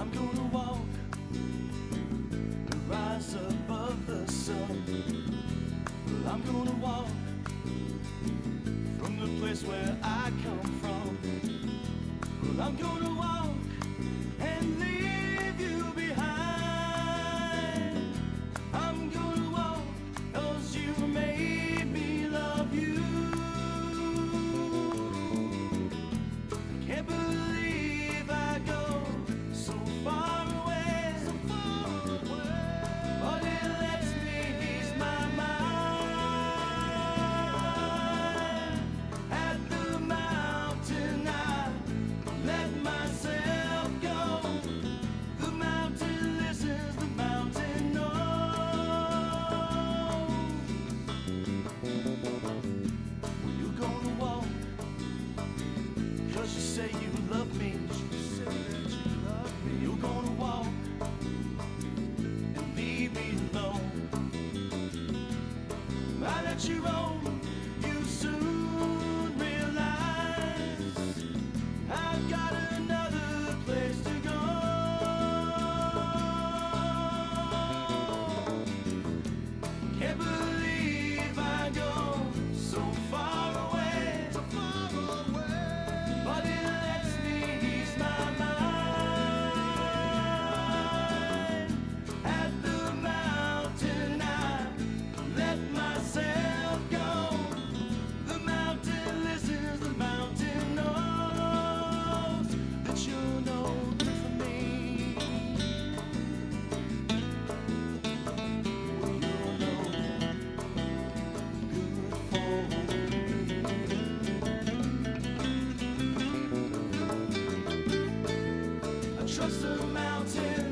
I'm gonna walk and rise above the sun. Well, I'm gonna walk from the place where I come from. Well, I'm gonna walk and leave you behind. I'm gonna walk 'cause you made me love you. Can't believe I go so far away, but it lets me ease my mind. At the mountain I let myself go. The mountain listens, the mountain knows. Well, you're gonna walk 'cause you say you love me. You're gonna walk and leave me alone. I let you roam, you soon realize I've got another place to go. Can't believe I go so far away, but it lets me ease my mind. At the mountain I let myself go. The mountain listens, the mountain knows that you're no good for me. Well, you're no good for me. I trust the mountain,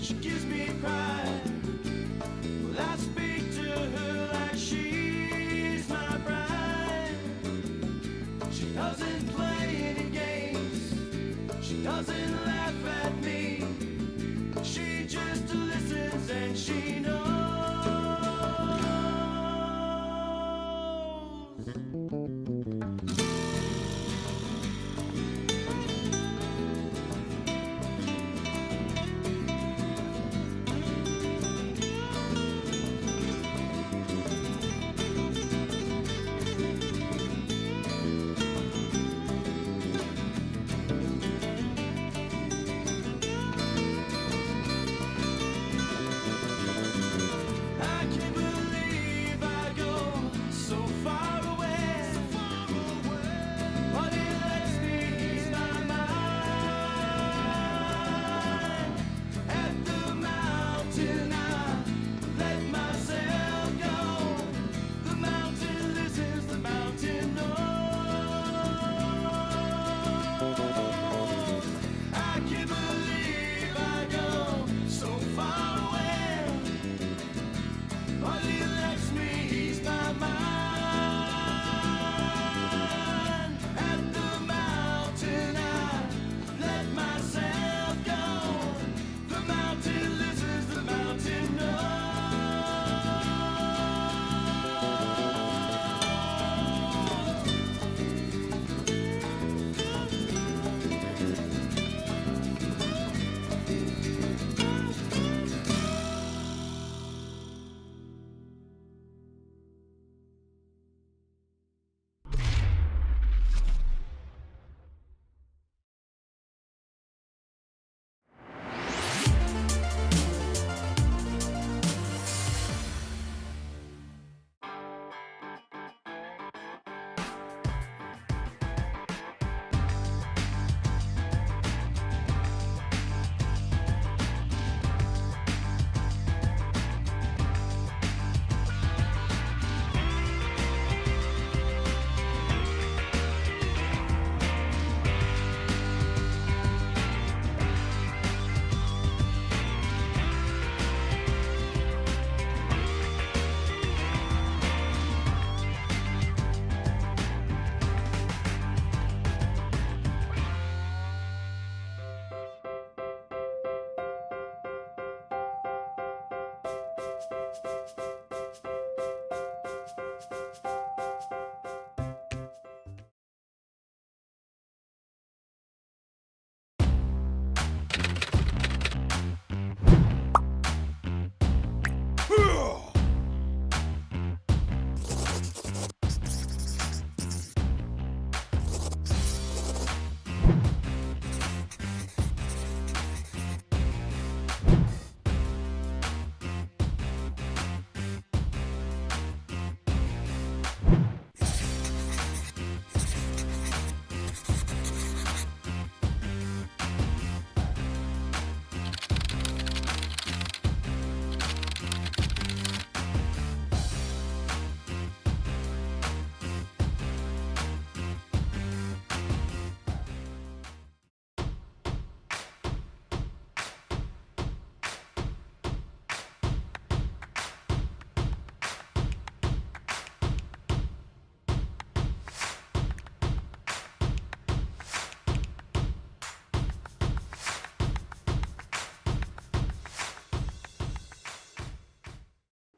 she gives me pride. Well, I speak to her like she's my bride. She doesn't play any games, she doesn't laugh at me. She just listens and she knows.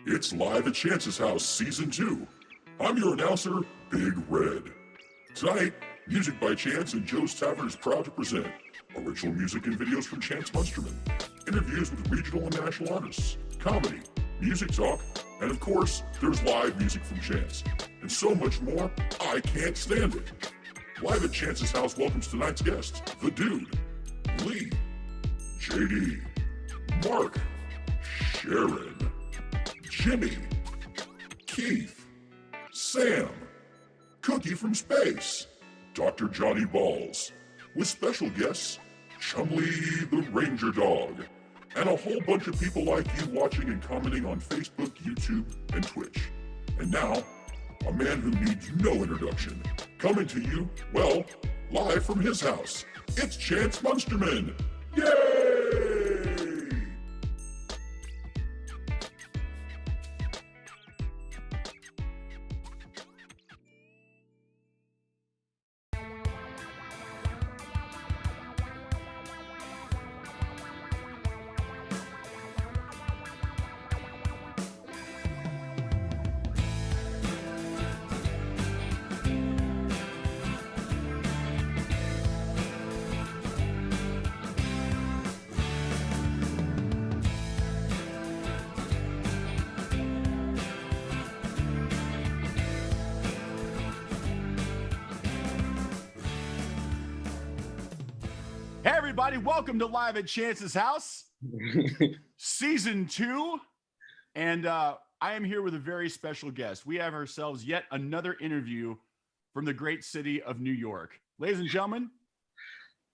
It's live at Chance's house, Season 2. I'm your announcer, Big Red. Tonight, music by Chance and Joe's Tavern is proud to present original music and videos from Chance Munsterman, interviews with regional and national artists, comedy, music talk, and of course, there's live music from Chance. And so much more, I can't stand it. Live at Chance's house welcomes tonight's guests, The Dude, Lee, JD, Mark, Sharon, Jimmy, Keith, Sam, Cookie from Space, Dr. Johnny Balls, with special guests, Chumley the Ranger Dog, and a whole bunch of people like you watching and commenting on Facebook, YouTube, and Twitch. And now, a man who needs no introduction, coming to you, well, live from his house. It's Chance Munsterman. Yay! Hey everybody, welcome to Live at Chance's House, Season 2. And I am here with a very special guest. We have ourselves yet another interview from the great city of New York. Ladies and gentlemen,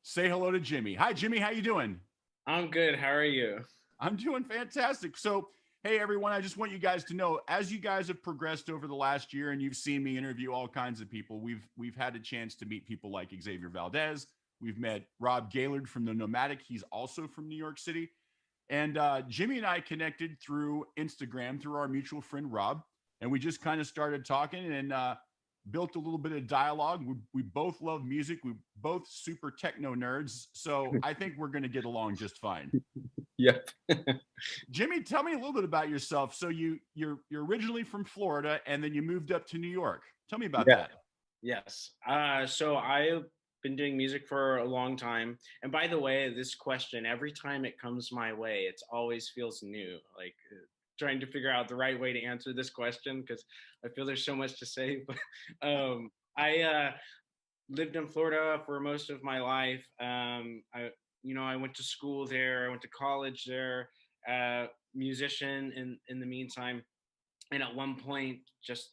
say hello to Jimmy. Hi Jimmy, how you doing? I'm good. How are you? I'm doing fantastic. So, hey everyone, I just want you guys to know, as you guys have progressed over the last year and you've seen me interview all kinds of people, we've had a chance to meet people like Xavier Valdez. We've met Rob Gaylord from the Nomadic. He's also from New York City. And Jimmy and I connected through Instagram, through our mutual friend, Rob. And we just kind of started talking and built a little bit of dialogue. We both love music. We both super techno nerds. So I think we're going to get along just fine. Yep. Jimmy, tell me a little bit about yourself. So you're originally from Florida and then you moved up to New York. Tell me about that. Yes. So I've been doing music for a long time. And by the way, this question, every time it comes my way, it always feels new. Like trying to figure out the right way to answer this question because I feel there's so much to say. But I lived in Florida for most of my life. I went to school there. I went to college there. Musician in the meantime. And at one point, just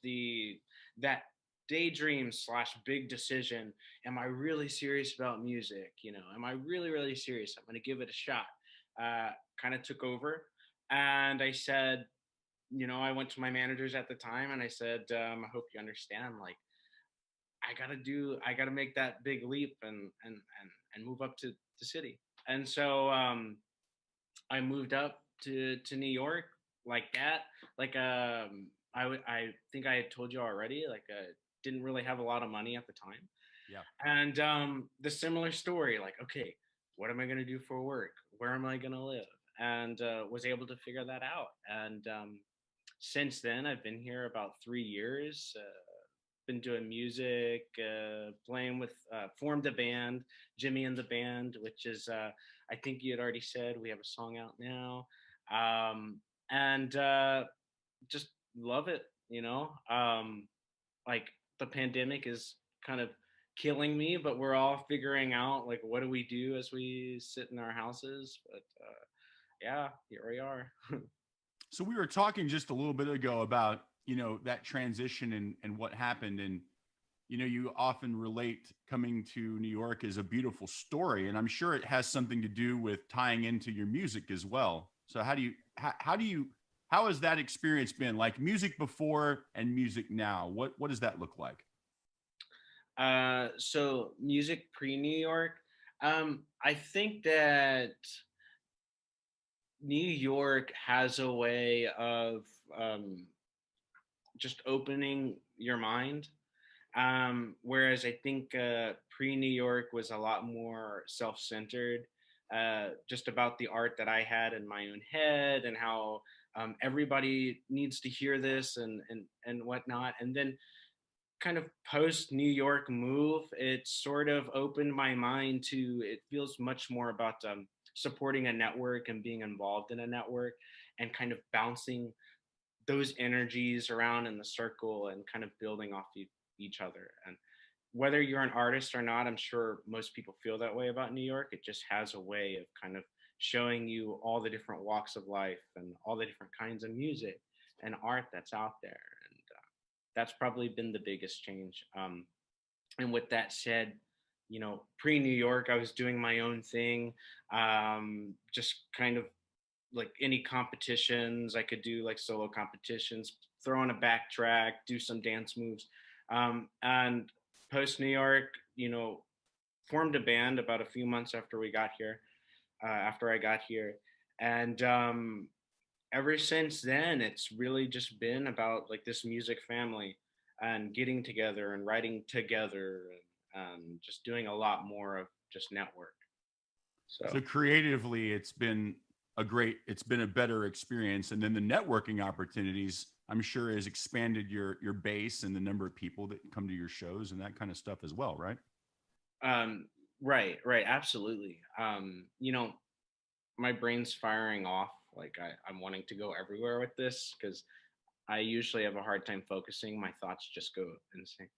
that daydream / big decision. Am I really serious about music? Am I really, really serious? I'm going to give it a shot. Kind of took over. And I said, I went to my managers at the time and I said, I hope you understand, like, I gotta make that big leap and move up to the city. And so I moved up to New York like that. Like I think I had told you already, like didn't really have a lot of money at the time. Yeah. And the similar story, like, okay, what am I going to do for work? Where am I going to live? And was able to figure that out. And since then, I've been here about 3 years, been doing music, playing with, formed a band, Jimmy and the Band, which is, I think you had already said, we have a song out now. And just love it, like, the pandemic is kind of killing me, but we're all figuring out, like, what do we do as we sit in our houses? But yeah, here we are. So we were talking just a little bit ago about, that transition and what happened. And, you often relate coming to New York as a beautiful story. And I'm sure it has something to do with tying into your music as well. So how has that experience been, like music before and music now? What does that look like? So music pre-New York, I think that New York has a way of just opening your mind. Whereas I think pre-New York was a lot more self-centered, just about the art that I had in my own head and how Everybody needs to hear this and whatnot. And then kind of post New York move, it sort of opened my mind to, it feels much more about supporting a network and being involved in a network and kind of bouncing those energies around in the circle and kind of building off each other. And whether you're an artist or not, I'm sure most people feel that way about New York. It just has a way of kind of showing you all the different walks of life and all the different kinds of music and art that's out there. And that's probably been the biggest change. And with that said, you know, pre New York, I was doing my own thing, just kind of like any competitions I could do, like solo competitions, throw on a backtrack, do some dance moves. And post New York, you know, formed a band about a few months after we got here, after I got here. And ever since then, it's really just been about like this music family and getting together and writing together and just doing a lot more of just network. So creatively, it's been a better experience. And then the networking opportunities, I'm sure, has expanded your base and the number of people that come to your shows and that kind of stuff as well, right? Right, absolutely. You know, my brain's firing off. Like I'm wanting to go everywhere with this because I usually have a hard time focusing. My thoughts just go insane.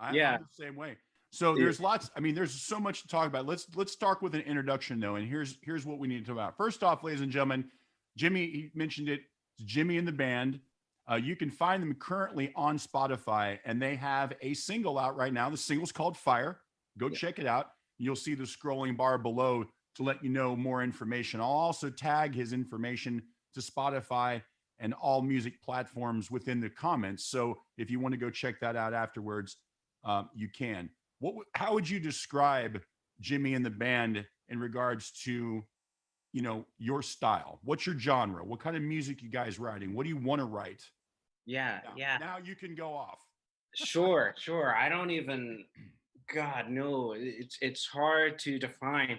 I'm Yeah. the same way. So there's lots. I mean, there's so much to talk about. Let's start with an introduction though, and here's what we need to talk about. First off, ladies and gentlemen, Jimmy, he mentioned it. It's Jimmy and the band. You can find them currently on Spotify, and they have a single out right now. The single's called Fire. Go check it out. You'll see the scrolling bar below to let you know more information. I'll also tag his information to Spotify and all music platforms within the comments. So if you want to go check that out afterwards, you can. How would you describe Jimmy and the band in regards to, you know, your style? What's your genre? What kind of music you guys writing? What do you want to write? Yeah. Now you can go off. Sure. I don't even, God, no, it's hard to define.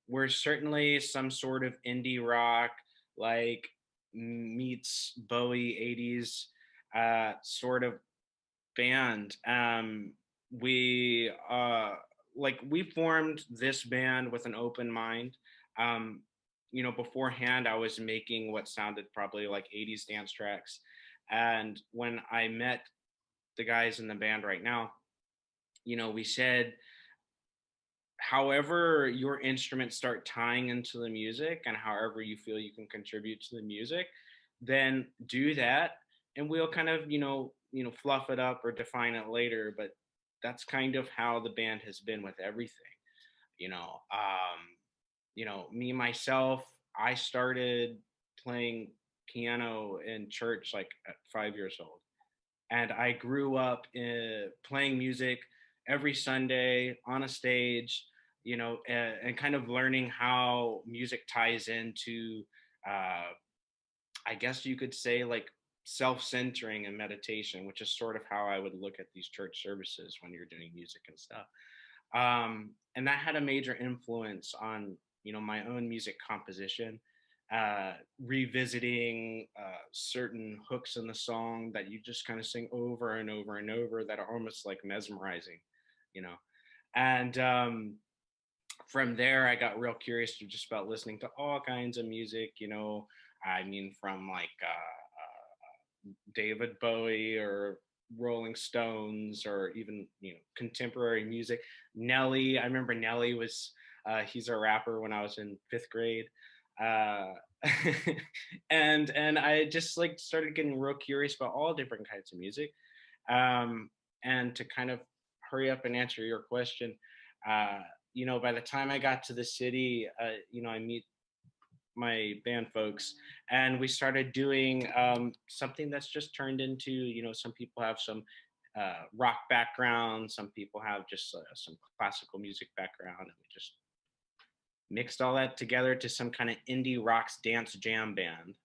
We're certainly some sort of indie rock, like meets Bowie 80s sort of band. We formed this band with an open mind. You know, beforehand I was making what sounded probably like 80s dance tracks. And when I met the guys in the band right now, you know, we said, however your instruments start tying into the music and however you feel you can contribute to the music, then do that, and we'll kind of, you know, fluff it up or define it later. But that's kind of how the band has been with everything. You know, me myself, I started playing piano in church like at 5 years old, and I grew up playing music every Sunday on a stage, you know, and kind of learning how music ties into, I guess you could say, like self-centering and meditation, which is sort of how I would look at these church services when you're doing music and stuff. And that had a major influence on, you know, my own music composition, revisiting certain hooks in the song that you just kind of sing over and over and over that are almost like mesmerizing, you know. And from there, I got real curious to just about listening to all kinds of music, you know. I mean, from like David Bowie or Rolling Stones, or even, you know, contemporary music. Nelly, I remember Nelly was, he's a rapper when I was in 5th grade. And I just like started getting real curious about all different kinds of music. And to kind of hurry up and answer your question, you know, by the time I got to the city, you know, I meet my band folks, and we started doing something that's just turned into, you know, some people have some rock background, some people have just some classical music background, and we just mixed all that together to some kind of indie rocks dance jam band.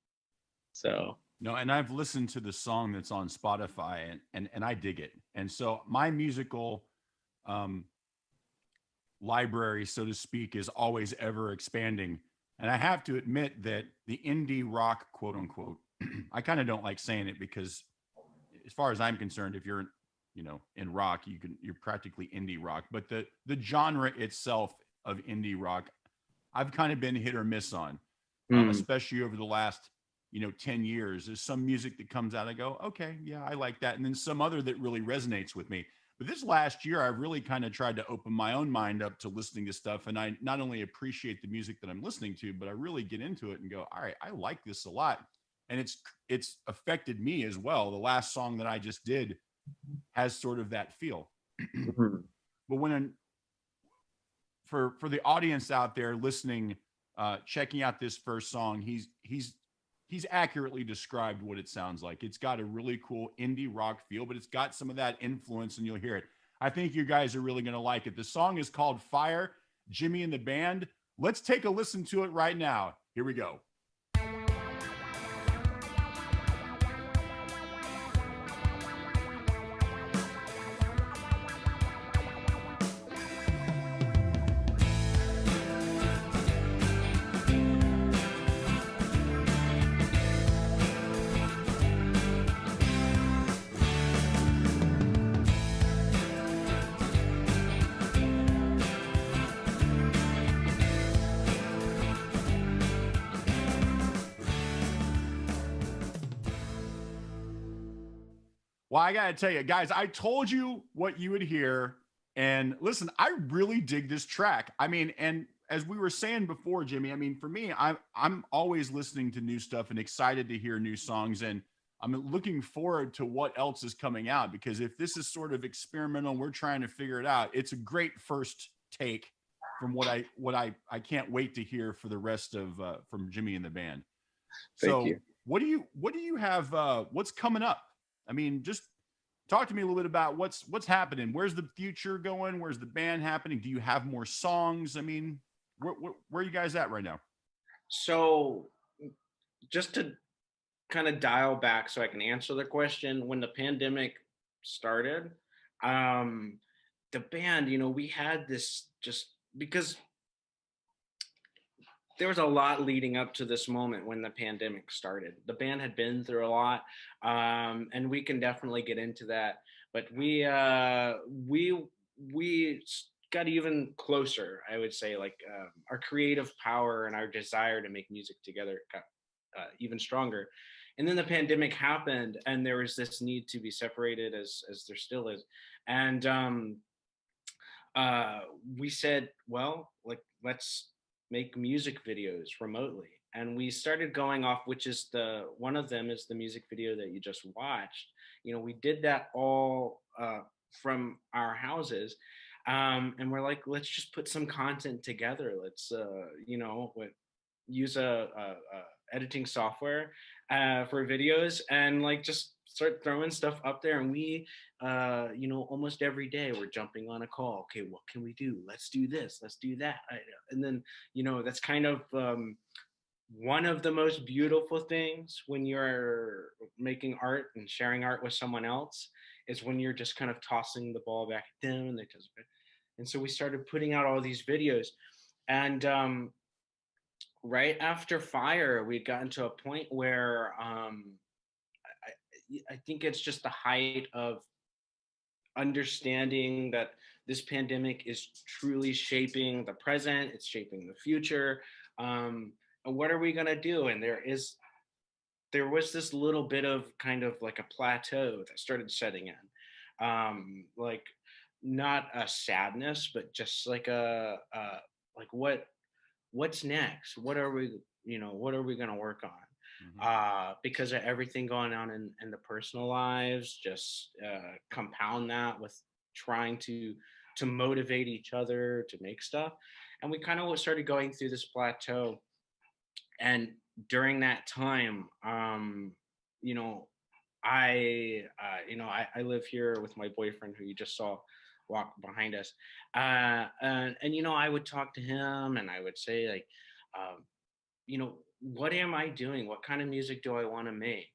So no, and I've listened to the song that's on Spotify, and I dig it. And so my musical library, so to speak, is always ever expanding. And I have to admit that the indie rock, quote unquote, I kind of don't like saying it because, as far as I'm concerned, if you're, in rock, you're practically indie rock. But the genre itself of indie rock, I've kind of been hit or miss on, Mm. especially over the last 10 years. There's some music that comes out, I go, okay, yeah, I like that. And then some other that really resonates with me. But this last year, I've really kind of tried to open my own mind up to listening to stuff. And I not only appreciate the music that I'm listening to, but I really get into it and go, all right, I like this a lot. And it's affected me as well. The last song that I just did has sort of that feel. Mhm. But for the audience out there listening, checking out this first song, he's accurately described what it sounds like. It's got a really cool indie rock feel, but it's got some of that influence, and you'll hear it. I think you guys are really going to like it. The song is called Fire, Jimmy and the Band. Let's take a listen to it right now. Here we go. Well, I got to tell you, guys, I told you what you would hear. And listen, I really dig this track. I mean, and as we were saying before, Jimmy, I mean, for me, I'm always listening to new stuff and excited to hear new songs. And I'm looking forward to what else is coming out, because if this is sort of experimental, we're trying to figure it out. It's a great first take from what I can't wait to hear for the rest of from Jimmy and the Band. Thank So you. what do you have? What's coming up? I mean, just talk to me a little bit about what's happening. Where's the future going? Where's the band happening? Do you have more songs? I mean, where are you guys at right now? So just to kind of dial back so I can answer the question, when the pandemic started, um, the band, we had this, just because there was a lot leading up to this moment when the pandemic started. The band had been through a lot, and we can definitely get into that. But we got even closer, I would say. Like, our creative power and our desire to make music together got even stronger. And then the pandemic happened, and there was this need to be separated, as there still is. And we said, well, like, let's make music videos remotely. And we started going off, which is one of them is the music video that you just watched. We did that all from our houses. And we're like, let's just put some content together. Let's, use a editing software for videos, and like just start throwing stuff up there. And we, almost every day we're jumping on a call. Okay, what can we do? Let's do this. Let's do that. And then, that's kind of one of the most beautiful things when you're making art and sharing art with someone else, is when you're just kind of tossing the ball back at them and they just. And so we started putting out all these videos, and right after Fire, we'd gotten to a point where I think it's just the height of understanding that this pandemic is truly shaping the present, it's shaping the future. And what are we gonna do? And there was this little bit of kind of like a plateau that started setting in. Like, not a sadness, but just like like, what's next? What are we gonna work on? Because of everything going on in the personal lives, just compound that with trying to motivate each other to make stuff. And we kind of started going through this plateau. And during that time, I live here with my boyfriend, who you just saw walk behind us. And I would talk to him, and I would say, like, what am I doing? What kind of music do I want to make?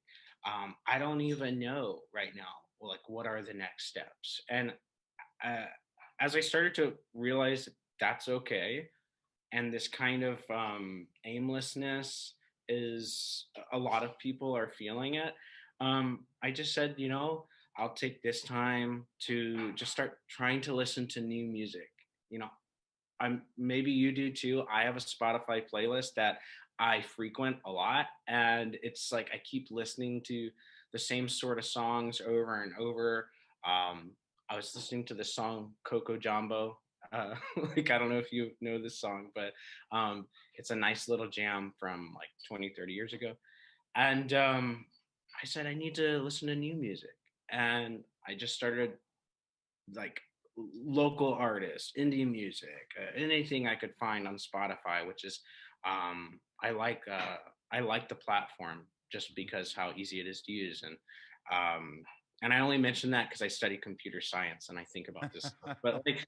I don't even know right now, like, what are the next steps? And as I started to realize that's okay, and this kind of aimlessness is a lot of people are feeling it. I just said, I'll take this time to just start trying to listen to new music. You know, I'm maybe you do too. I have a Spotify playlist that I frequent a lot, and it's like I keep listening to the same sort of songs over and over. I was listening to the song Coco Jumbo. Like I don't know if you know this song, but it's a nice little jam from like 20, 30 years ago. And I said I need to listen to new music, and I just started like local artists, indie music, anything I could find on Spotify, which is I like the platform just because how easy it is to use, and I only mention that because I study computer science and I think about this stuff. But like,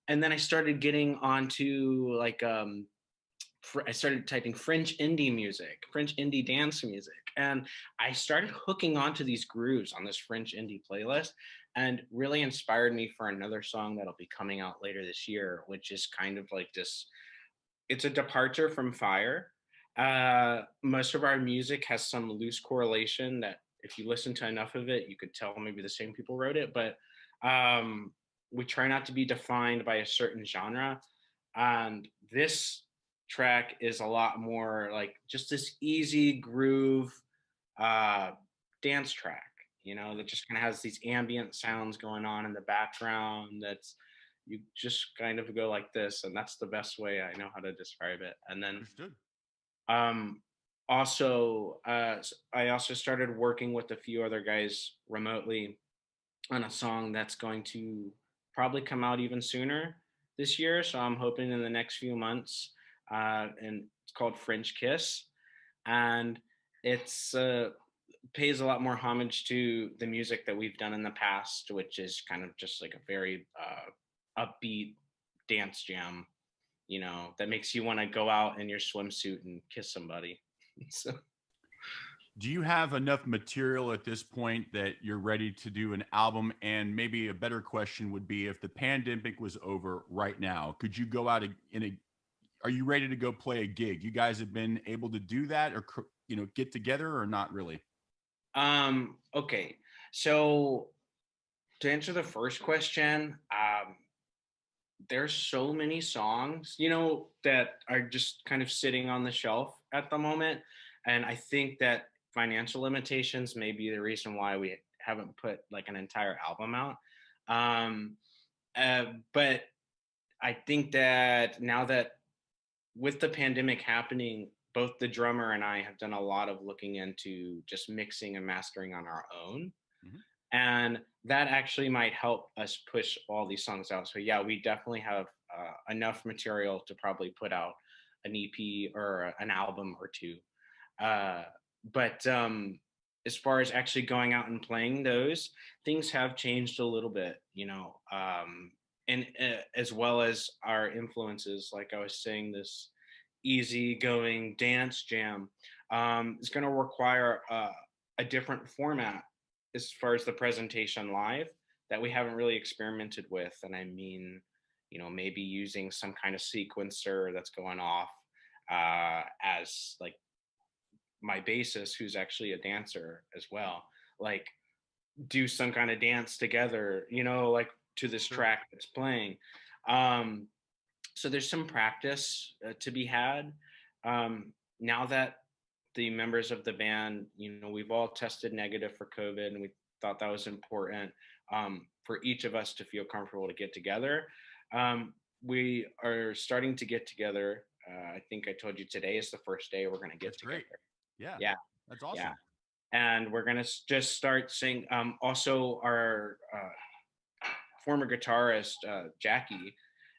and then I started getting onto like I started typing French indie music, French indie dance music, and I started hooking onto these grooves on this French indie playlist, and really inspired me for another song that'll be coming out later this year, which is kind of like this. It's a departure from Fire. Most of our music has some loose correlation that, if you listen to enough of it, you could tell maybe the same people wrote it, but we try not to be defined by a certain genre. And this track is a lot more like just this easy groove dance track, that just kind of has these ambient sounds going on in the background. That's you just kind of go like this, and that's the best way I know how to describe it. And then Understood. Also, I also started working with a few other guys remotely on a song that's going to probably come out even sooner this year. So I'm hoping in the next few months, and it's called French Kiss, and it's pays a lot more homage to the music that we've done in the past, which is kind of just like a very upbeat dance jam, that makes you want to go out in your swimsuit and kiss somebody. So, Do you have enough material at this point that you're ready to do an album? And maybe a better question would be, if the pandemic was over right now, could you go out are you ready to go play a gig? You guys have been able to do that, or, get together, or not really? Okay. So to answer the first question, there's so many songs, that are just kind of sitting on the shelf at the moment. And I think that financial limitations may be the reason why we haven't put like an entire album out. But I think that now that with the pandemic happening, both the drummer and I have done a lot of looking into just mixing and mastering on our own. Mhm. And that actually might help us push all these songs out. So yeah, we definitely have enough material to probably put out an EP or an album or two. But as far as actually going out and playing those, things have changed a little bit, and as well as our influences. Like I was saying, this easygoing dance jam is going to require a different format as far as the presentation live that we haven't really experimented with. And I mean, maybe using some kind of sequencer that's going off as like my bassist, who's actually a dancer as well, like do some kind of dance together, like to this track that's playing. So there's some practice to be had. Now that the members of the band, we've all tested negative for COVID, and we thought that was important for each of us to feel comfortable to get together. We are starting to get together. I think I told you today is the first day we're going to get That's together. great. Yeah. Yeah. That's awesome. Yeah. And we're going to just start singing. Also, our former guitarist, Jackie,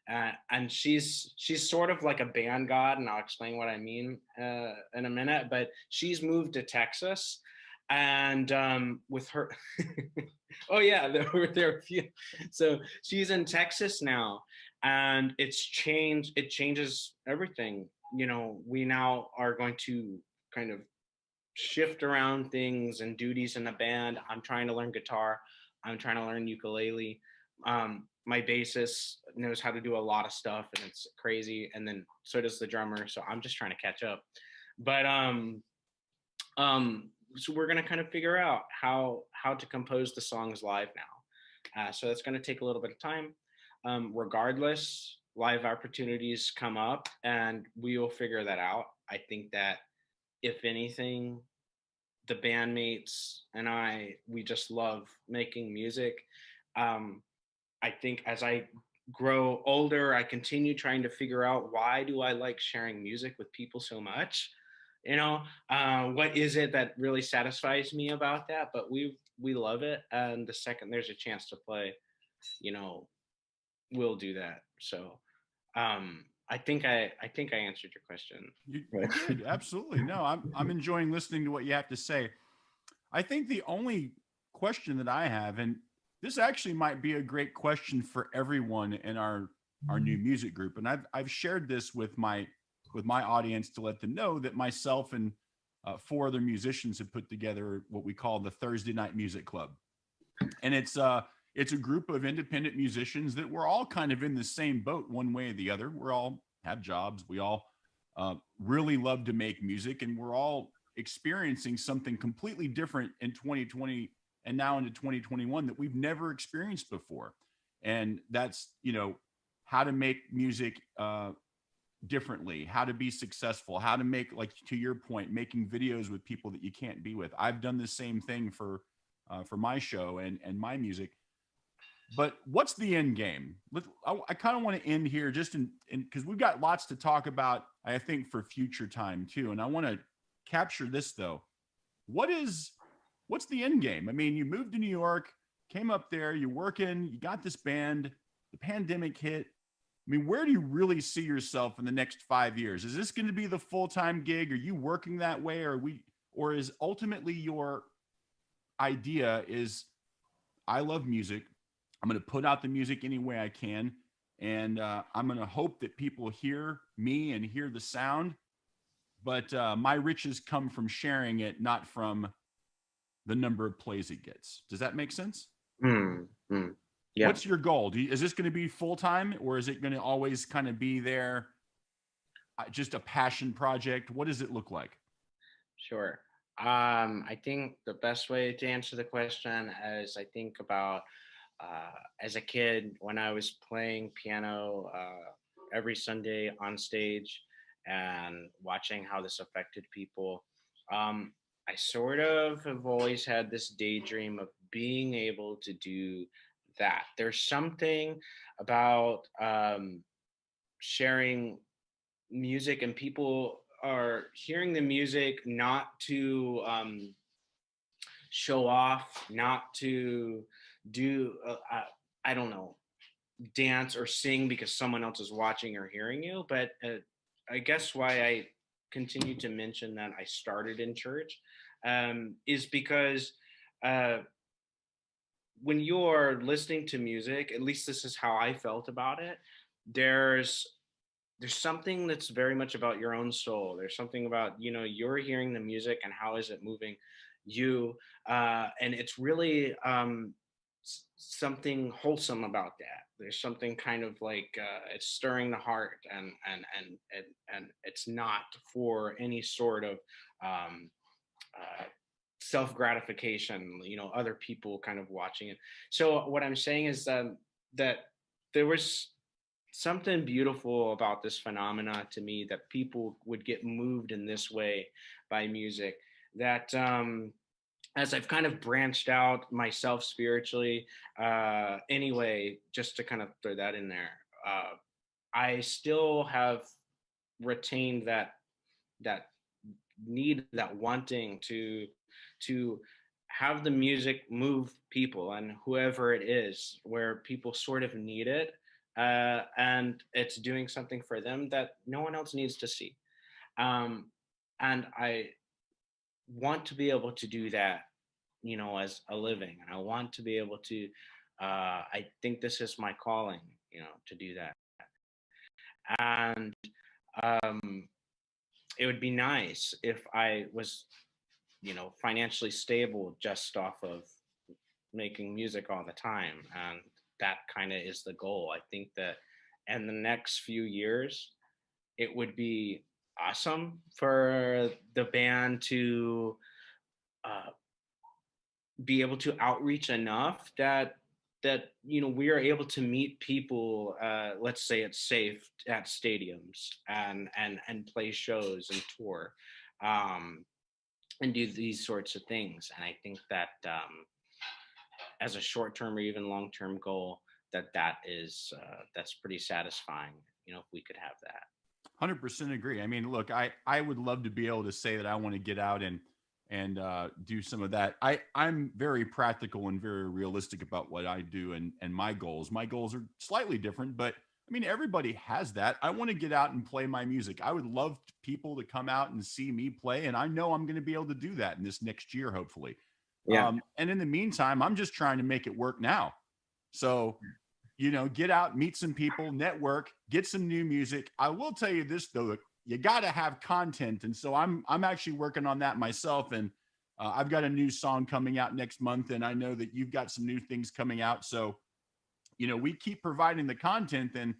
and she's sort of like a band god, and I'll explain what I mean in a minute. But she's moved to Texas, and with her, oh yeah, there were a few. So she's in Texas now, and it changes everything. We now are going to kind of shift around things and duties in the band. I'm trying to learn guitar. I'm trying to learn ukulele. my bassist knows how to do a lot of stuff and it's crazy, and then so does the drummer, so I'm just trying to catch up. But so we're gonna kind of figure out how to compose the songs live now. So that's gonna take a little bit of time. Regardless, live opportunities come up and we will figure that out. I think that if anything, the bandmates and we just love making music. I think as I grow older, I continue trying to figure out, why do I like sharing music with people so much? You know, what is it that really satisfies me about that? But we love it, and the second there's a chance to play, you know, we'll do that. So I think I answered your question. You did, absolutely. No, I'm enjoying listening to what you have to say. I think the only question that I have, and this actually might be a great question for everyone in our new music group, and I've shared this with my audience to let them know that myself and 4 other musicians have put together what we call the Thursday Night Music Club, and it's a group of independent musicians that we're all kind of in the same boat one way or the other. We all have jobs. We all really love to make music, and we're all experiencing something completely different in 2020 and now into 2021 that we've never experienced before. And that's, you know, how to make music differently, how to be successful, how to make, like to your point, making videos with people that you can't be with. I've done the same thing for my show and my music. But what's the end game? I kind of want to end here just in because we've got lots to talk about, I think, for future time too. And I want to capture this though. What's the end game? I mean, you moved to New York, came up there, you're working, you got this band, the pandemic hit. I mean, where do you really see yourself in the next 5 years? Is this going to be the full-time gig? Are you working that way? Or is ultimately your idea is, I love music. I'm going to put out the music any way I can. And I'm going to hope that people hear me and hear the sound. But my riches come from sharing it, not from the number of plays it gets. Does that make sense? Yeah. What's your goal? Is this going to be full-time, or is it going to always kind of be there, just a passion project? What does it look like? Sure. I think the best way to answer the question is, I think about as a kid when I was playing piano every Sunday on stage and watching how this affected people. I sort of have always had this daydream of being able to do that. There's something about sharing music, and people are hearing the music not to show off, not to do, I don't know, dance or sing because someone else is watching or hearing you. But I guess why I continue to mention that I started in church is because when you're listening to music, at least this is how I felt about it, there's something that's very much about your own soul. There's something about, you know, you're hearing the music and how is it moving you, and it's really something wholesome about that. There's something kind of like it's stirring the heart, and it's not for any sort of self-gratification, you know, other people kind of watching it. So what I'm saying is that there was something beautiful about this phenomena to me, that people would get moved in this way by music, that as I've kind of branched out myself spiritually, anyway, just to kind of throw that in there, I still have retained that need, that wanting to have the music move people, and whoever it is, where people sort of need it, and it's doing something for them that no one else needs to see. And I want to be able to do that, you know, as a living. And I want to be able to, I think this is my calling, you know, to do that. And it would be nice if I was, you know, financially stable just off of making music all the time. And that kind of is the goal. I think that in the next few years, it would be awesome for the band to uh, be able to outreach enough that we are able to meet people, let's say it's safe, at stadiums and play shows and tour, um, and do these sorts of things. And I think that as a short term or even long term goal, that is that's pretty satisfying, if we could have that. 100% agree. I mean, look, I would love to be able to say that I want to get out and do some of that. I'm very practical and very realistic about what I do and my goals. My goals are slightly different, but I mean, everybody has that. I want to get out and play my music. I would love people to come out and see me play, and I know I'm going to be able to do that in this next year, hopefully. Yeah. And in the meantime, I'm just trying to make it work now. So, get out, meet some people, network, get some new music. I will tell you this though, you got to have content. And so I'm actually working on that myself. And I've got a new song coming out next month. And I know that you've got some new things coming out. So, we keep providing the content, and,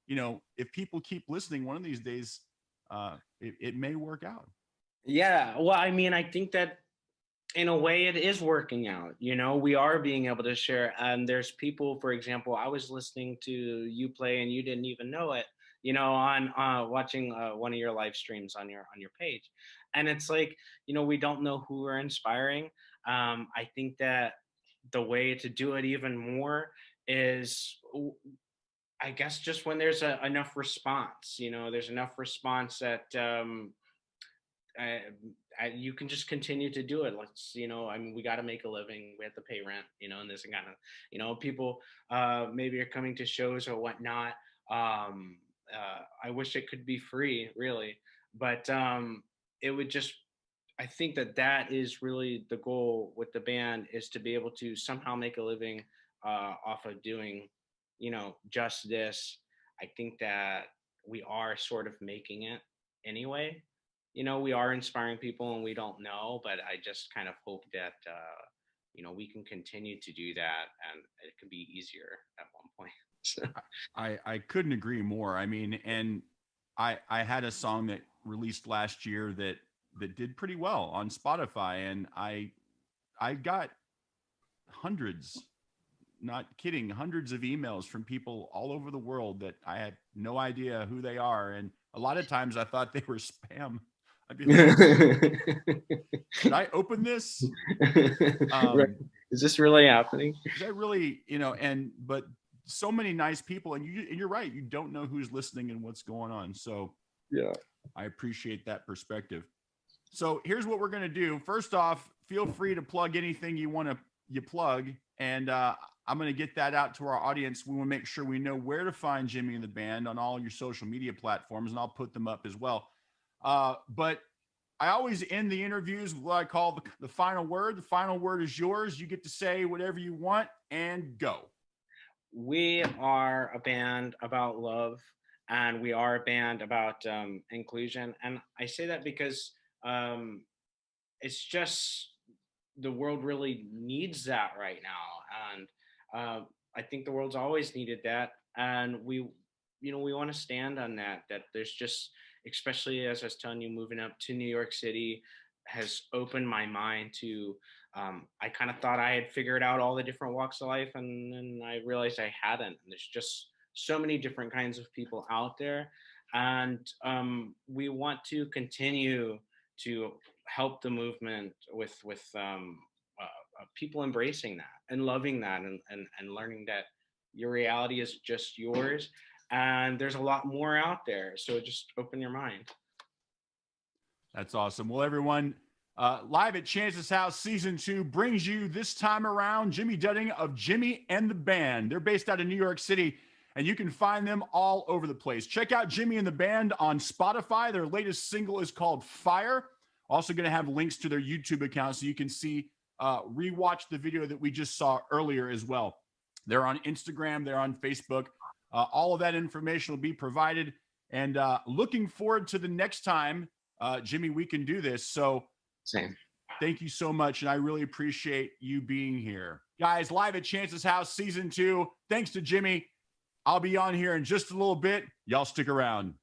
if people keep listening one of these days, it may work out. Yeah. Well, I mean, I think that in a way it is working out. We are being able to share, and there's people, for example, I was listening to you play and you didn't even know it, on watching one of your live streams on your page. And it's like, we don't know who we're inspiring. I think that the way to do it even more is, I guess, just when there's enough response. There's enough response that you can just continue to do it. I mean, we got to make a living. We have to pay rent, and this kind of, people maybe are coming to shows or whatnot. I wish it could be free, really, but it would just, I think that is really the goal with the band, is to be able to somehow make a living off of doing, just this. I think that we are sort of making it anyway. We are inspiring people and we don't know, but I just kind of hope that, we can continue to do that, and it can be easier at one point. I couldn't agree more. I mean, and I had a song that released last year that did pretty well on Spotify, and I got hundreds, not kidding, hundreds of emails from people all over the world that I had no idea who they are, and a lot of times I thought they were spam. I'd be like, should I open this? Is this really happening? Is that really, but so many nice people, and you're right, you don't know who's listening and what's going on. So yeah, I appreciate that perspective. So here's what we're going to do. First off, feel free to plug anything you plug, and I'm going to get that out to our audience. We want to make sure we know where to find Jimmy and the band on all your social media platforms, and I'll put them up as well. But I always end the interviews with what I call the final word. The final word is yours. You get to say whatever you want, and go. We are a band about love, and we are a band about inclusion. And I say that because it's just, the world really needs that right now. And I think the world's always needed that. And we want to stand on that there's just, especially as I was telling you, moving up to New York City has opened my mind to, I kind of thought I had figured out all the different walks of life, and then I realized I hadn't. And there's just so many different kinds of people out there. And we want to continue to help the movement with people embracing that and loving that, and learning that your reality is just yours. And there's a lot more out there. So just open your mind. That's awesome. Well, everyone, live at Chance's House, Season 2 brings you this time around Jimmy Dudding of Jimmy and the Band. They're based out of New York City, and you can find them all over the place. Check out Jimmy and the Band on Spotify. Their latest single is called Fire. Also going to have links to their YouTube account so you can see, rewatch the video that we just saw earlier as well. They're on Instagram. They're on Facebook. All of that information will be provided, and looking forward to the next time, Jimmy, we can do this. So same. Thank you so much, and I really appreciate you being here. Guys, live at Chance's house, season 2. Thanks to Jimmy. I'll be on here in just a little bit. Y'all stick around.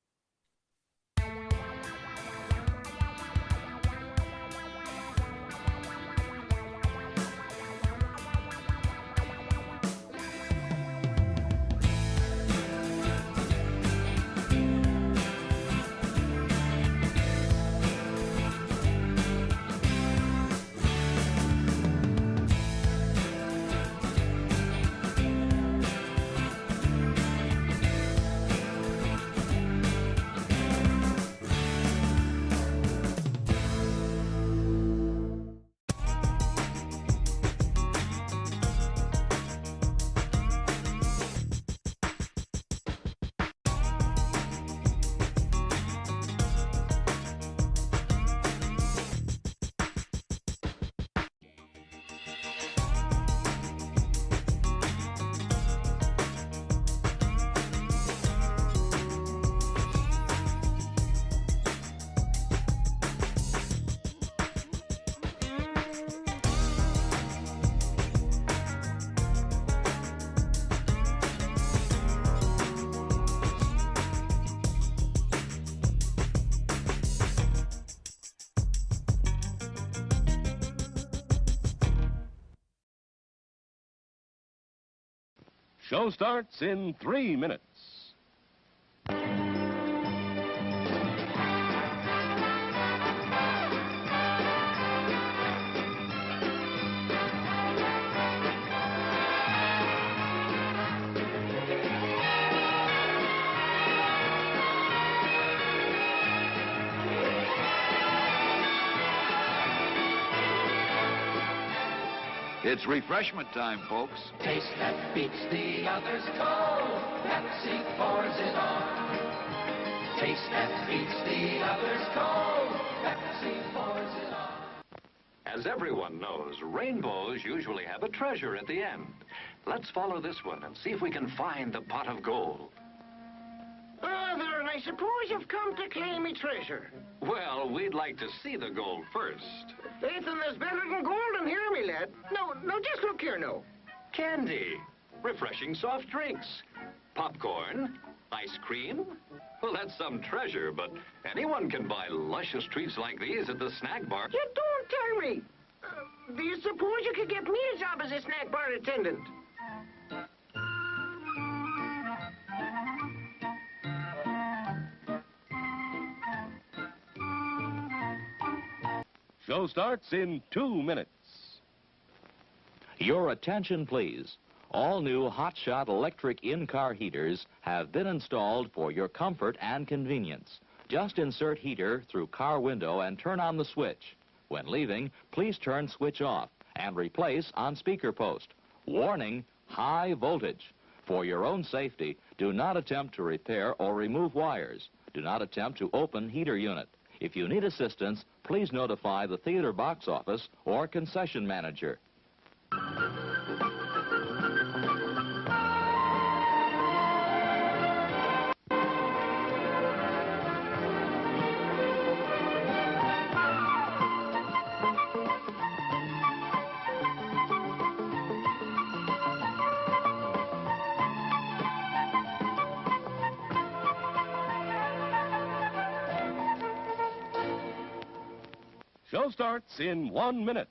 Show starts in 3 minutes. It's refreshment time, folks. Taste that beats the others cold. Pepsi pours it on. Taste that beats the others cold. Pepsi pours it on. As everyone knows, rainbows usually have a treasure at the end. Let's follow this one and see if we can find the pot of gold. Then I suppose you've come to claim me treasure. Well, we'd like to see the gold first. Faith, and there's better than gold in here, me lad. No, just look here, no. Candy, refreshing soft drinks, popcorn, ice cream. Well, that's some treasure, but anyone can buy luscious treats like these at the snack bar. You don't tell me. Do you suppose you could get me a job as a snack bar attendant? Show starts in 2 minutes. Your attention, please. All new hotshot electric in-car heaters have been installed for your comfort and convenience. Just insert heater through car window and turn on the switch. When leaving, please turn switch off and replace on speaker post. Warning, high voltage. For your own safety, do not attempt to repair or remove wires. Do not attempt to open heater unit. If you need assistance, please notify the theater box office or concession manager. Show starts in 1 minute.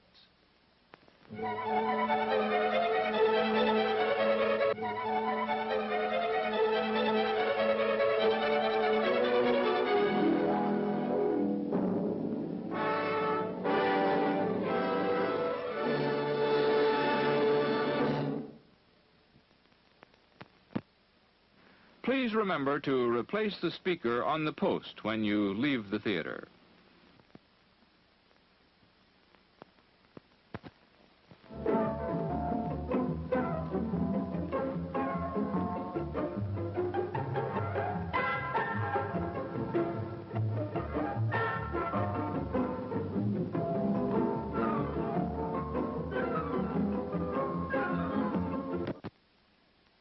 Please remember to replace the speaker on the post when you leave the theater.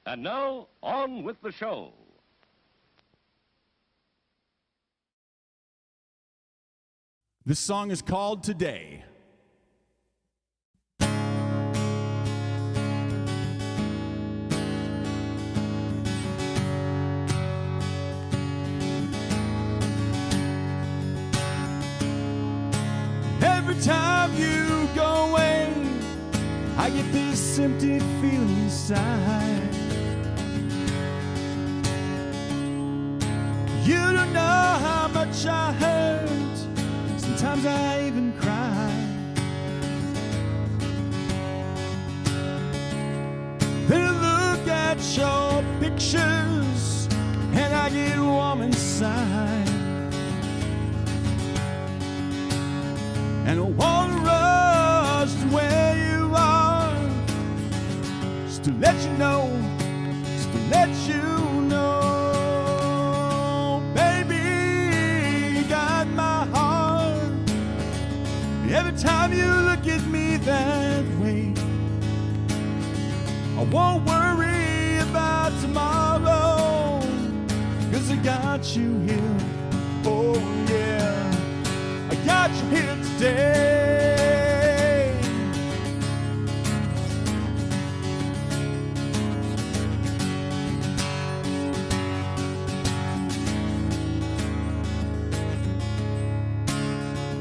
And now, on with the show. This song is called Today. time you go away, I get this empty feeling inside. You don't know how much I hurt. Sometimes I even cry. Then I look at your pictures and I get warm inside. And I wanna rush to where you are, just to let you know, just to let you know. Baby, you got my heart. Every time you look at me that way, I won't worry about tomorrow, 'cause I got you here. Oh yeah, I got you here today.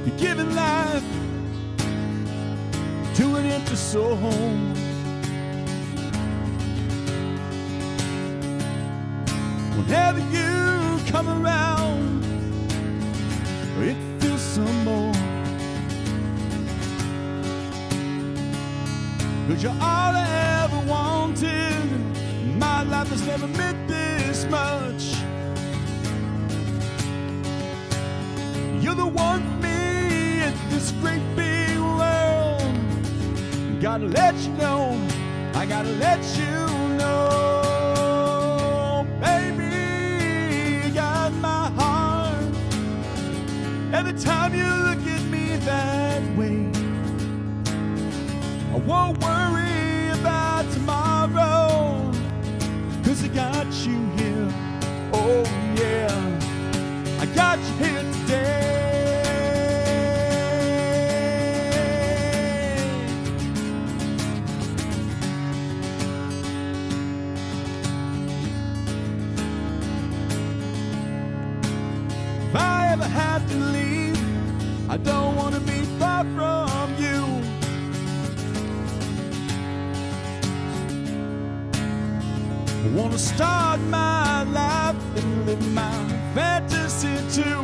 You're giving life to an empty soul. Whenever you come around, it feels some more. 'Cause you're all I ever wanted. My life has never meant this much. You're the one for me in this great big world. Gotta let you know, I gotta let you know. Baby, you got my heart. Every time you look at me that way, I won't worry about tomorrow, 'cause I got you here. Oh yeah, I got you here today. If I ever have to leave, I don't want to be far from you. I want to start my life and live my fantasy too.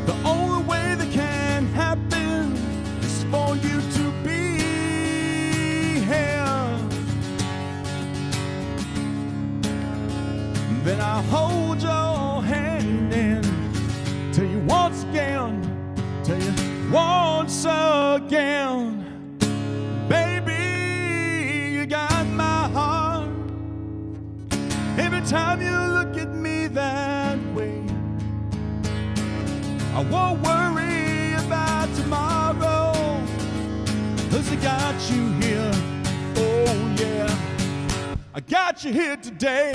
The only way that can happen is for you to be here. Then I'll hold your hand and tell you once again, tell you once again. Baby, you got my heart. Every time you look at me that way, I won't worry about tomorrow, 'cause I got you here. Oh yeah, I got you here today.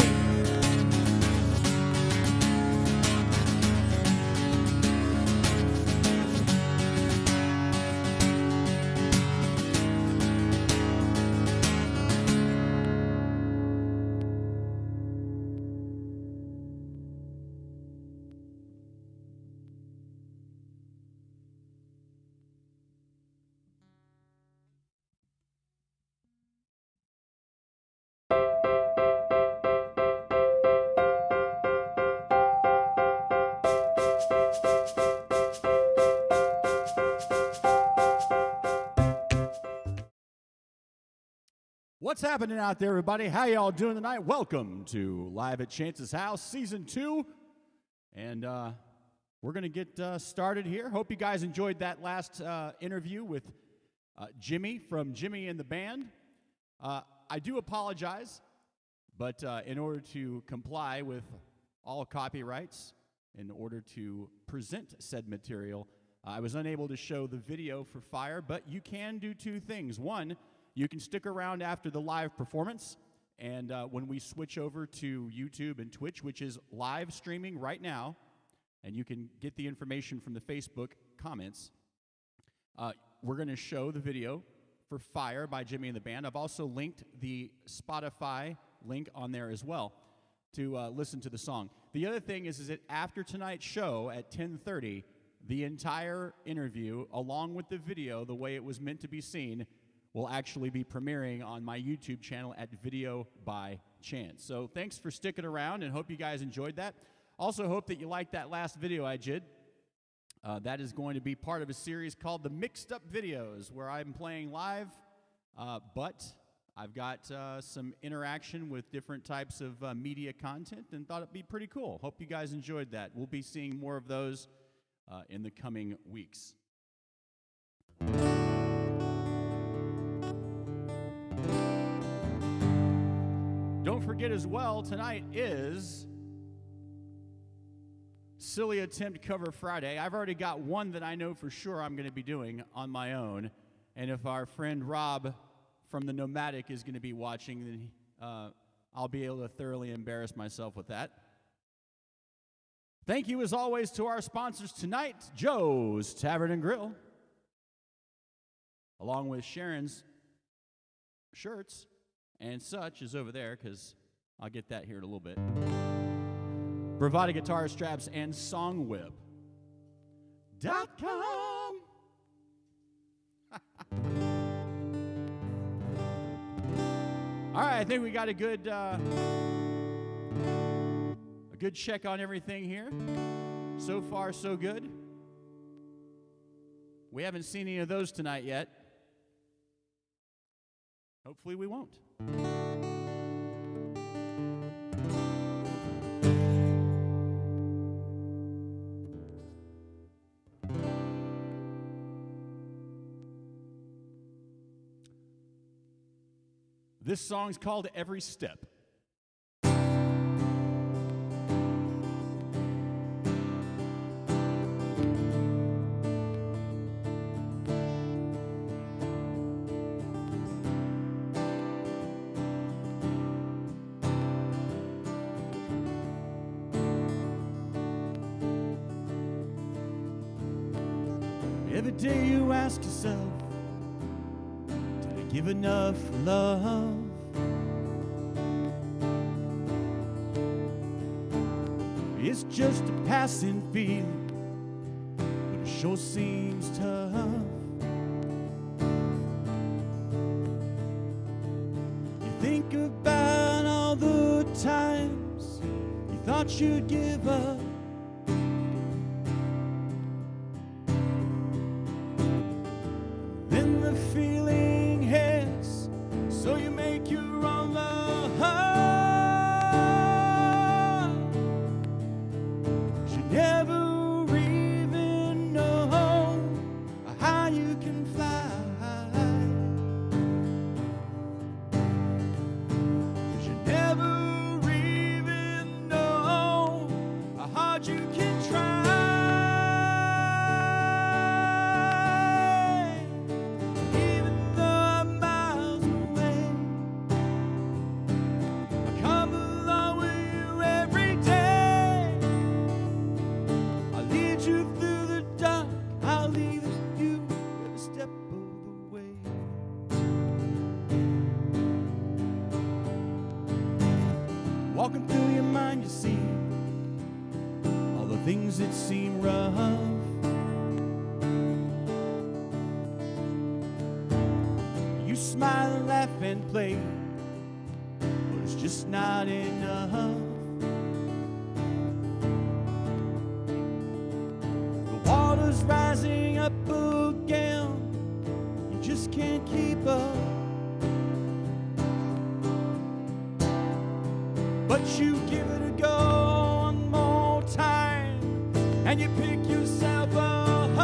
What's happening out there, everybody? How y'all doing tonight? Welcome to Live at Chance's House, Season 2. And we're going to get started here. Hope you guys enjoyed that last interview with Jimmy from Jimmy and the Band. I do apologize, but in order to comply with all copyrights, in order to present said material, I was unable to show the video for Fire, but you can do two things. One, you can stick around after the live performance, and when we switch over to YouTube and Twitch, which is live streaming right now, and you can get the information from the Facebook comments, we're going to show the video for Fire by Jimmy and the Band. I've also linked the Spotify link on there as well. to listen to the song. The other thing is that after tonight's show at 10:30, the entire interview, along with the video, the way it was meant to be seen, will actually be premiering on my YouTube channel at Video by Chance. So thanks for sticking around, and hope you guys enjoyed that. Also hope that you liked that last video I did. That is going to be part of a series called the Mixed Up Videos, where I'm playing live, but I've got some interaction with different types of media content, and thought it'd be pretty cool. Hope you guys enjoyed that. We'll be seeing more of those in the coming weeks. Don't forget as well, tonight is Silly Attempt Cover Friday. I've already got one that I know for sure I'm going to be doing on my own. And if our friend Rob from the Nomadic is going to be watching, then I'll be able to thoroughly embarrass myself with that. Thank you, as always, to our sponsors tonight, Joe's Tavern and Grill, along with Sharon's shirts and such is over there, because I'll get that here in a little bit. Bravada Guitar Straps and SongWhip.com. All right, I think we got a good check on everything here. So far, so good. We haven't seen any of those tonight yet. Hopefully we won't. This song's called Every Step. Every day you ask yourself, did I give enough love? It's just a passing feeling, but it sure seems tough. You think about all the times you thought you'd give up. Then the feeling hits, so you make your own love. You never even know how you can fly. 'Cause you never even know how hard you can try. Walking through your mind, you see all the things that seem rough. You smile and laugh and play, but it's just not enough. The water's rising up again, you just can't keep up. But you give it a go one more time, and you pick yourself up.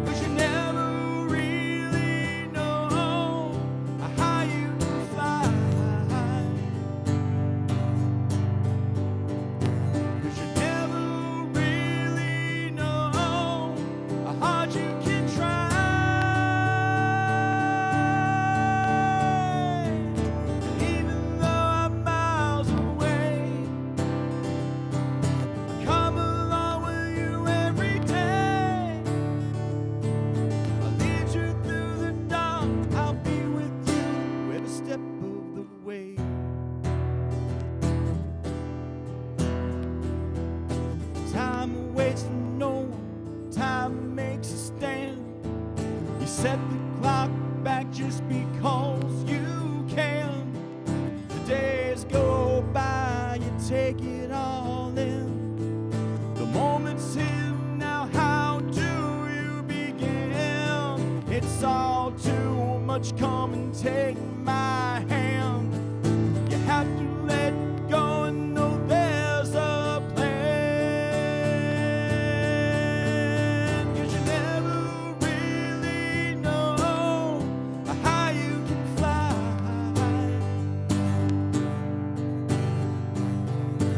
'Cause you never really know how you can fly. 'Cause you never really know how hard you can try. set the clock back just because you can. The days go by, you take it all in. The moment's here, now how do you begin? It's all too much, come and take my hand. You have to let go and know there's a plan. 'Cause you never really know how you can fly.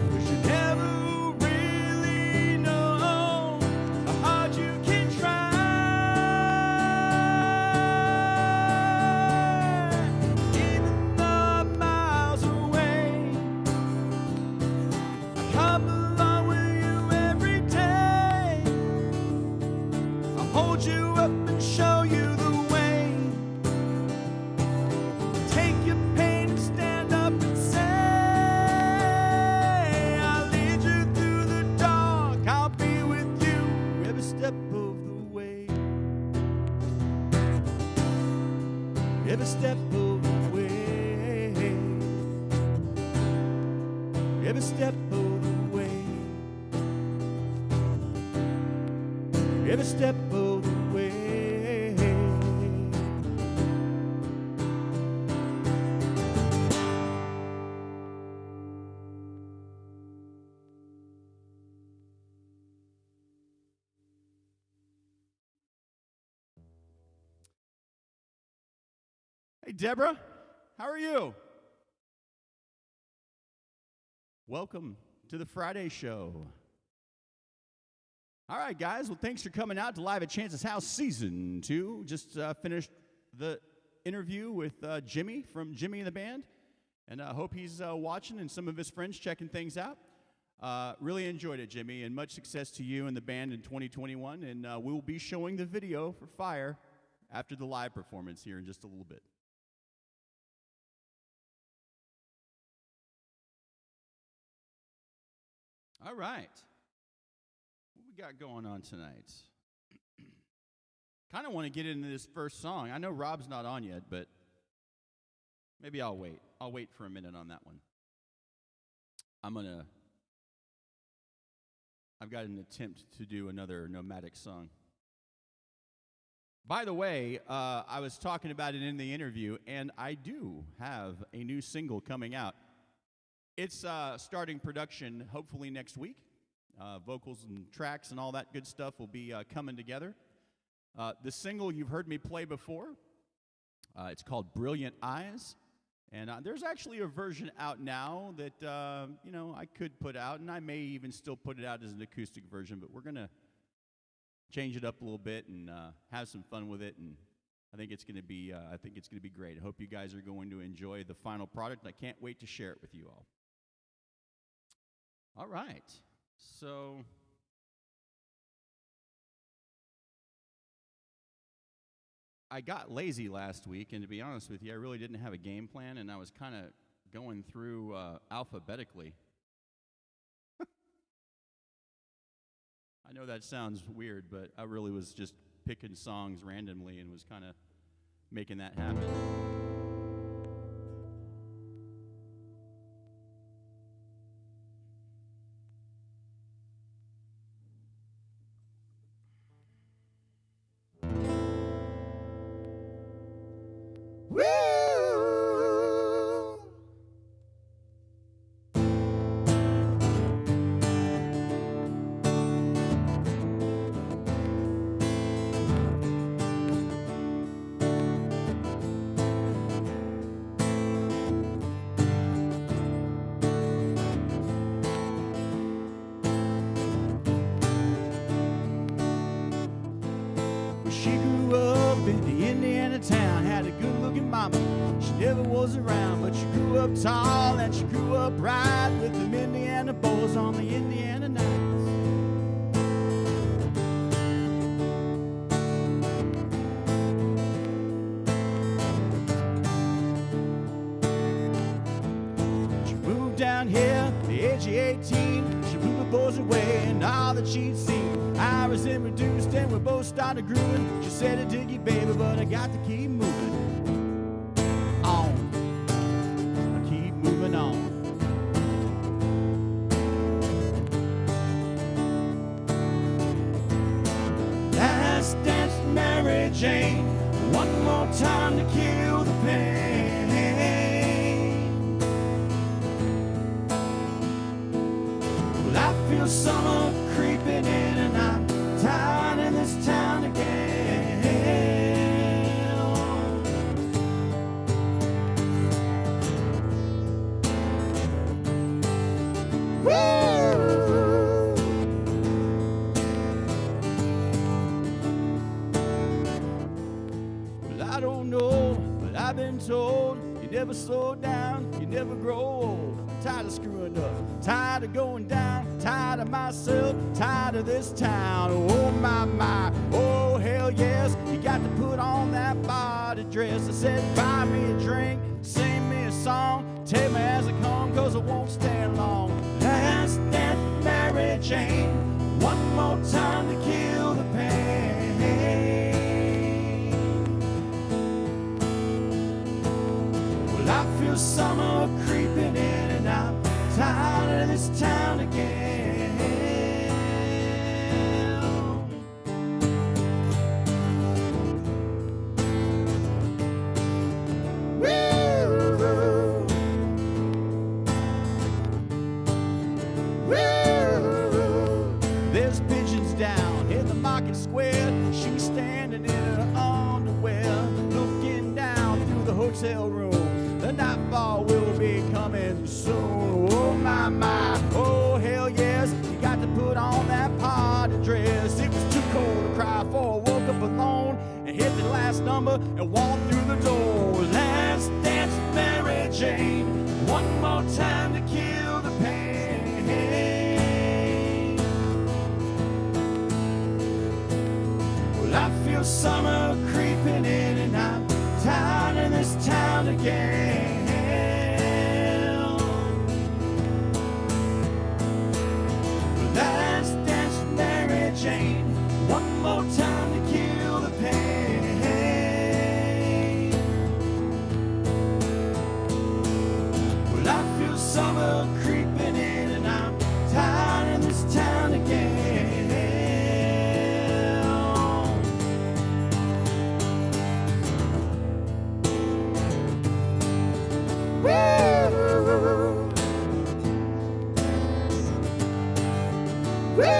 'Cause you never really know how hard you can try. Even though I'm miles away, I come along with you every day. I hold you up and show you the way. Take your pain and stand up and say, I'll lead you through the dark. I'll be with you every step of the way. Every step of the way. Every step of the way. Every step of the way. Hey, Deborah, how are you? Welcome to the Friday show. All right, guys. Well, thanks for coming out to Live at Chance's House Season 2. Just finished the interview with Jimmy from Jimmy and the Band. And I hope he's watching and some of his friends checking things out. Really enjoyed it, Jimmy, and much success to you and the band in 2021. And we will be showing the video for Fire after the live performance here in just a little bit. All right. What we got going on tonight? Kind of want to get into this first song. I know Rob's not on yet, but maybe I'll wait. I'll wait for a minute on that one. I've got an attempt to do another Nomadic song. By the way, I was talking about it in the interview, and I do have a new single coming out. It's starting production hopefully next week. Vocals and tracks and all that good stuff will be coming together. The single you've heard me play before, it's called Brilliant Eyes. And there's actually a version out now that, I could put out, and I may even still put it out as an acoustic version, but we're going to change it up a little bit and have some fun with it, and I think it's going to be great. I hope you guys are going to enjoy the final product, and I can't wait to share it with you all. All right, so I got lazy last week, and to be honest with you, I really didn't have a game plan, and I was kind of going through alphabetically. I know that sounds weird, but I really was just picking songs randomly and was kind of making that happen. She grew up in the Indiana town, had a good-looking mama. She never was around, but she grew up tall and she grew up right with them Indiana boys on the Indiana nights. She moved down here at the age of 18. She moved boys away and all that she'd seen. I was introduced and we both started grooving. She said, I dig you, baby, but I got to keep moving on. I keep moving on. Last dance, Mary Jane. One more time to kill the pain. Well, I feel summer creeping in and I'm tired of this town again. Woo! Well, I don't know, but I've been told you never slow down, you never grow old. I'm tired of screwing up, tired of going down, tired of myself, tired of this town. Oh my, oh hell yes, you got to put on that body dress. I said buy me a drink, sing me a song, tell me as I come, cause I won't stand long. Last dance, Mary Jane, one more time to kill the pain. Well, I feel summer creeping in and I'm tired of this town again. Woo! Woo! There's pigeons down in the market square. She's standing in her underwear, looking down through the hotel room. The nightfall will be coming soon. Oh my, oh hell yes, you got to put on that party dress. It was too cold to cry for. I woke up alone and hit the last number and walked through the door. Last dance, Mary Jane, one more time to kill the pain. Well, I feel summer creeping in and I'm tired of this town again. Last dance, Mary Jane, one more time to kill the pain. Well, I feel summer creeping in and I'm tired of this town again. Woo! Woo! Woo!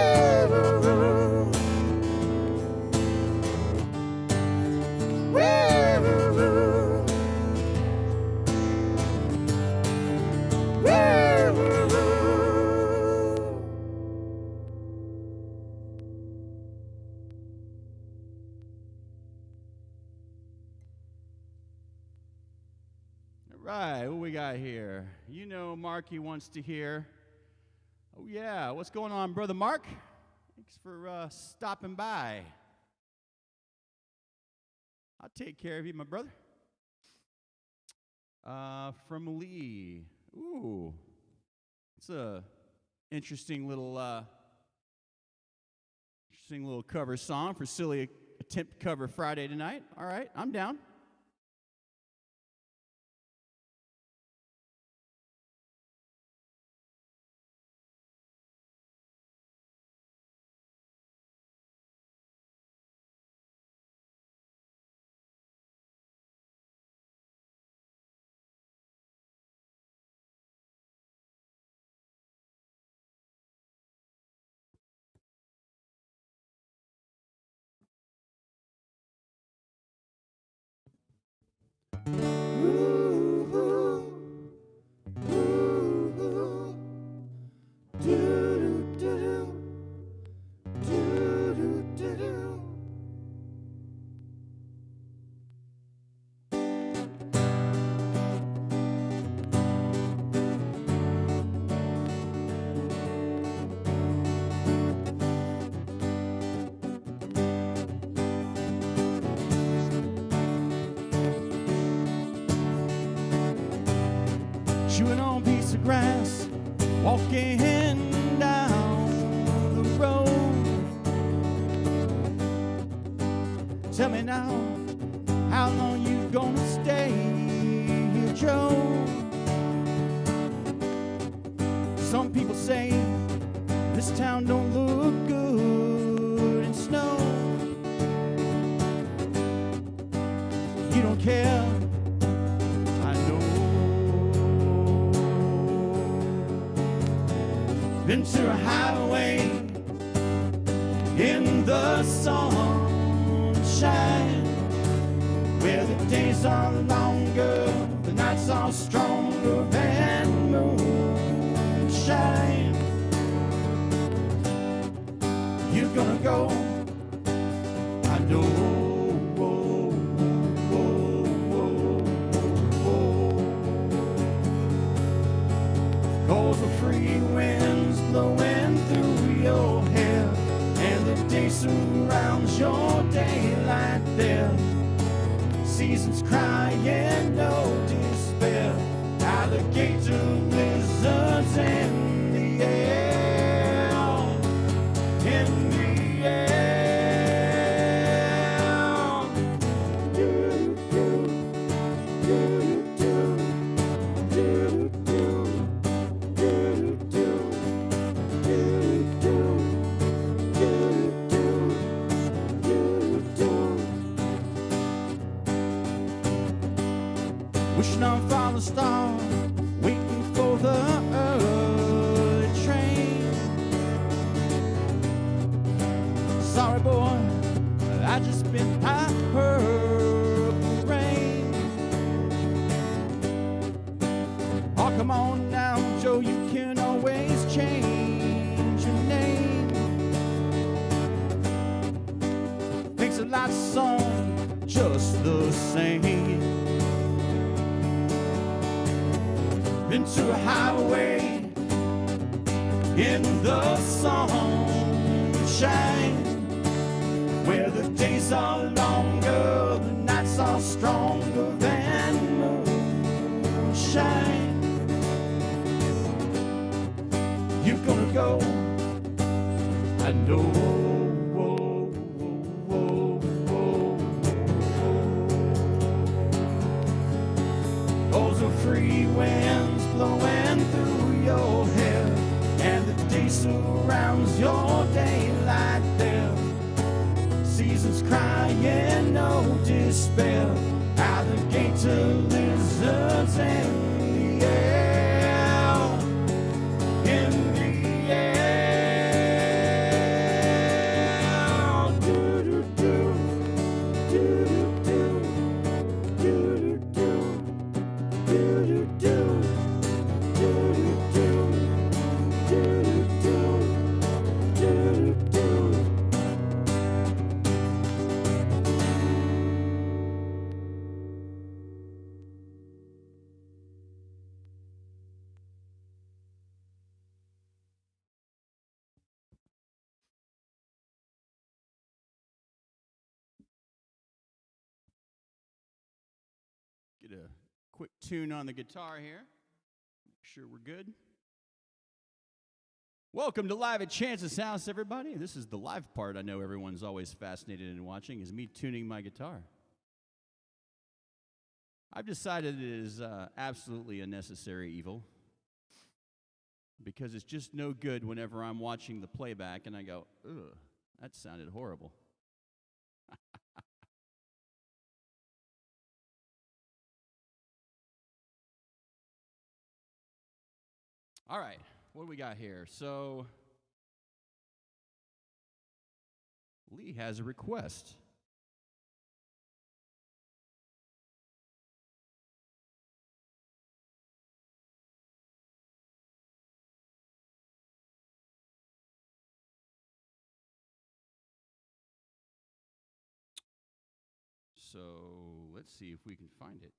All right, what we got here? You know Marky wants to hear. Oh yeah, what's going on, Brother Mark? Thanks for stopping by. I'll take care of you, my brother. From Lee. Ooh, it's a interesting little cover song for Silly Attempt to Cover Friday tonight. All right, I'm down. Chewing on a piece of grass, walking down Tell me now, how long you gonna stay here, Joe? Some people say this town don't look good in snow. You don't care, I know. Been to a highway in the sunshine, where the days are longer, the nights are stronger than moonshine. You're gonna go, I know. Cause the free winds blowing through your hair, and the day surrounds your daylight there. Seasons crying, no despair. Alligator lizards in the air, in the air. Do, do, do, do, do, do, do, do, do, do. Wishing on Father Star, waiting for the early train. Sorry, boy, I just been hot purple rain. Oh, come on now, Joe, you can always change your name. Thanks a lot, son, just the same. Been to a highway in the sunshine, where the days are longer, the nights are stronger than moonshine. You're gonna go, I know. Those are free winds blowing through your hair, and the day surrounds your daylight there. Seasons crying, no despair. Alligator lizards in the air, in the air. Do do do, do do do, do do do. Get a quick tune on the guitar here. Make sure we're good. Welcome to Live at Chance's house, everybody. This is the live part I know everyone's always fascinated in watching, is me tuning my guitar. I've decided it is absolutely a necessary evil, because it's just no good whenever I'm watching the playback and I go, ugh, that sounded horrible. All right, what do we got here? So, Lee has a request. So, let's see if we can find it.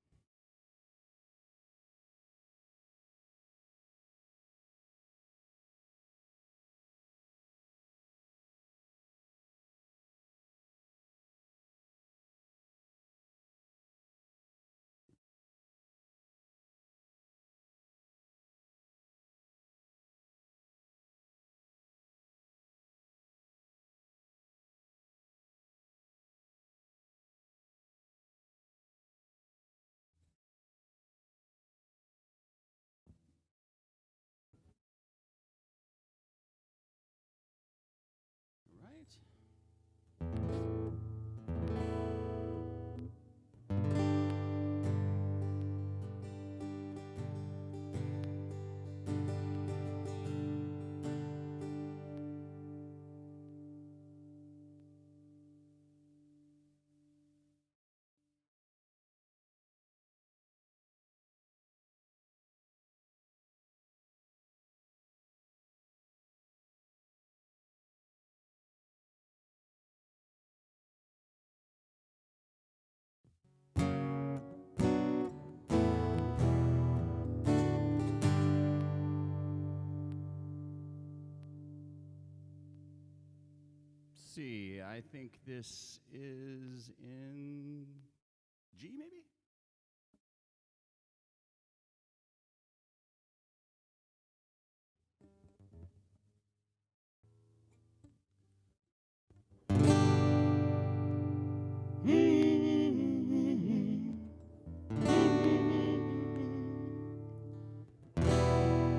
see. I think this is in G, maybe?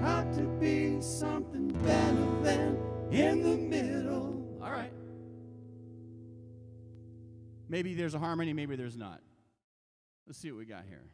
Got to be something better than in the middle. All right. Maybe there's a harmony, maybe there's not. Let's see what we got here.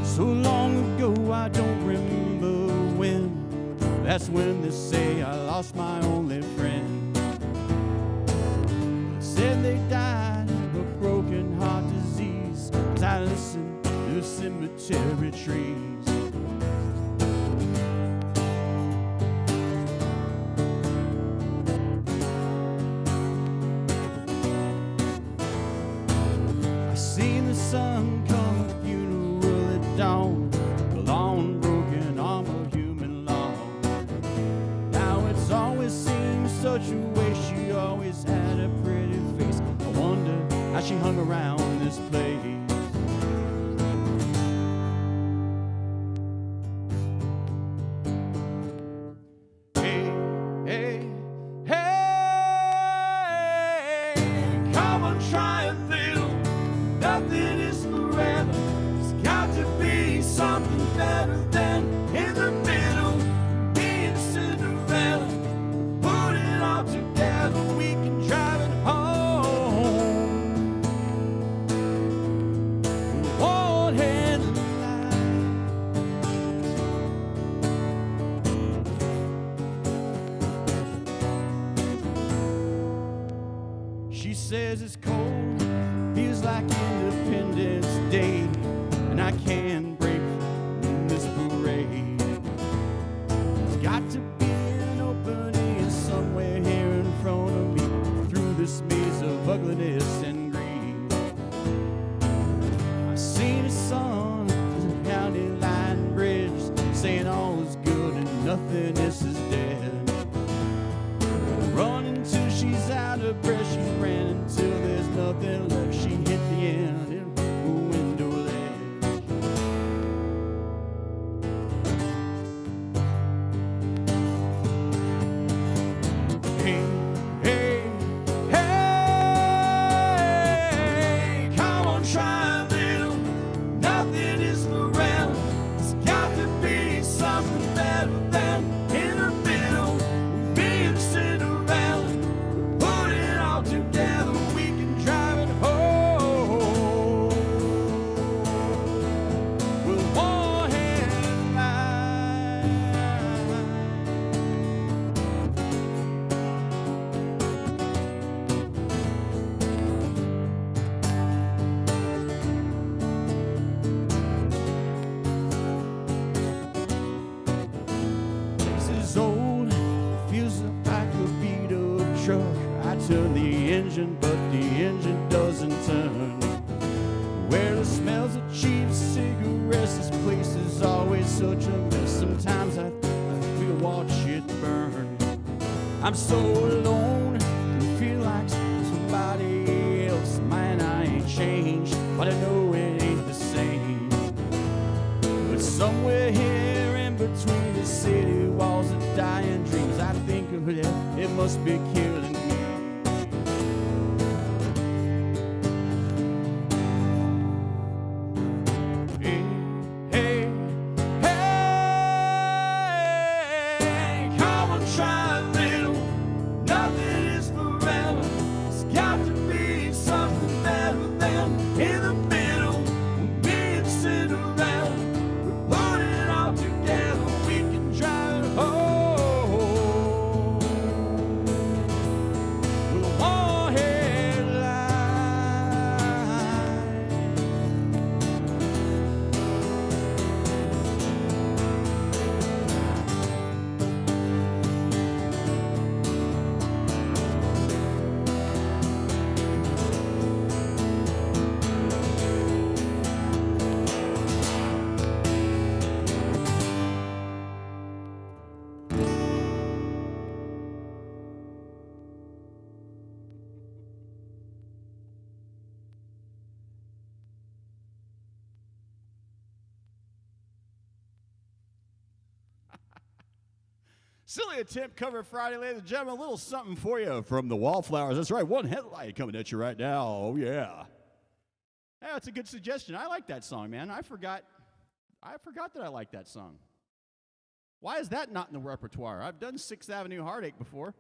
So long ago, I don't remember when. That's when they say I lost my only friend. Said they died of a broken heart disease as I listened to the cemetery trees. I seen the sun come a funeral at dawn, the long broken arm of human law. Now it's always seemed such a way, she always had a pretty face. I wonder how she hung around this place. Hey, hey, hey, come on, try a little. Nothing is forever. It's got to be something better than in the middle. Being Cinderella, put it all together. We can drive it home. One headlight. She says it's cold, feels like Independence Day, and I can't break this parade. There's got to be an opening somewhere here in front of me, through this maze of ugliness and greed. I seen a song, there's a county line bridge, saying all is good and nothing else is dead. Run until she's out of breath, she ran until there's nothing left. She hit the end in the window ledge. Hey, hey, hey, come on, try a little. Nothing is forever. It's got to be something better than in the middle. Being Cinderella, put it all together. We can drive it home with one headlight. This is old, feels like a beat up truck. I turn the engine, but the engine doesn't turn. Where the smells of cheap cigarettes, this place is always such a mess. Sometimes I feel watch it burn. I'm so alone, I feel like somebody else. Man, I ain't changed, but I know it ain't the same. But somewhere here in between the city walls and dying dreams, I think of it, it must be killing me. Hey, hey, hey, come on, try a little. Nothing is forever. It's got to be something better than in the middle. Being Cinderella, we put it all together. We can drive it home. Silly attempt cover Friday, ladies and gentlemen. A little something for you from the Wallflowers. That's right, one headlight coming at you right now. Oh, yeah. Yeah, that's a good suggestion. I like that song, man. I forgot that I like that song. Why is that not in the repertoire? I've done 6th Avenue Heartache before.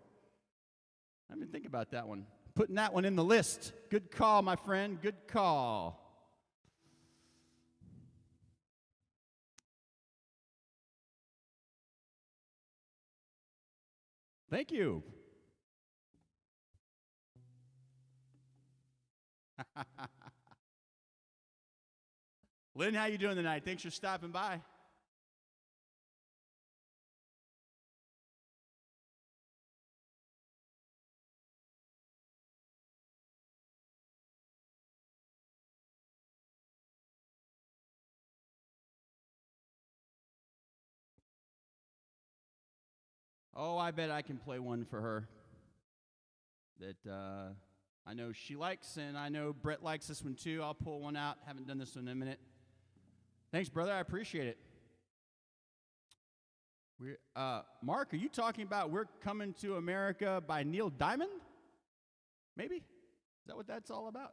I didn't think about that one. Putting that one in the list. Good call, my friend. Good call. Thank you. Lynn, how you doing tonight? Thanks for stopping by. Oh, I bet I can play one for her that I know she likes, and I know Brett likes this one too. I'll pull one out. Haven't done this one in a minute. Thanks, brother. I appreciate it. Mark, are you talking about We're Coming to America by Neil Diamond? Maybe? Is that what that's all about?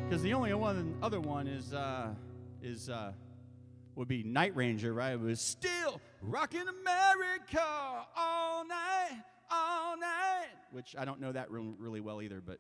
Because the only other one would be Night Ranger, right? It was still rocking America all night, which I don't know that really well either, but.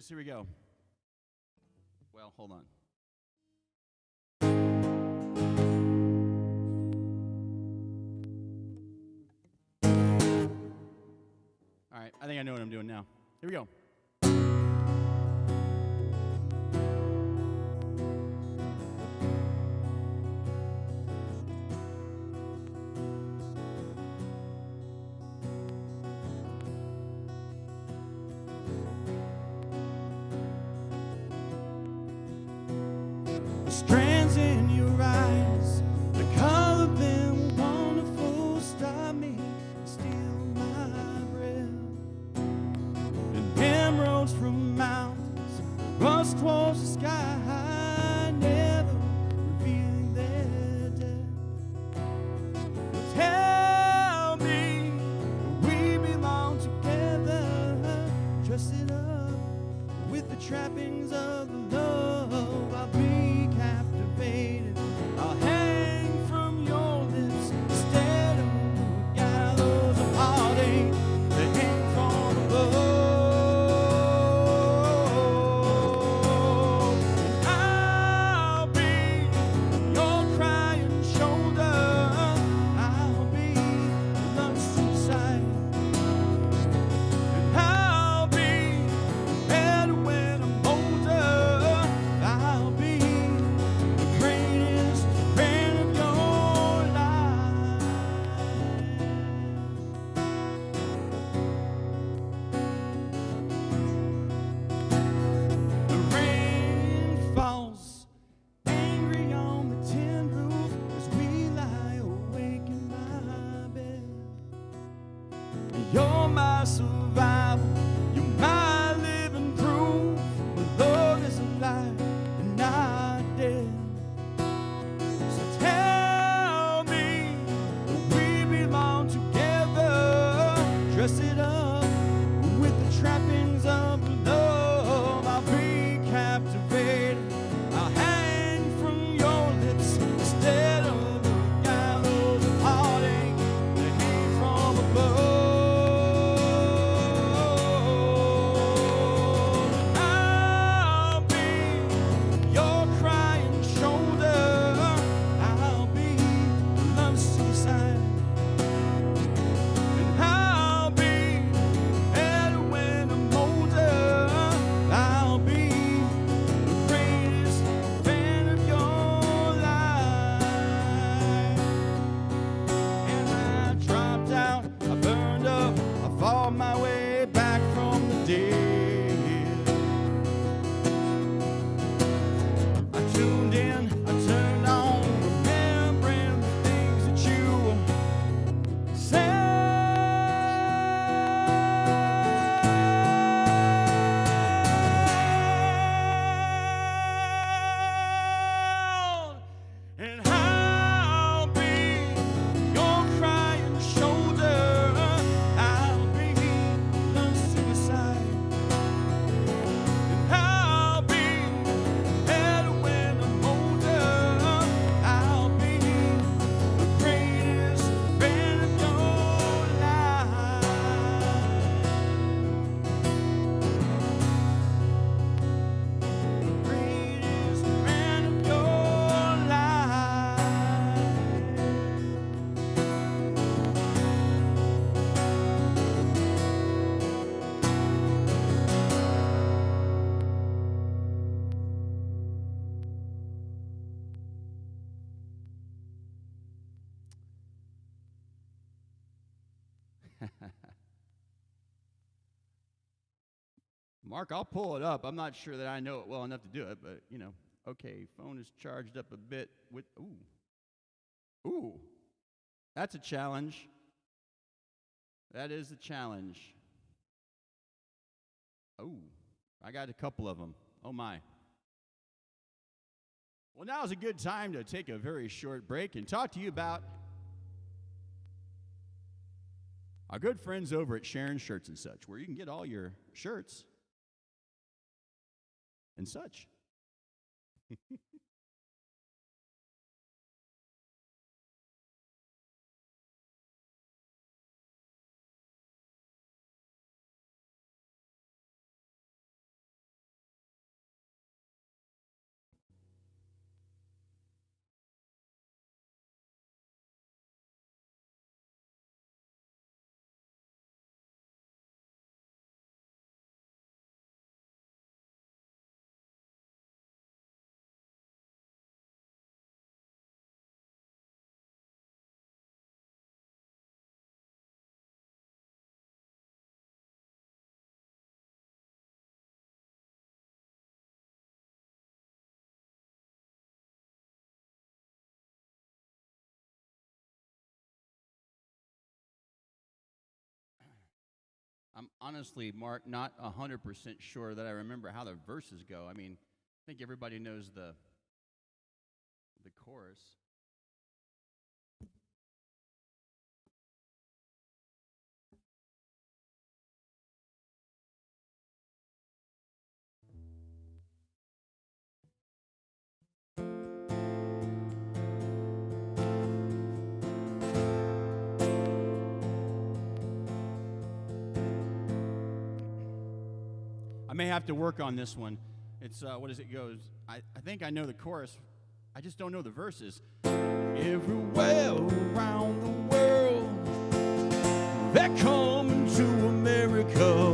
Here we go. Well, hold on. All right, I think I know what I'm doing now. Here we go. Strands in your eyes, the color of them were wonderful. Stop me and steal my breath. And emeralds from mountains rust towards the sky, never revealing their depth. Tell me we belong together. Dress it up with the trappings of the love. I'll be captivated. I'll hang from your lips instead of the gallows of heartache that hang from above. And I'll be your crying shoulder. I'll be your love suicide. And I'll be better when I'm older. I'll be the greatest friend of your life. The rain falls angry on the tin roof as we lie awake in my bed. You're my survival, you're my living proof. My love is alive and not dead. So tell me we belong together. Dress it up with the trappings of love. I'll be captivated. I'll hang from your lips instead of the gallows of heartache that hang from above. Mark, I'll pull it up. I'm not sure that I know it well enough to do it, but, you know. Okay, phone is charged up a bit with, ooh. That's a challenge. That is a challenge. Oh, I got a couple of them. Oh, my. Well, now is a good time to take a very short break and talk to you about our good friends over at Sharon Shirts and Such, where you can get all your shirts and such. I'm honestly, Mark, not 100% sure that I remember how the verses go. I mean, I think everybody knows the chorus. I may have to work on this one. It's, what does it go? I think I know the chorus. I just don't know the verses. Everywhere around the world, they're coming to America.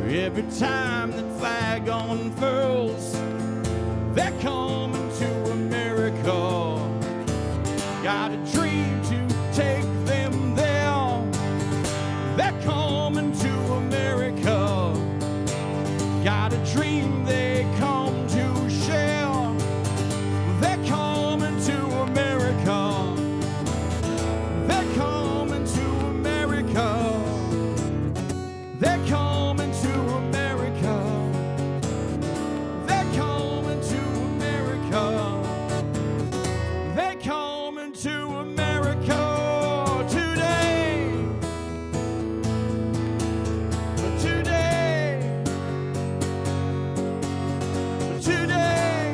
Every time that flag unfurls, they're coming to America. Got a dream to take them there. They're coming to America. Got a dream they come to share. They're coming to America. They're coming to America. They're coming to America. They're coming to America. They're coming to America today. Today. Today.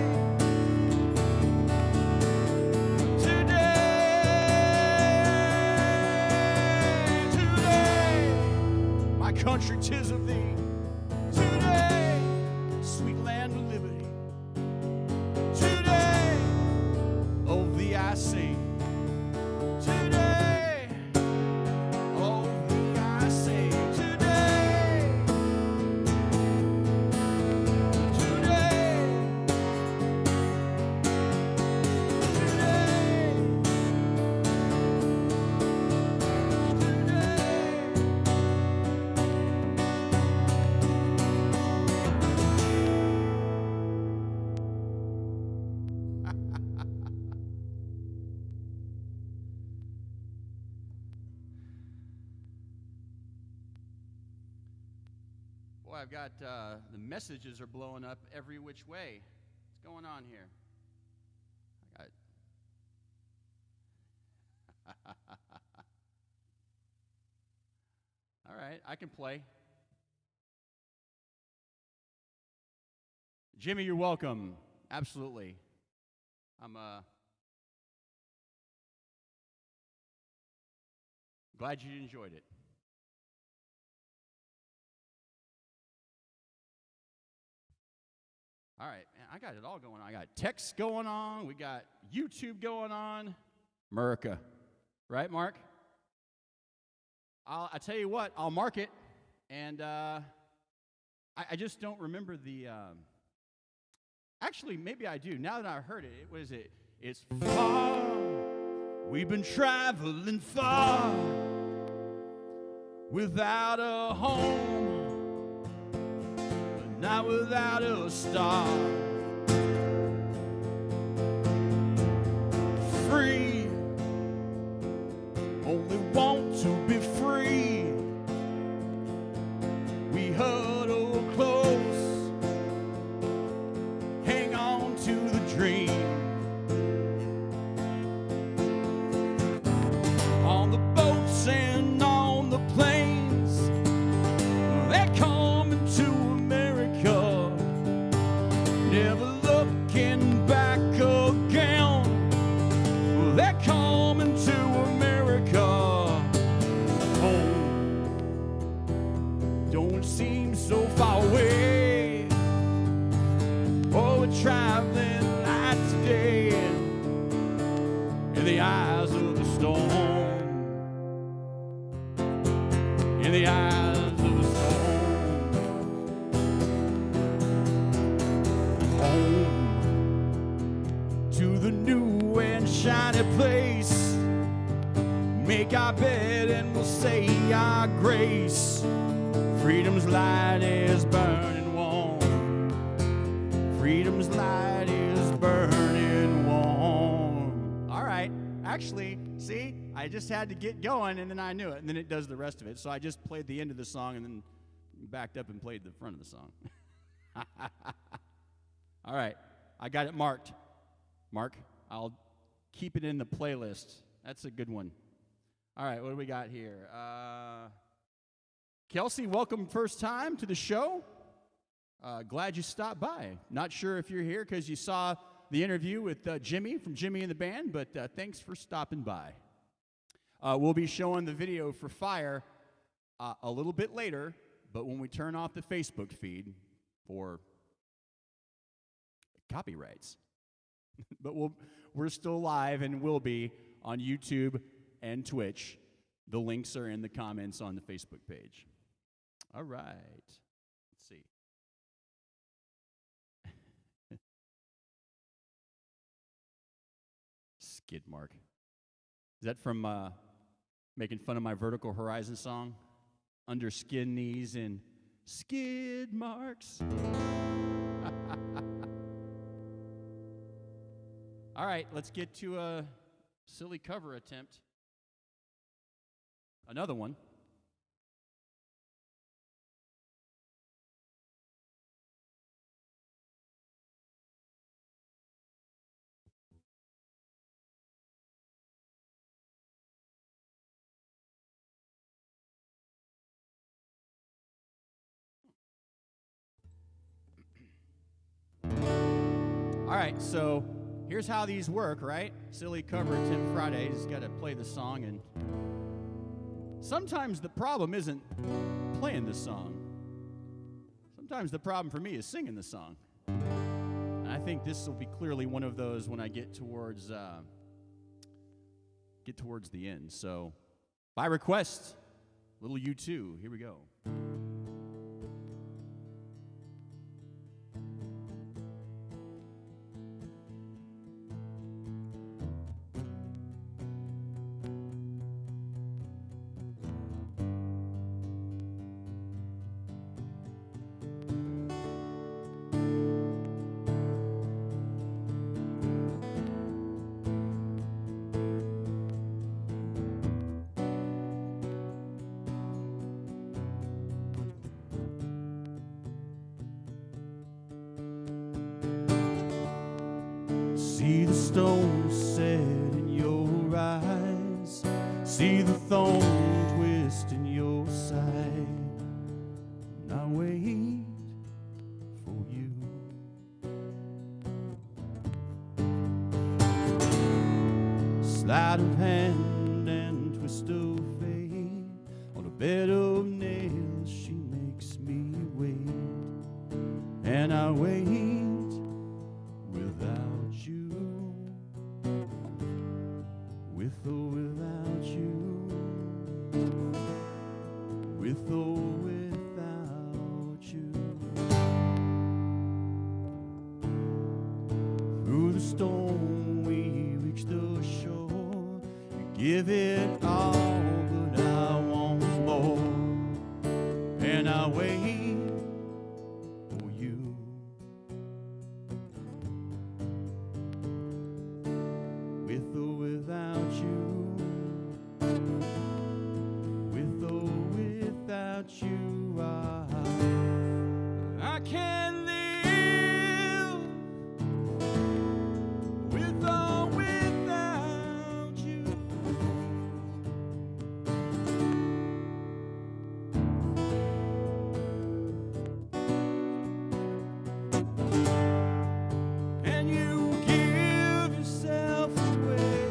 My country, 'tis of thee. Today, sweet land of liberty. Today, of thee I sing. Today, of thee I sing. Today, today, Boy, I've got the messages are blowing up every which way. What's going on here? I got. All right, I can play. Jimmy, you're welcome. Absolutely. I'm glad you enjoyed it. All right, man, I got it all going on. I got text going on. We got YouTube going on. America. Right, Mark? I tell you what, I'll mark it. And I just don't remember the... Actually, maybe I do. Now that I heard it, what is it? It's far. We've been traveling far without a home. not without a star. Free, only want to be free. We huddle close, hang on to the dream. On the boats and on the planes, they're coming to America, never looking back again. They're coming to America. Home don't seem so far away. Oh, we're traveling light today in the eyes of the storm. In the eyes of the storm. Home to the new and shiny place. Make our bed and we'll say our grace. Freedom's light is burning warm. Freedom's light is burning warm. All right, actually, see, I just had to get going and then I knew it, and then it does the rest of it. So I just played the end of the song and then backed up and played the front of the song. All right, I got it marked. Mark, I'll keep it in the playlist. That's a good one. All right, what do we got here? Kelsey, welcome first time to the show. Glad you stopped by. Not sure if you're here because you saw the interview with Jimmy from Jimmy and the Band, but thanks for stopping by. We'll be showing the video for Fire a little bit later, but when we turn off the Facebook feed for copyrights. But we're still live and will be on YouTube and Twitch. The links are in the comments on the Facebook page. All right. Let's see. Skid mark. Is that from making fun of my Vertical Horizon song? Under skin knees and skid marks. All right, let's get to a silly cover attempt. Another one. All right, so here's how these work, right? Silly cover attempt Fridays. Got to play the song, and sometimes the problem isn't playing the song. Sometimes the problem for me is singing the song. And I think this will be clearly one of those when I get towards the end. So, by request, little U2. Here we go. See the stones set in your eyes. See the thorn twist in your side. And I wait for you. Sleight of hand and twist of fate. On a bed of nails she makes me wait. And I wait without you. With or without you. With or without you. Through the storm we reach the shore. You give it all, but I want more. And I wait for you, I can't live with or without you. And you give yourself away,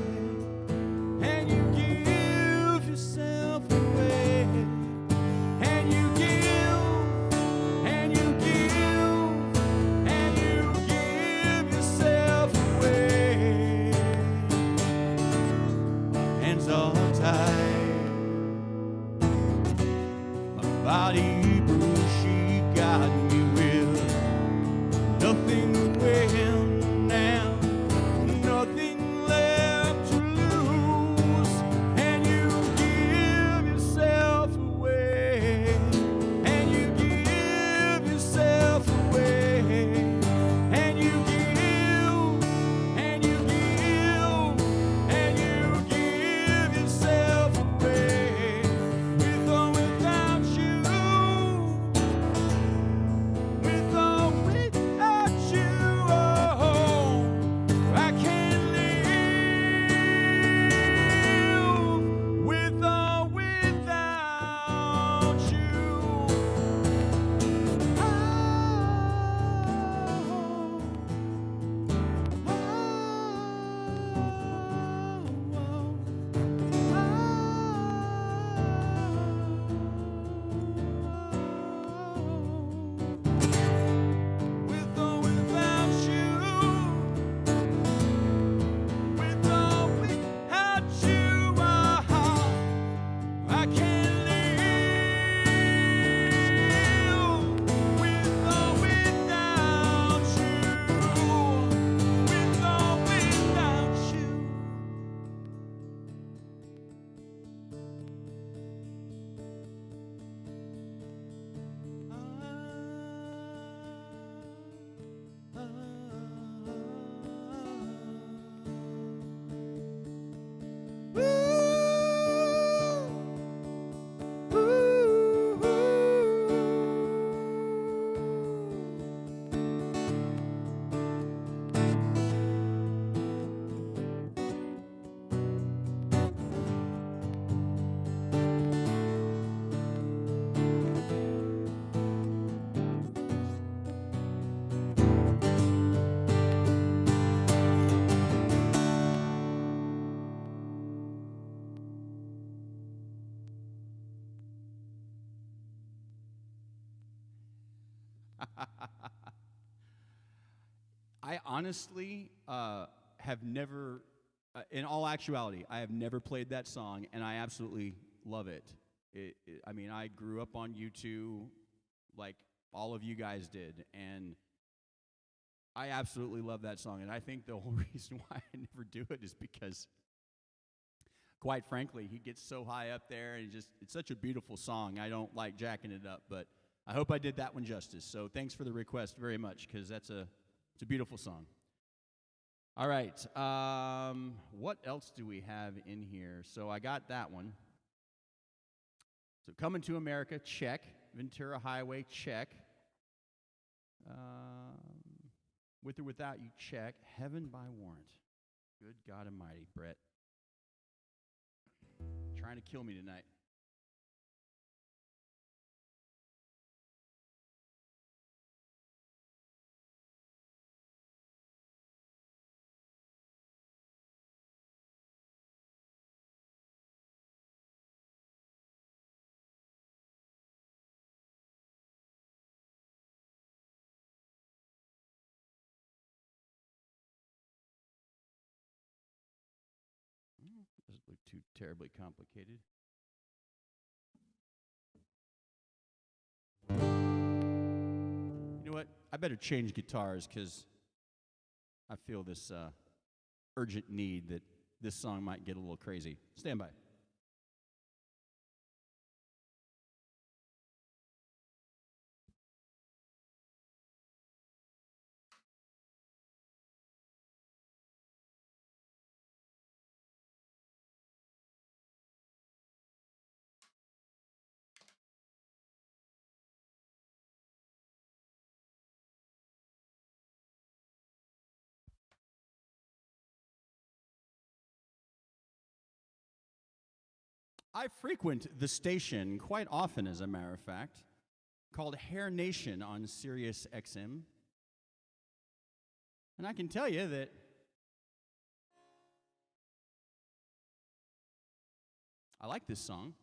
and you give yourself away, and you give, and you give, and you give yourself away. Hands are tied, my body bruised, she got me with nothing to win now, nothing left to lose, and you give yourself away, and you give yourself away, and you give, and you give, and you give yourself away, with or without you. With or without you, oh, I can't live. With or without you, with or without you, with or without you, oh, I can't live. With or without you, with or without you. I honestly have never, in all actuality, I have never played that song, and I absolutely love it. I mean, I grew up on U2 like all of you guys did, and I absolutely love that song. And I think the whole reason why I never do it is because, quite frankly, he gets so high up there, and it's such a beautiful song. I don't like jacking it up, but I hope I did that one justice. So thanks for the request very much, because it's a beautiful song. All right. What else do we have in here? So I got that one. So Coming to America, check. Ventura Highway, check. With or Without You, check. Heaven by Warrant. Good God Almighty, Brett. Trying to kill me tonight. Doesn't look too terribly complicated. You know what? I better change guitars because I feel this urgent need that this song might get a little crazy. Stand by. I frequent the station quite often, as a matter of fact, called Hair Nation on Sirius XM. And I can tell you that I like this song.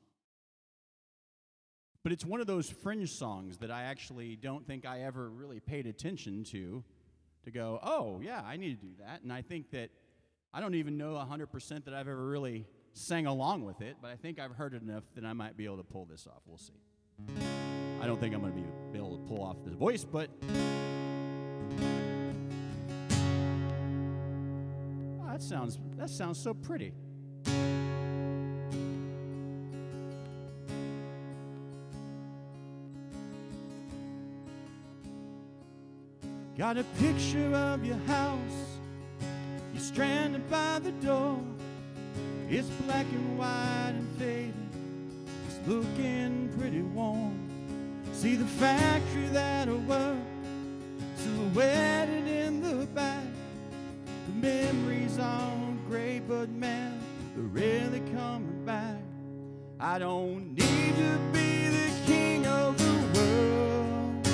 But it's one of those fringe songs that I actually don't think I ever really paid attention to go, oh, yeah, I need to do that. And I think that I don't even know 100% that I've ever really sang along with it, but I think I've heard it enough that I might be able to pull this off. We'll see. I don't think I'm going to be able to pull off this voice, but that sounds so pretty. Got a picture of your house, you're stranded by the door. It's black and white and faded, it's looking pretty warm. See the factory that I work, silhouetted in the back. The memories are gray, but man, they're really coming back. I don't need to be the king of the world,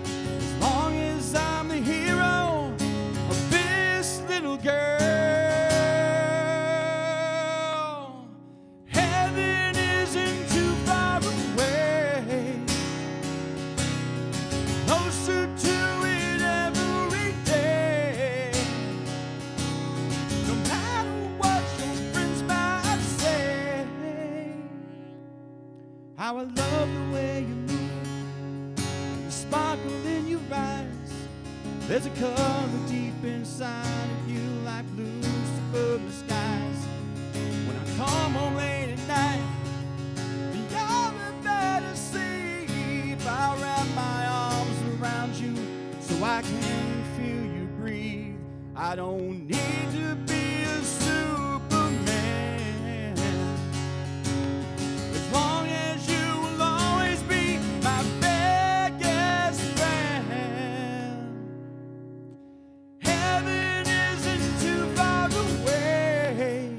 as long as I'm the hero of this little girl. Heaven isn't too far away, closer to it every day. No matter what your friends might say, how I love the way you move, the sparkle in your eyes. There's a color deep inside of you, like blue suburban skies. When I come home late at night, you're in bed asleep, I'll wrap my arms around you so I can feel you breathe. I don't need to be a Superman, as long as you will always be my biggest friend. Heaven isn't too far away,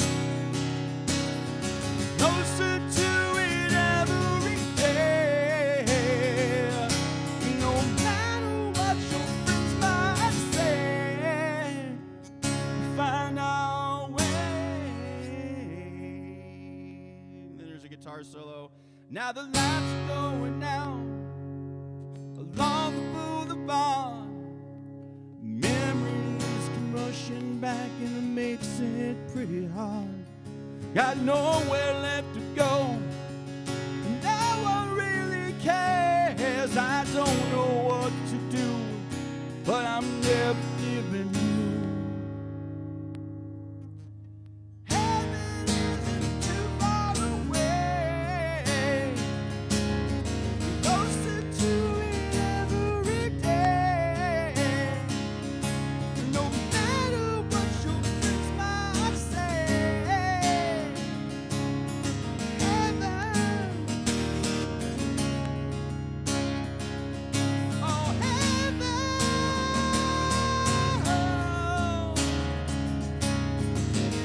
closer to it every day. No matter what your friends might say, we find our way. Then there's a guitar solo. Now the lights are going out along the boulevard. Memories come rushing back and it makes it pretty hard. Got nowhere left to go, and no one really cares. I don't know what to do, but I'm never giving you. Heaven isn't too far away, closer to it every day. No matter what your friends might say, heaven, oh heaven,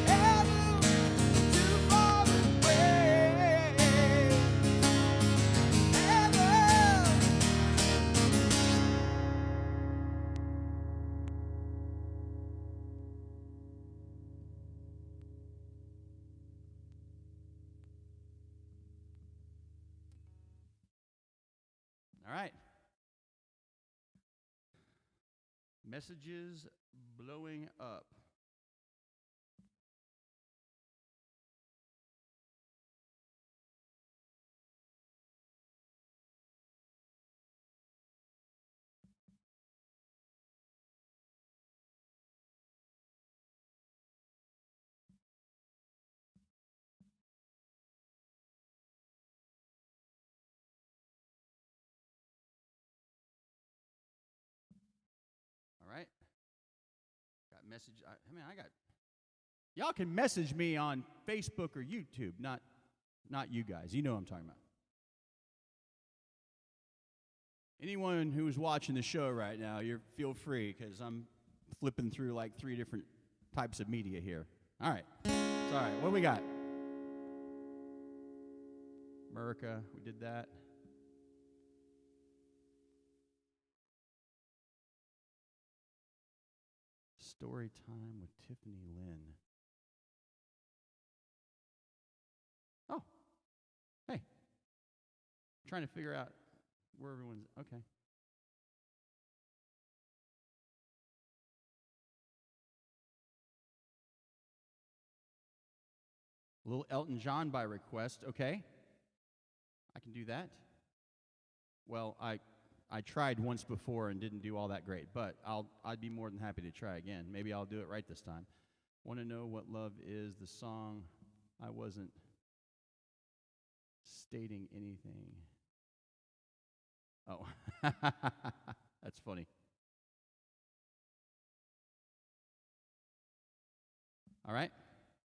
heaven too far away, heaven. All right. Messages blowing up. All right. Got message. I got. Y'all can message me on Facebook or YouTube, not you guys. You know what I'm talking about. Anyone who's watching the show right now, feel free, because I'm flipping through like 3 different types of media here. All right. It's all right. What do we got? America, we did that. Story time with Tiffany Lynn. Oh, hey. I'm trying to figure out where everyone's, okay. A little Elton John by request, okay. I can do that. Well, I tried once before and didn't do all that great, but I'd be more than happy to try again. Maybe I'll do it right this time. Want to know what love is, the song. I wasn't stating anything. Oh, that's funny. All right,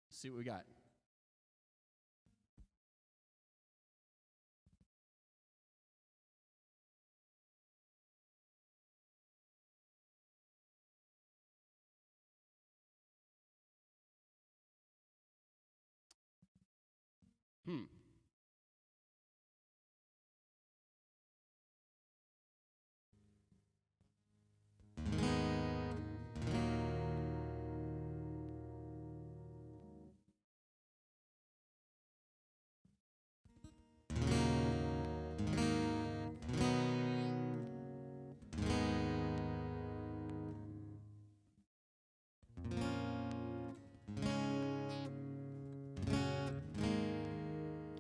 let's see what we got.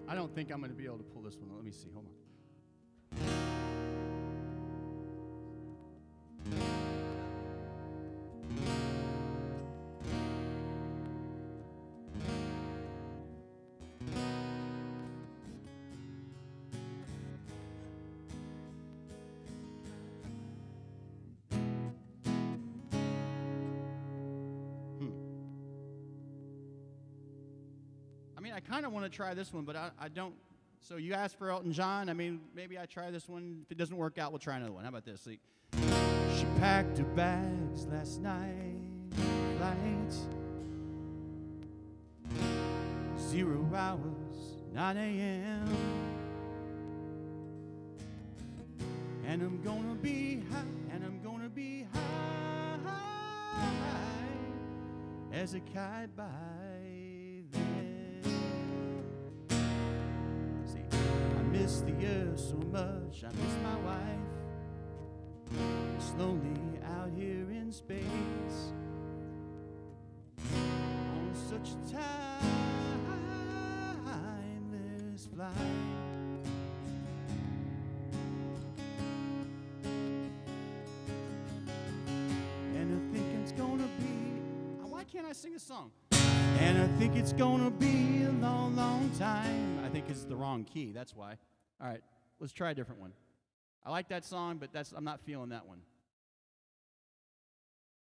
I don't think I'm going to be able to pull this one. Let me see. Hold on. I kind of want to try this one, but I don't. So you asked for Elton John. I mean, maybe I try this one. If it doesn't work out, we'll try another one. How about this? See? She packed her bags last night, flight 0 hours, 9 a.m. And I'm gonna be high, and I'm gonna be high as a kite by I miss the earth so much, I miss my wife. Slowly out here in space on such a timeless flight. And I think it's gonna be, why can't I sing a song? And I think it's gonna be a long, long time. I think it's the wrong key, that's why. All right, let's try a different one. I like that song, but I'm not feeling that one.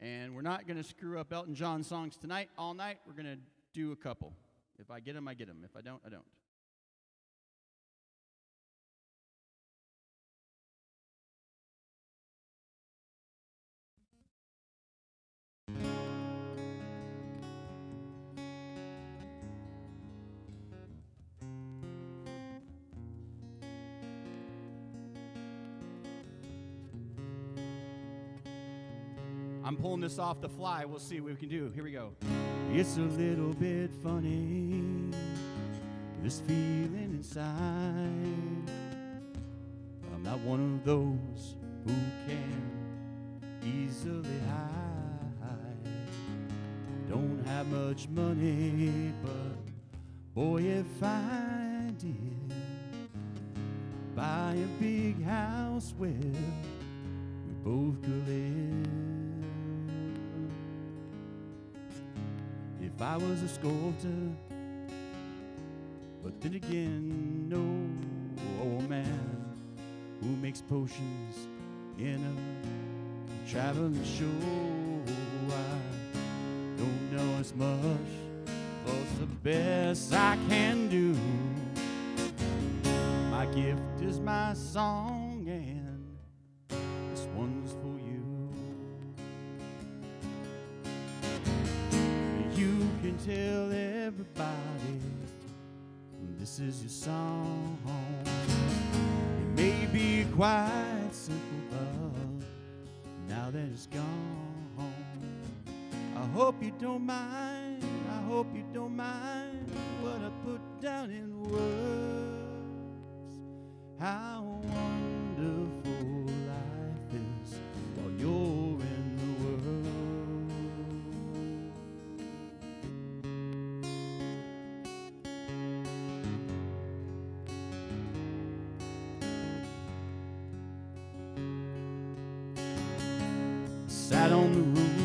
And we're not gonna screw up Elton John songs tonight, all night. We're gonna do a couple. If I get them, I get them. If I don't, I don't. I'm pulling this off the fly. We'll see what we can do. Here we go. It's a little bit funny, this feeling inside. I'm not one of those who can easily hide. Don't have much money, but boy, if I did buy a big house where we both could live. If I was a sculptor, but then again, no old man who makes potions in a traveling show. I don't know as much, but the best I can do. My gift is my song, and this one's for you. You can tell everybody This is your song. It may be quite simple, but now that it's gone, I hope you don't mind. I hope you don't mind what I put down in words. How wonderful life is while you're in the world. Sat on the roof,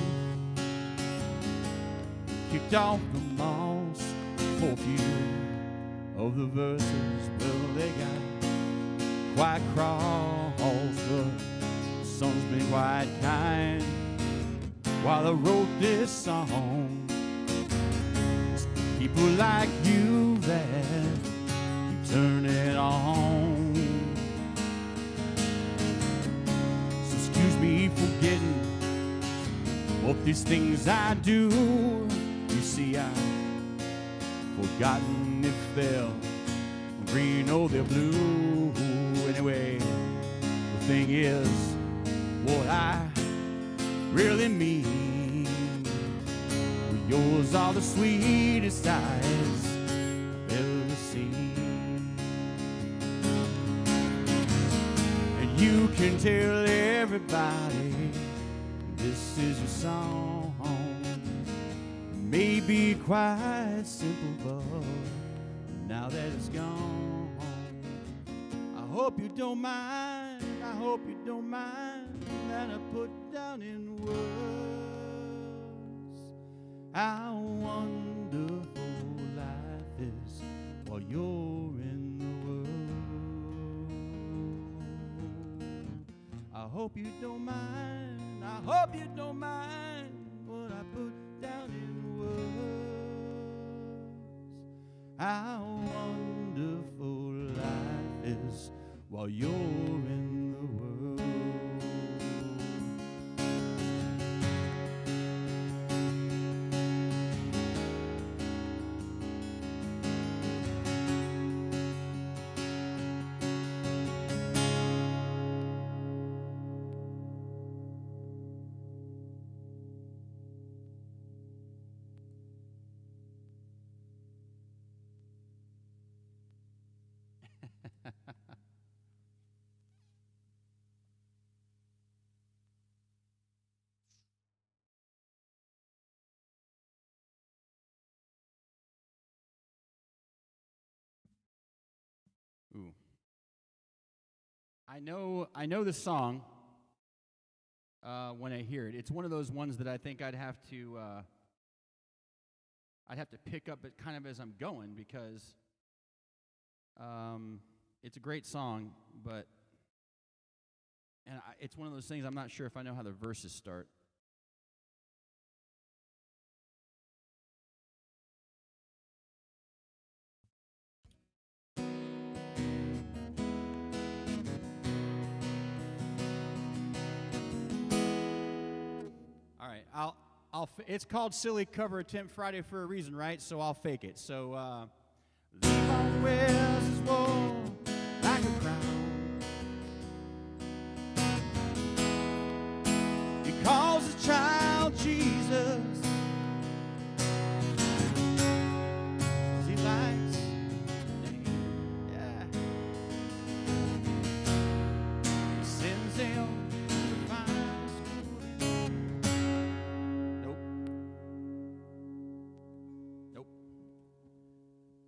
kicked off the moss for a few of the verses. Well, they got quite cross, but the sun's been quite kind while I wrote this song. It's people like you that keep turning on. So excuse me for getting what these things I do. You see, I've forgotten if they're green or they're blue. Anyway, the thing is, what I really mean, yours are the sweetest eyes I've ever seen. And you can tell everybody this is your song. Maybe quite simple, but now that it's gone, I hope you don't mind. I hope you don't mind that I put down in words how wonderful life is while you're in the world. I hope you don't mind. I hope you don't mind what I put down in words. How wonderful life is while you're in the world. Ooh. I know the song when I hear it. It's one of those ones that I think I'd have to pick up it kind of as I'm going, because it's a great song, but it's one of those things I'm not sure if I know how the verses start. It's called Silly Cover Attempt Friday for a reason, right? So I'll fake it. So, Levi wears his wool like a crown. He calls his child Jesus. He likes the name, yeah. He sends him.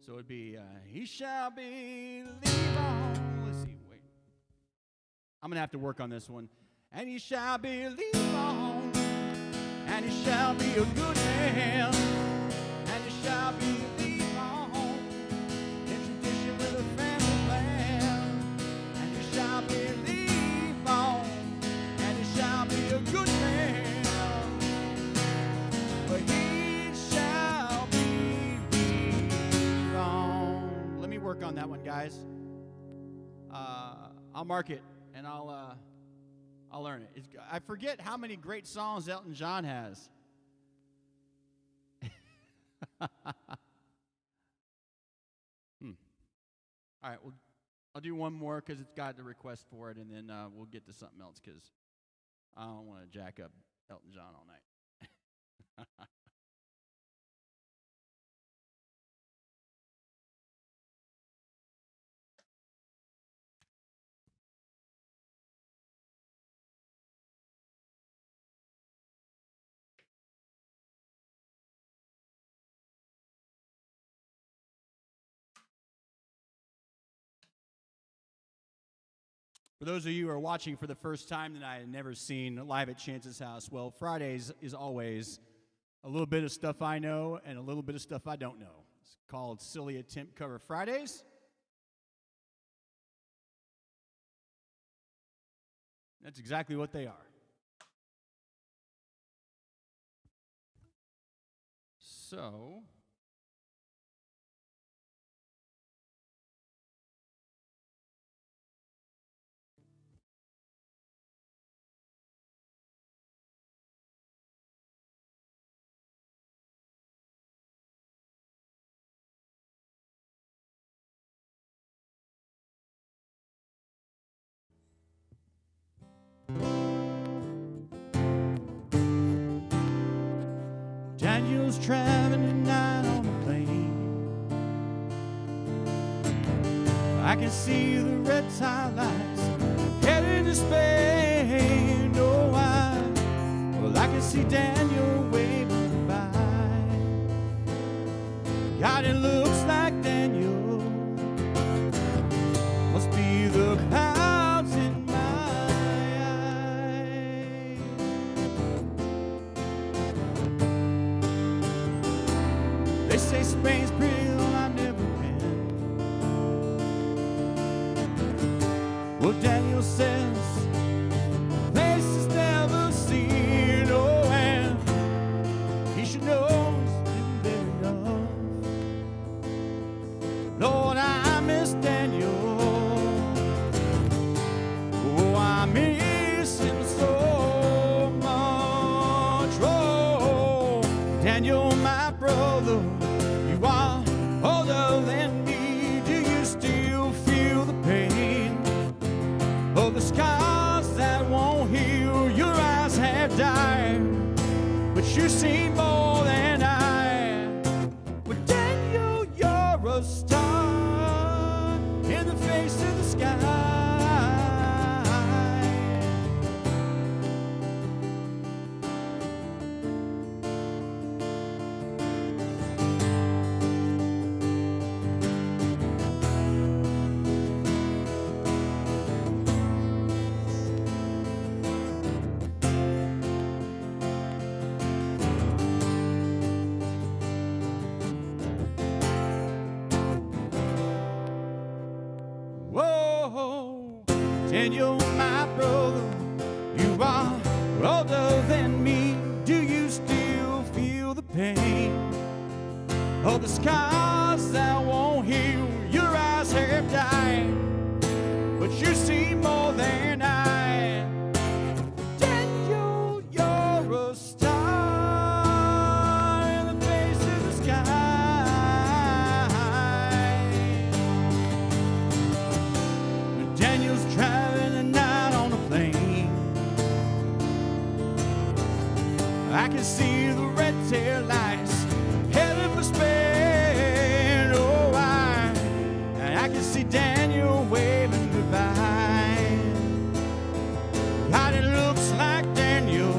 So it'd be, he shall believe on. Let's see, wait. I'm going to have to work on this one. And he shall believe on, and he shall be a good man, and he shall believe on, in tradition with a family plan, and he shall believe on, and he shall be a good man, but he shall believe on. Let me work on that one, guys. I'll mark it, and I'll learn it. I forget how many great songs Elton John has. All right, well, I'll do one more because it's got the request for it, and then we'll get to something else because I don't want to jack up Elton John all night. For those of you who are watching for the first time that I had never seen live at Chance's house, well, Fridays is always a little bit of stuff I know and a little bit of stuff I don't know. It's called Silly Attempt Cover Fridays. That's exactly what they are. So, Daniel's traveling tonight on a plane. I can see the red tide lights headed to Spain. Oh, I can see Daniel waving goodbye. God, it looks like Daniel must be the clouds in my eyes. They say Spain's pretty, though I've never been. Well, Daniel says places never seen. Oh, and he should know it's been enough. Lord, I miss Daniel. Oh, I miss him so much. Oh, Daniel, my brother, you are older than me. Do you still feel the pain of the scars that won't heal? Your eyes have died, but you see more than I. But Daniel, you're a star in the face of the sky. Whoa, Daniel, my brother, you are older than me. Do you still feel the pain of the scars that won't heal? Your eyes have died, but you see more than I. Daniel, you're a star in the face of the sky. Daniel's traveling tonight on a plane. I can see the red tail lights headed for Spain. Oh, and I can see Daniel waving goodbye. God, it looks like Daniel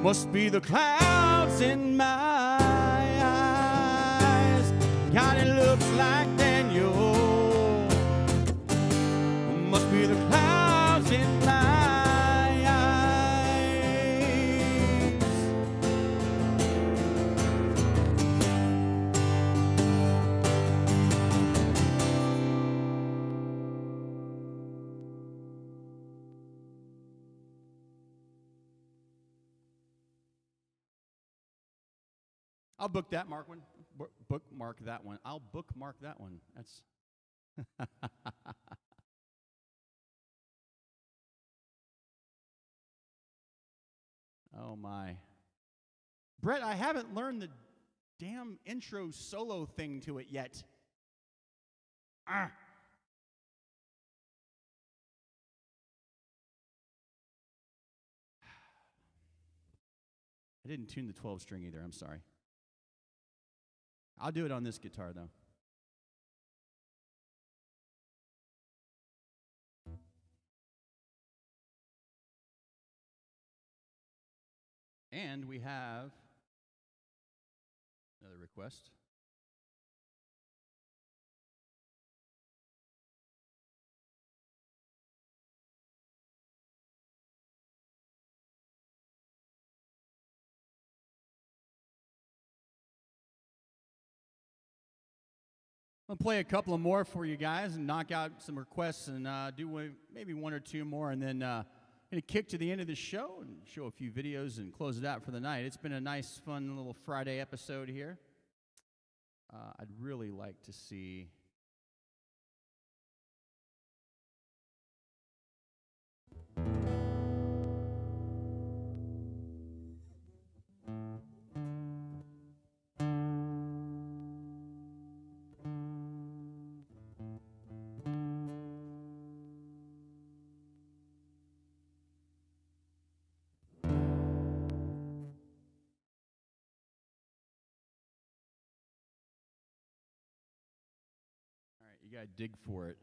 must be the clouds in my eyes. God, it looks like Daniel must be the clouds in my eyes. I'll bookmark that one. Bookmark that one. I'll bookmark that one. That's oh my. Brett, I haven't learned the damn intro solo thing to it yet. I didn't tune the 12 string either. I'm sorry. I'll do it on this guitar, though. And we have another request. I'm going to play a couple of more for you guys and knock out some requests and do maybe one or two more, and then going to kick to the end of the show and show a few videos and close it out for the night. It's been a nice, fun little Friday episode here. I'd really like to see... You gotta dig for it.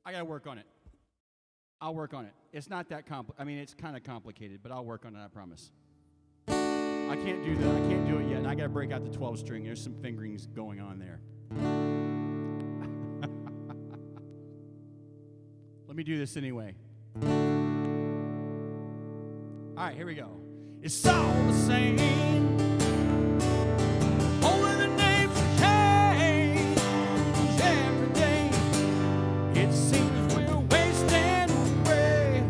I gotta work on it. I'll work on it. It's not that I mean, it's kind of complicated, but I'll work on it, I promise. I can't do that. I can't do it yet. I gotta break out the 12 string. There's some fingerings going on there. Let me do this anyway. All right, here we go. It's all the same. Only the names change every day. It seems we're wasting away.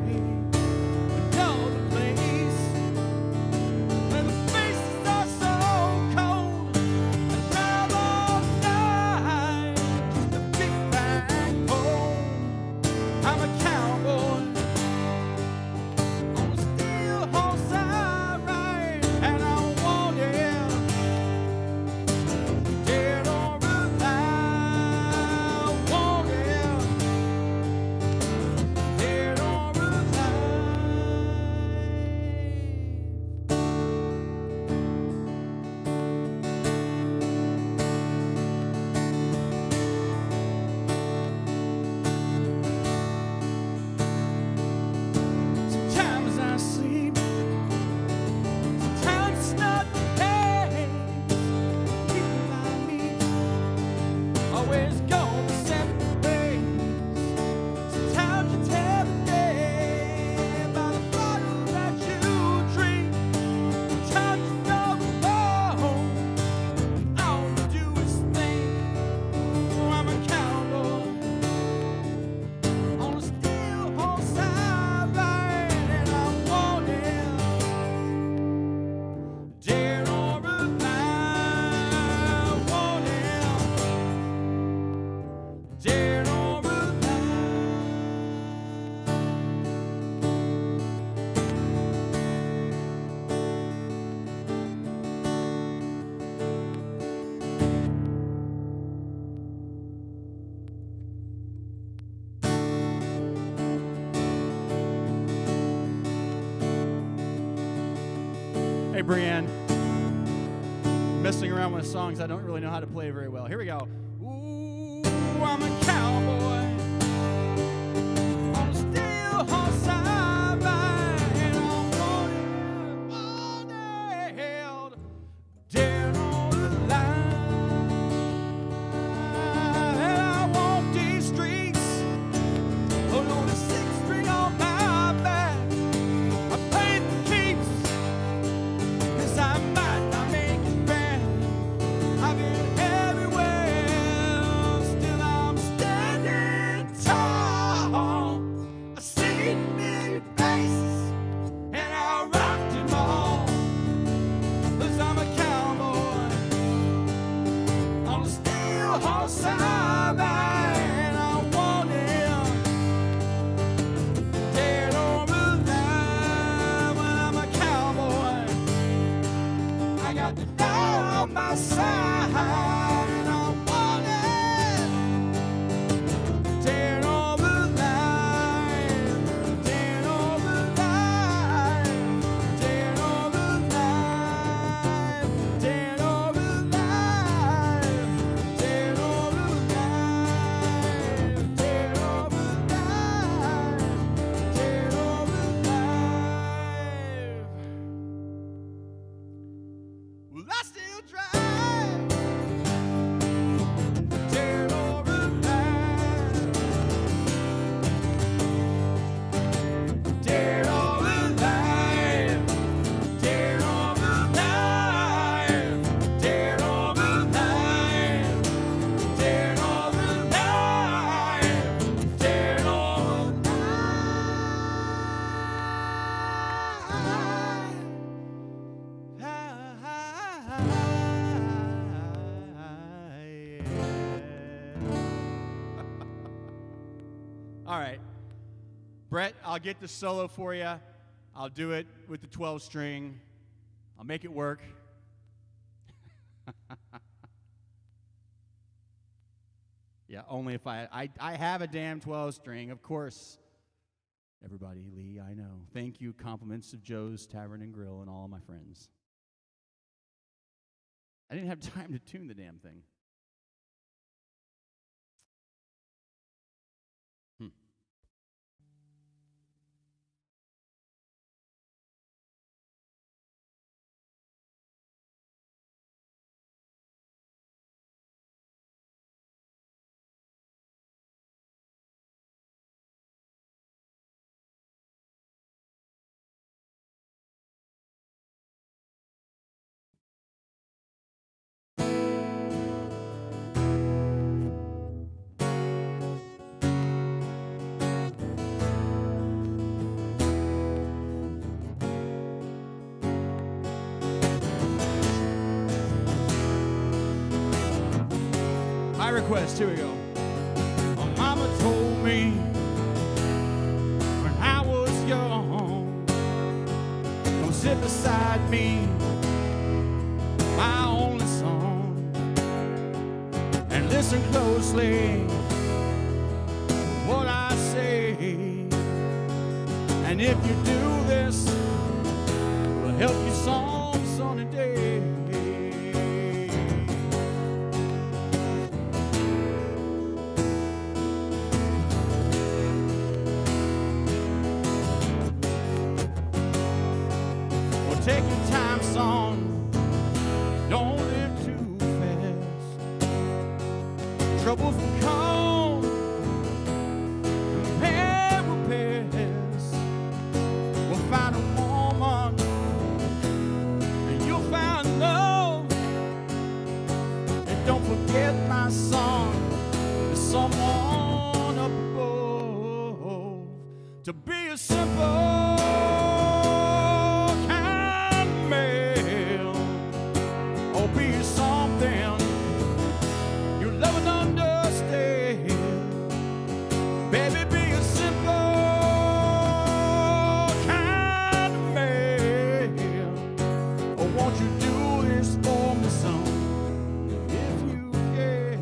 Another place where the faces are so cold. I'd rather die just to be back home. I'm a cowboy on a steel horse I ride, and I want it dead or alive. Want it dead or alive. Sometimes I sleep, sometimes it's not the case. People like me always go the separate ways. Sometimes you tell the day by the bottle that you drink. Sometimes you go home, all you do is think. Oh, I'm a cowboy on a steel horse I ride, and I want it dead or alive. Want it dead or alive. Hey, Brianne. messing around with songs I don't really know how to play very well. Here we go. Ooh, I'm a cowboy on a steel horse I ride, and I'm wanted, held down on the line. And I walk these streets, hold on a 6-string on my back. I play for keeps, 'cause I might not make it back. I've been everywhere, still I'm standing tall. I've seen many faces, and I rocked them all. 'Cause I'm a cowboy on a steel horse I ride, and I want him dead or alive. When I'm a cowboy, I got the law on my side, and I want it dead or alive, dead or alive, dead or alive, dead or alive, dead or alive, dead or alive, dead or alive. Well, I still drive. Dead or alive. Dead or alive. Dead or alive. Dead or alive. Dead or alive. Dead or All right. Brett, I'll get the solo for you. I'll do it with the 12 string. I'll make it work. Yeah, only if I have a damn 12 string, of course. Everybody, Lee, I know. Thank you. Compliments of Joe's Tavern and Grill and all of my friends. I didn't have time to tune the damn thing. My request, here we go. My mama told me when I was young, don't sit beside me, my only son, and listen closely to what I say. And if you do this, it will help you some sunny day. Take your time, son. Don't live too fast. Troubles will come, and pain will pass. We'll find a woman, and you'll find love. And don't forget, my son, there's someone up above. To be a simple or be something you love and understand. Baby, be a simple kind of man. Or won't you do this for me, son, if you can?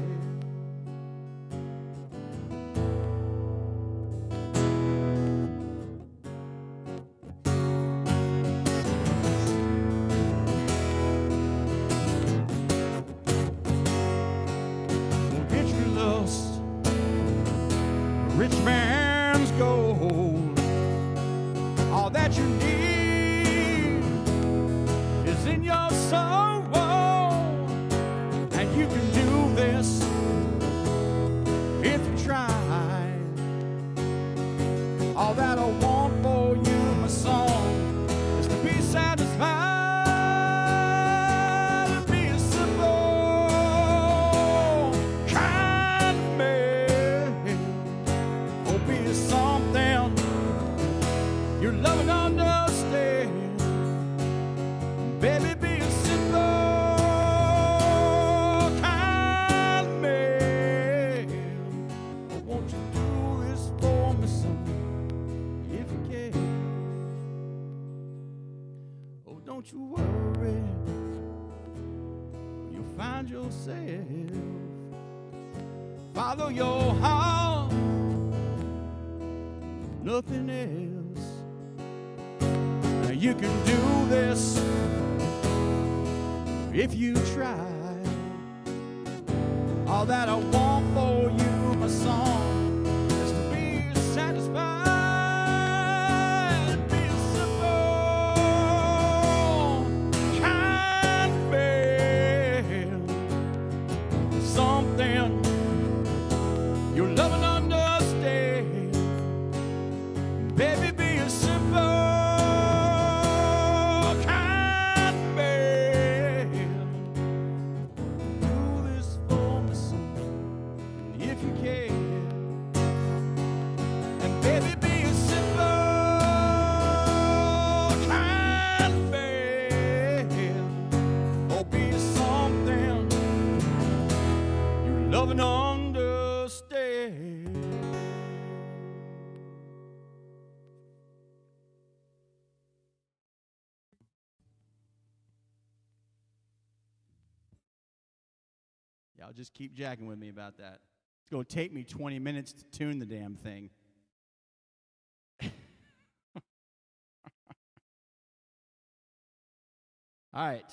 all that you need is in your sorrow. And you can do this if you try. All that I want for you, my song, is to be satisfied and be simple, kind man, or be something you love and understand. Baby, be a simple, kind man. Won't you do this for me, son? Don't you worry, you'll find yourself. Follow your heart, nothing else. Now you can do this if you try. All that I want for you, my song, is to be satisfied. You love and understand. Baby, be a simple, kind man. Do this for me, son, if you can. And baby, be a simple, kind man. Or be something you love and understand. Y'all just keep jacking with me about that. It's going to take me 20 minutes to tune the damn thing. All right.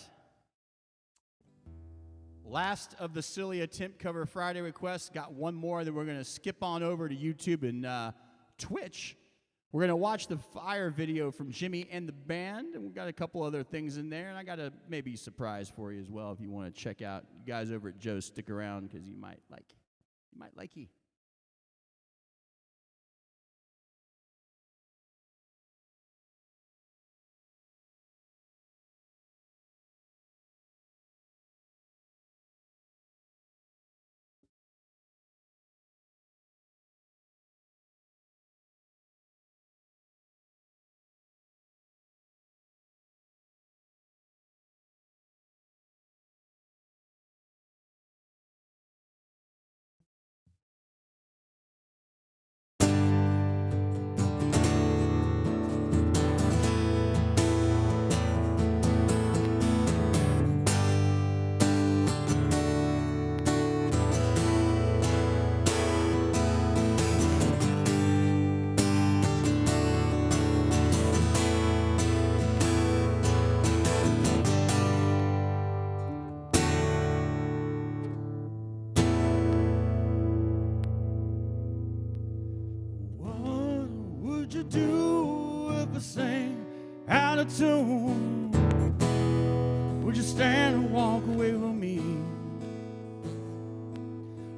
Last of the silly attempt cover Friday requests. Got one more, then we're going to skip on over to YouTube and Twitch. We're going to watch the Fire video from Jimmy and the band, and we've got a couple other things in there, and I got a maybe surprise for you as well if you want to check out. You guys over at Joe's, stick around because you might like he. Do if I sang out of tune? Would you stand and walk away from me?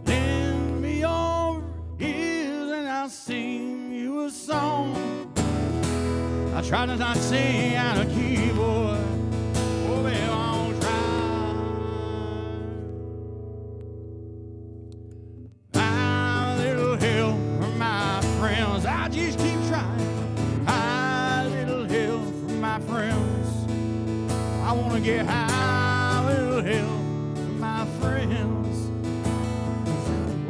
Lend me your ears and I'll sing you a song. I try to not sing out of keyboard. Oh, baby, I'll try. A little help from my friends. I just keep trying. I want to get high, a little help from my friends.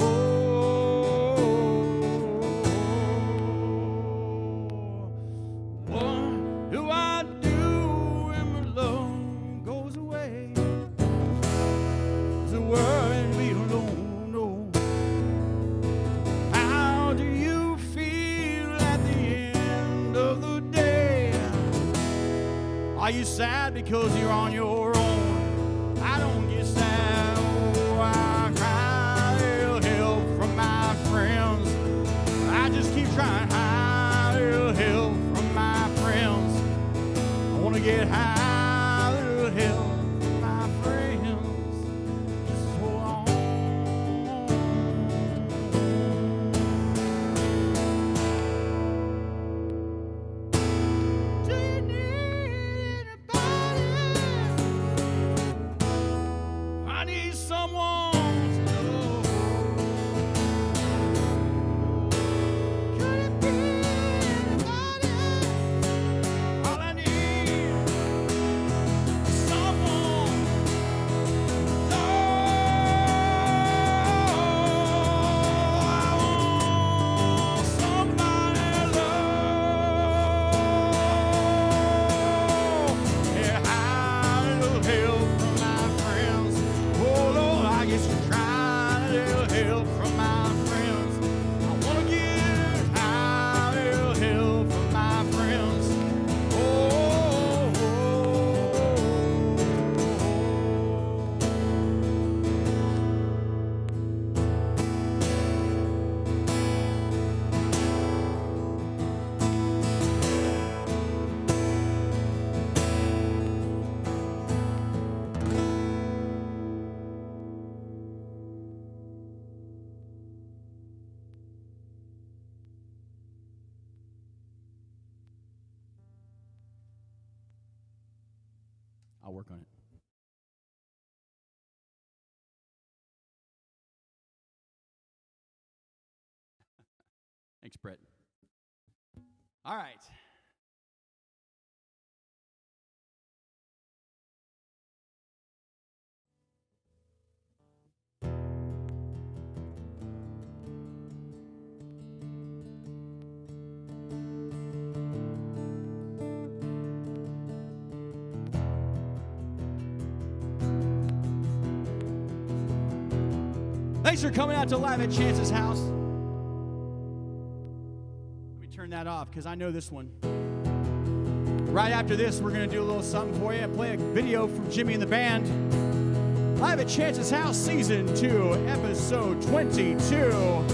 Oh, what do I do when my love goes away? Does it worry me alone? No. How do you feel at the end of the day? Are you sad because you're on your own? I don't get sad. Oh, I cry a little help from my friends. I just keep trying. A little help from my friends. get high, a little help from my friends. Just hold on. Do you need anybody? I need someone to know. Could it be anybody? All I need is someone. Oh, I want somebody to love. Yeah, I need a little help from my friends. Oh Lord, I guess you're trying a little help from my friends. I wanna get high, a little help from my friends. I'll work on it. Thanks, Brett. All right. Thanks for coming out to Live at Chance's house. Let me turn that off because I know this one. Right after this, we're going to do a little something for you and play a video from Jimmy and the band. Live at Chance's house, Season 2, Episode 22.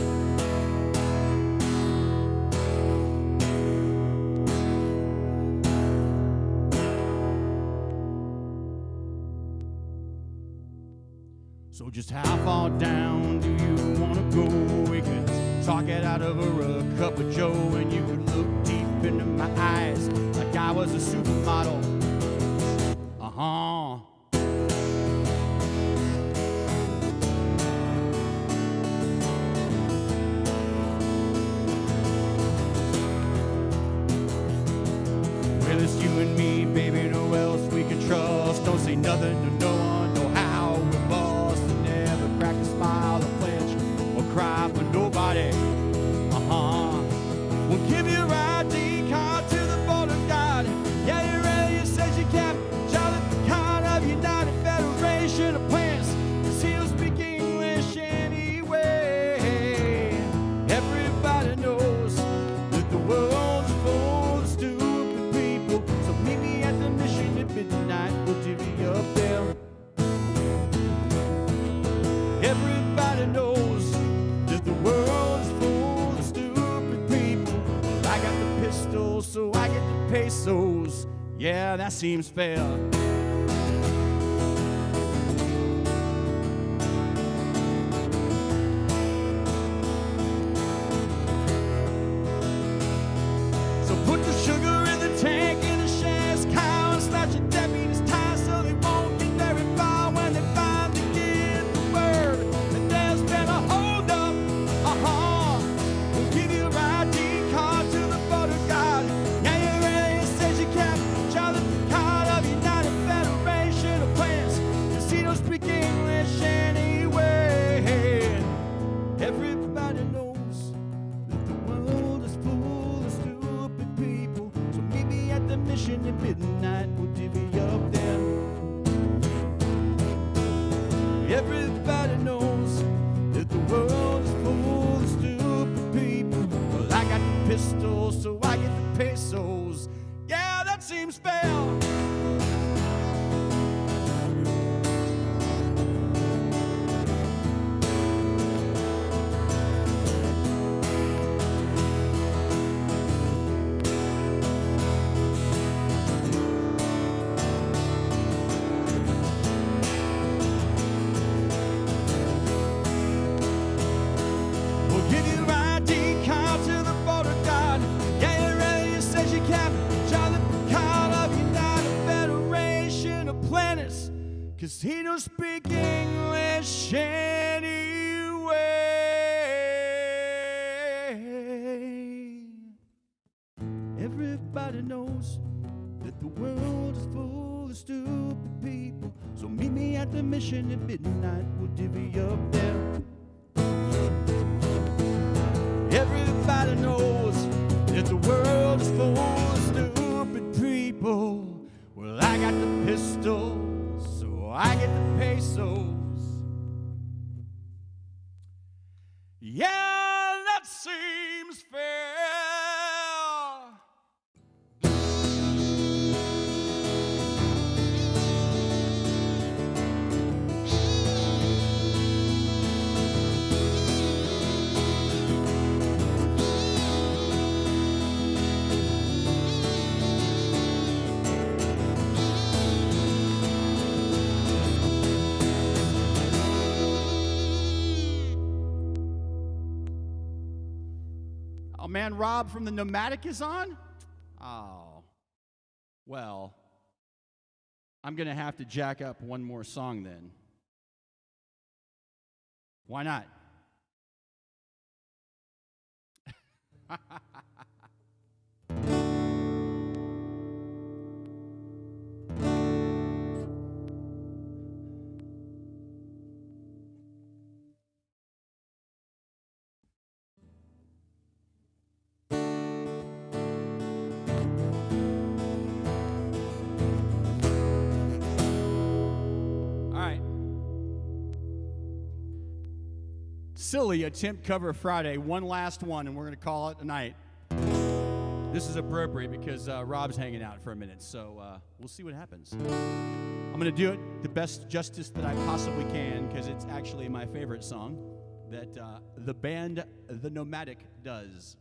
So just how far down do you want to go? We could talk it out over a cup of joe, and you could look deep into my eyes like I was a supermodel. Uh-huh. Well, it's you and me, baby, no else we can trust. Don't say nothing to no one, know how we're lost. Never crack a smile or pledge or cry for nobody. Uh-huh. We'll give you your ID card to the border guard. Yeah, you're ready, you said you kept Charlotte the card of United Federation of Plants. Cause he'll speak English anyway. Everybody knows that the world's full of stupid people. So meet me at the mission at midnight, we'll divvy up there. Everybody knows that the world's full of stupid people. I got the pistols, so I get the pesos. Yeah, that seems fair. So put the sugar in the tank in the shares cow and slash the deputy's tie so they won't get very far when they finally get the word that there's been a hold up. Uh-huh. We'll give you your ID card to the border guard. Yeah, you're ready, it says you kept Charlotte the card of United Federation of Plants. Cause he don't speak English anyway. Everybody knows that the world is full of stupid people. So meet me at the mission at midnight, we'll divvy up there. Everybody knows that the world is full of stupid people. Well, I got the pistols, so I get the pesos. Yeah, that seems fair. 'cause he don't speak English anyway. Everybody knows that the world is full of stupid people, so meet me at the mission at midnight, we'll divvy up there. Everybody knows that the world is full of stupid people. Well, I got the pistols, so I get the pesos. Yeah, that seems fair. Oh man, Rob from the Nomadic is on? Oh. Well, I'm going to have to jack up one more song then. Why not? Silly Attempt Cover Friday, one last one, and we're going to call it a night. This is appropriate because Rob's hanging out for a minute, so we'll see what happens. I'm going to do it the best justice that I possibly can because it's actually my favorite song that the band The Nomadic does.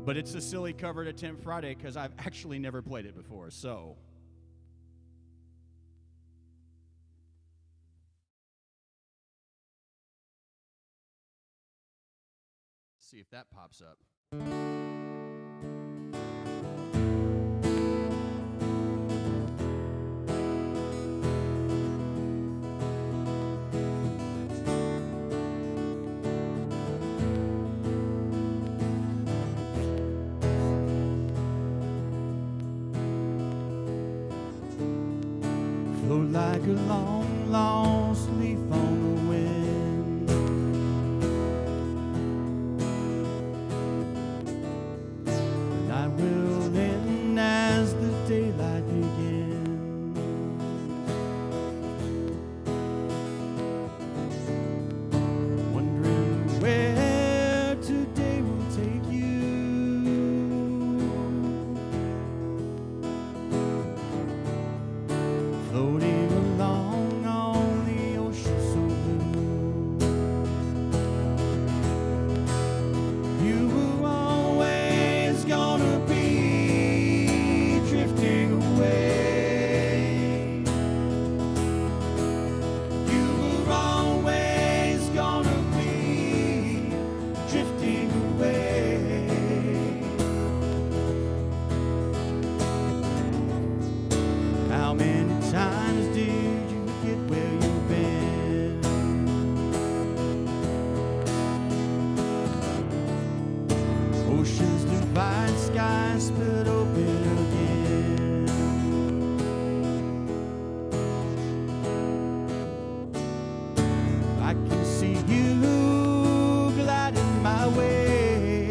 But it's a silly cover attempt Friday because I've actually never played it before, so... see if that pops up. Float like a long, lost leaf on the wind. Will end as the daylight begins. Wondering where today will take you. Floating along on the ocean so blue. You were always gonna drifting away. You were always gonna be drifting away. How many times did you get where you've been? Oceans divide, skies split open again. I can see you gliding my way.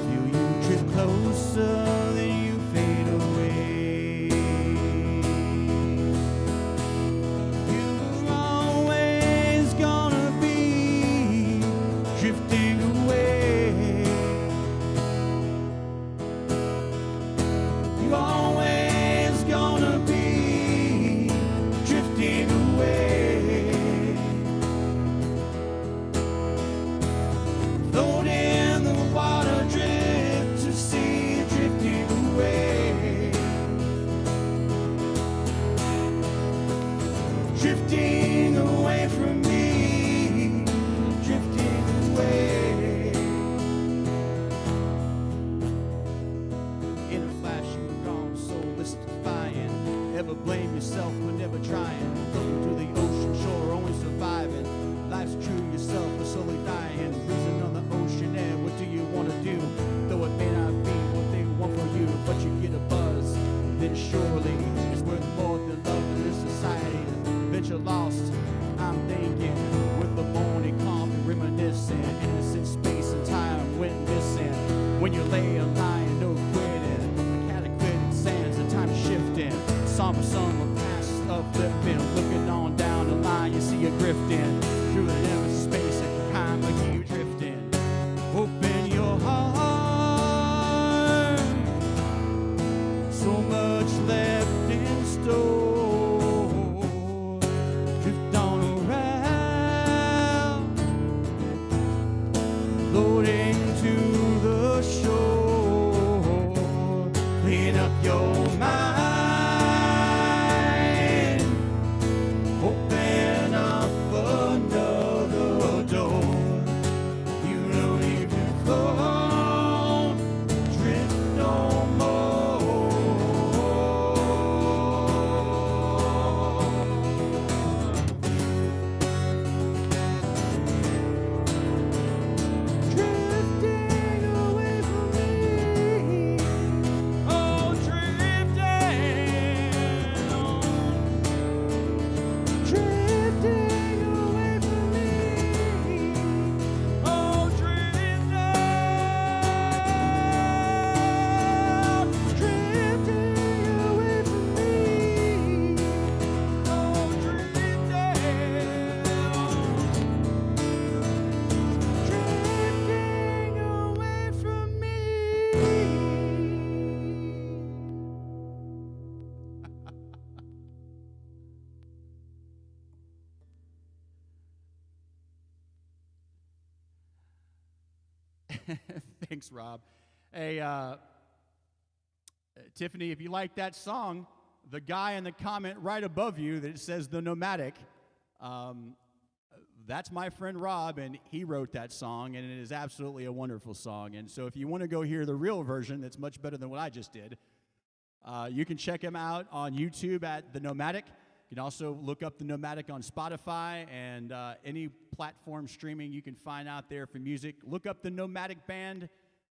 Feel you drift closer, then you fade away. You were always gonna be drifting Thanks, Rob. Hey, Tiffany, if you like that song, the guy in the comment right above you that says The Nomadic, that's my friend Rob, and he wrote that song, and it is absolutely a wonderful song. And so if you want to go hear the real version that's much better than what I just did, you can check him out on YouTube at The Nomadic. You can also look up The Nomadic on Spotify and any platform streaming you can find out there for music. Look up The Nomadic Band.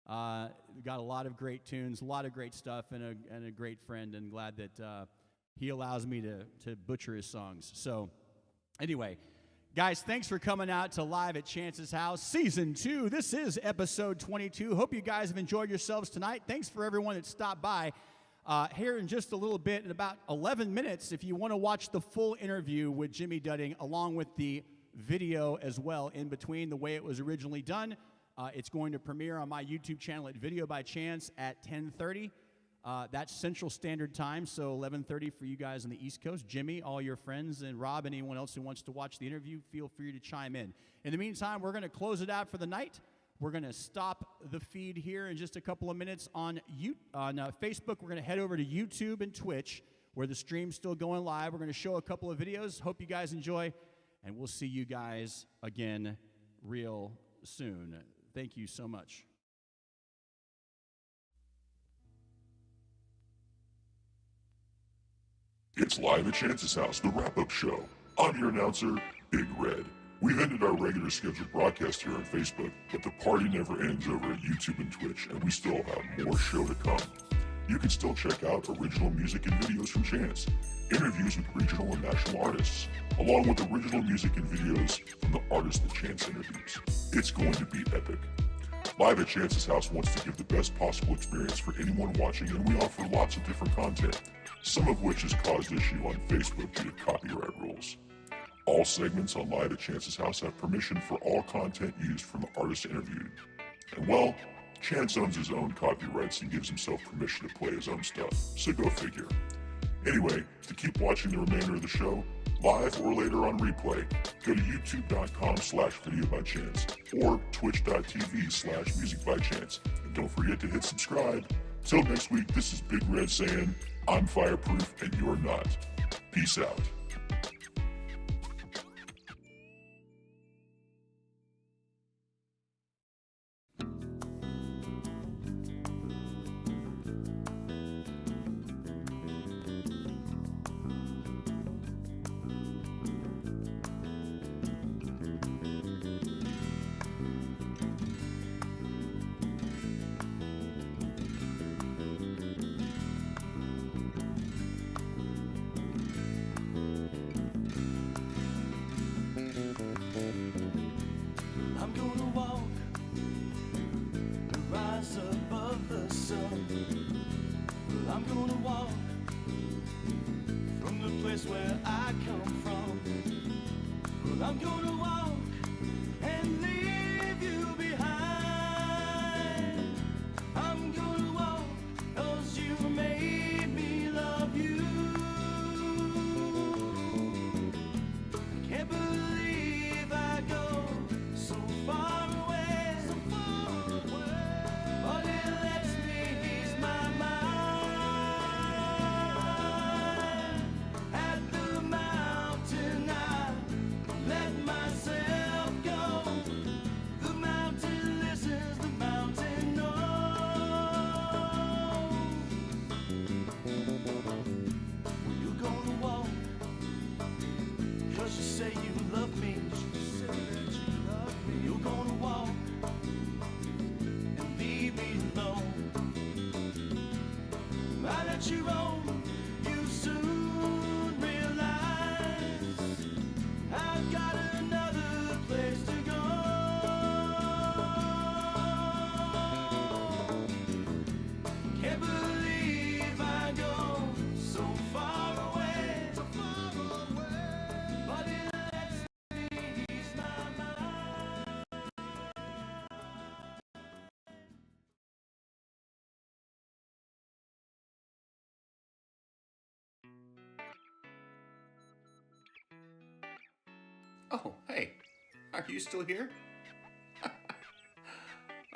We've got a lot of great tunes, a lot of great stuff, and a great friend, and glad that he allows me to butcher his songs. So anyway, guys, thanks for coming out to Live at Chance's House, Season 2. This is Episode 22. Hope you guys have enjoyed yourselves tonight. Thanks for everyone that stopped by. Here in just a little bit, in about 11 minutes, if you want to watch the full interview with Jimmy Dudding, along with the video as well in between, the way it was originally done, it's going to premiere on my YouTube channel at Video by Chance at 10:30. That's Central Standard Time, so 11:30 for you guys on the East Coast. Jimmy, all your friends, and Rob, anyone else who wants to watch the interview, feel free to chime in. In the meantime, we're going to close it out for the night. We're going to stop the feed here in just a couple of minutes on Facebook. We're going to head over to YouTube and Twitch, where the stream's still going live. We're going to show a couple of videos. Hope you guys enjoy, and we'll see you guys again real soon. Thank you so much. It's Live at Chance's House, the wrap-up show. I'm your announcer, Big Red. We've ended our regular scheduled broadcast here on Facebook, but the party never ends over at YouTube and Twitch, and we still have more show to come. You can still check out original music and videos from Chance, interviews with regional and national artists, along with original music and videos from the artists that Chance interviews. It's going to be epic. Live at Chance's House wants to give the best possible experience for anyone watching, and we offer lots of different content, some of which has caused issue on Facebook due to copyright rules. All segments on Live at Chance's House have permission for all content used from the artists interviewed. And well, Chance owns his own copyrights and gives himself permission to play his own stuff, so go figure. Anyway, to keep watching the remainder of the show, live or later on replay, go to youtube.com/videobychance or twitch.tv/musicbychance. And don't forget to hit subscribe. Till next week, this is Big Red saying, I'm fireproof and you're not. Peace out. I'm gonna walk and rise above the sun. Well, I'm gonna walk from the place where I come from. Well, I'm gonna walk and leave you behind. I'm gonna walk 'cause you made me love you. I can't believe I go so far away, but it lets me ease my mind. At the mountain I let myself go. The mountain listens, the mountain knows. You're gonna walk 'cause you say you love me. You're gonna walk and leave me alone. I let you roam, you soon realize I've got another place to go. Can't believe I go so far away, but it lets me ease my mind. Oh, hey, are you still here?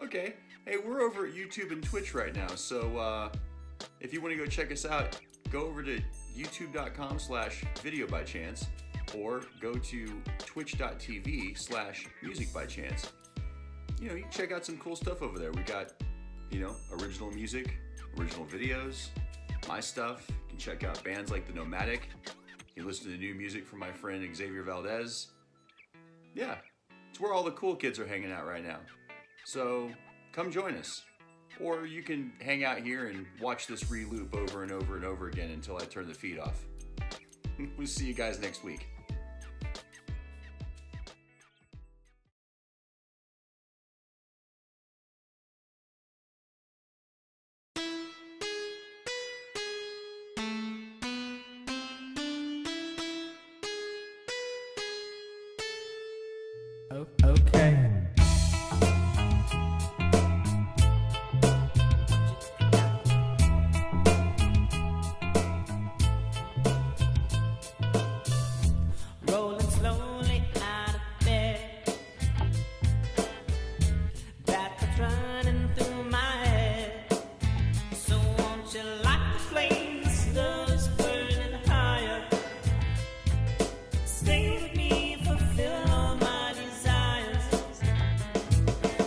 Okay. Hey, we're over at YouTube and Twitch right now, so if you want to go check us out, go over to youtube.com/videobychance or go to twitch.tv/musicbychance. You know, you can check out some cool stuff over there. We got, you know, original music, original videos, my stuff. You can check out bands like The Nomadic. You listen to the new music from my friend Xavier Valdez. Yeah, it's where all the cool kids are hanging out right now. So come join us. Or you can hang out here and watch this re-loop over and over and over again until I turn the feed off. We'll see you guys next week. Okay. Rolling slowly out of bed, that was running through my head. So won't you light the flames, those burning higher? Stay with me, fulfill all my desires.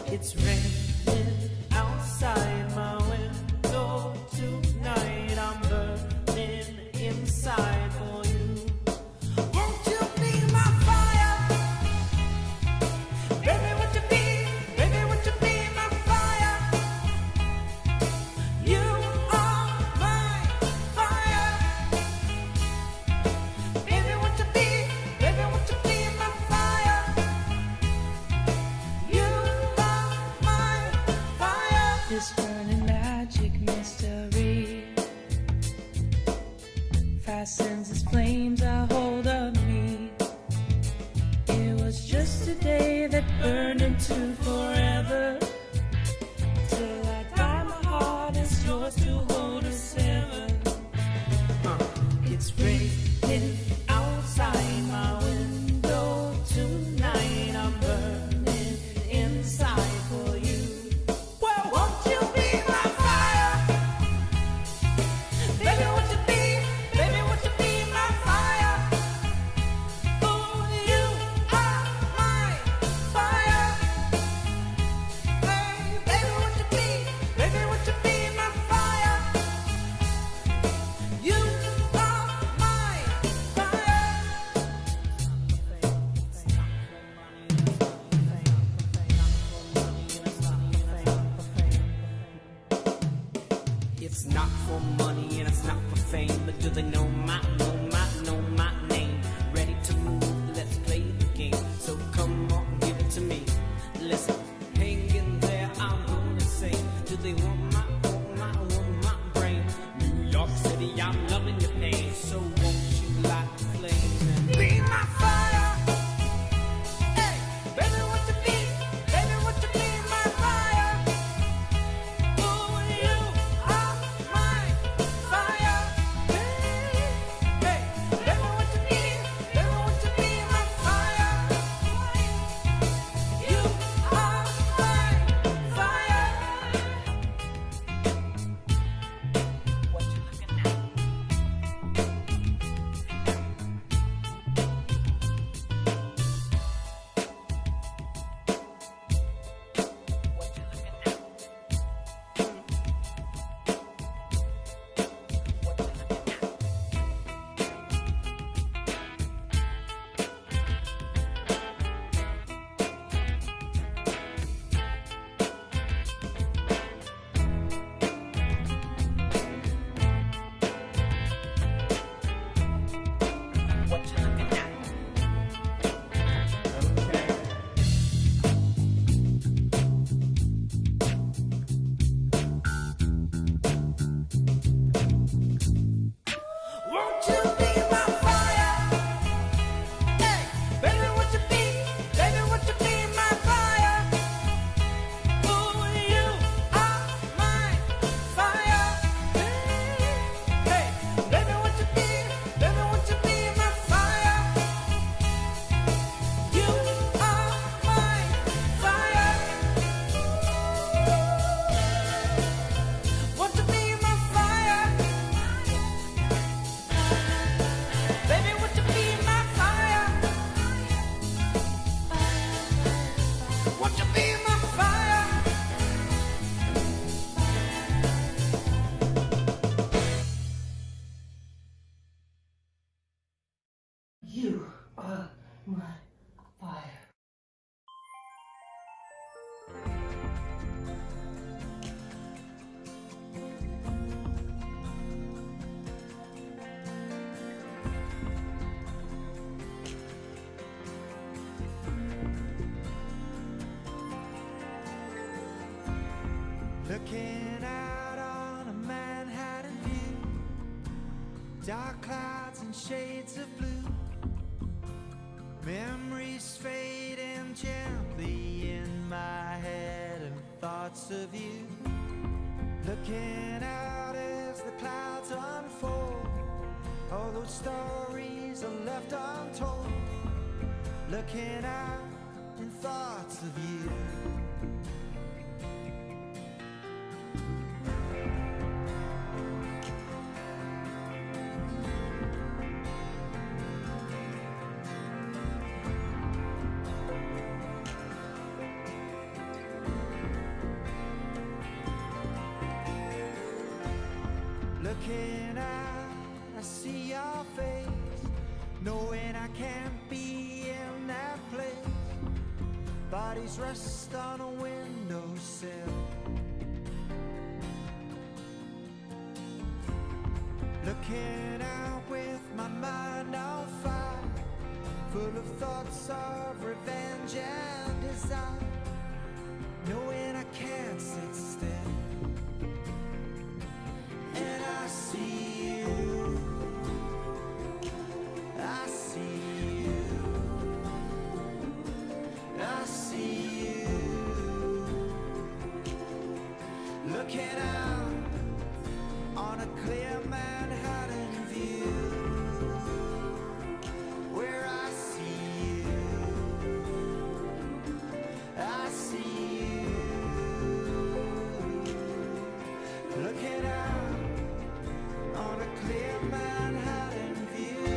It's raining outside my window tonight. I'm burning inside for you. Won't you be my fire? Baby, won't you be my fire? You are my fire. Baby, won't you be my fire? You are my fire. This burning magic mystery fastens its flames a hold of me. It was just a day that burned into forever. Till I die, my heart is yours to hold us ever. It's raining outside my window tonight. I'm burning inside for you. Well, won't you be my fire? Baby, won't you be my fire? Oh, you are my fire. Hey, baby, won't you be my fire? You are my fire. It's not for money and it's not for fame, but do they know my name? Ready to move, let's play the game. So come on, give it to me. Listen, hang in there, I'm gonna say, do they want my brain? New York City, I'm loving your pain. So won't you light the flame and be my fire? Hey, baby, won't you be my fire? Oh, you are my fire. Hey, baby, won't you be my fire? You are Looking out on a Manhattan view, dark clouds and shades of blue, memories fading gently in my head and thoughts of you. Looking out as the clouds unfold, all those stories are left untold. Looking out in thoughts of you. Looking out, I see your face, knowing I can't be in that place. Bodies rest on a windowsill. Looking out with my mind on fire, full of thoughts of revenge and desire, knowing I can't sit still. And I see you, I see you, I see you. Looking out on a clear Manhattan view, where I see you, I see you. Looking out on a clear Manhattan view.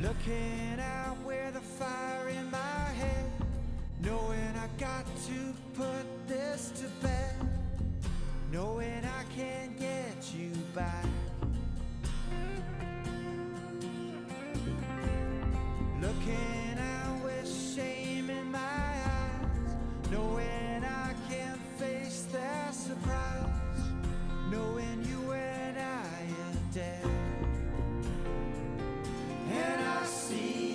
Looking out where the fire in my head, knowing I got to put this to bed, knowing I can't get you back. Looking out with shame in my eyes, knowing I can't face their surprise, knowing you and I are dead. And I see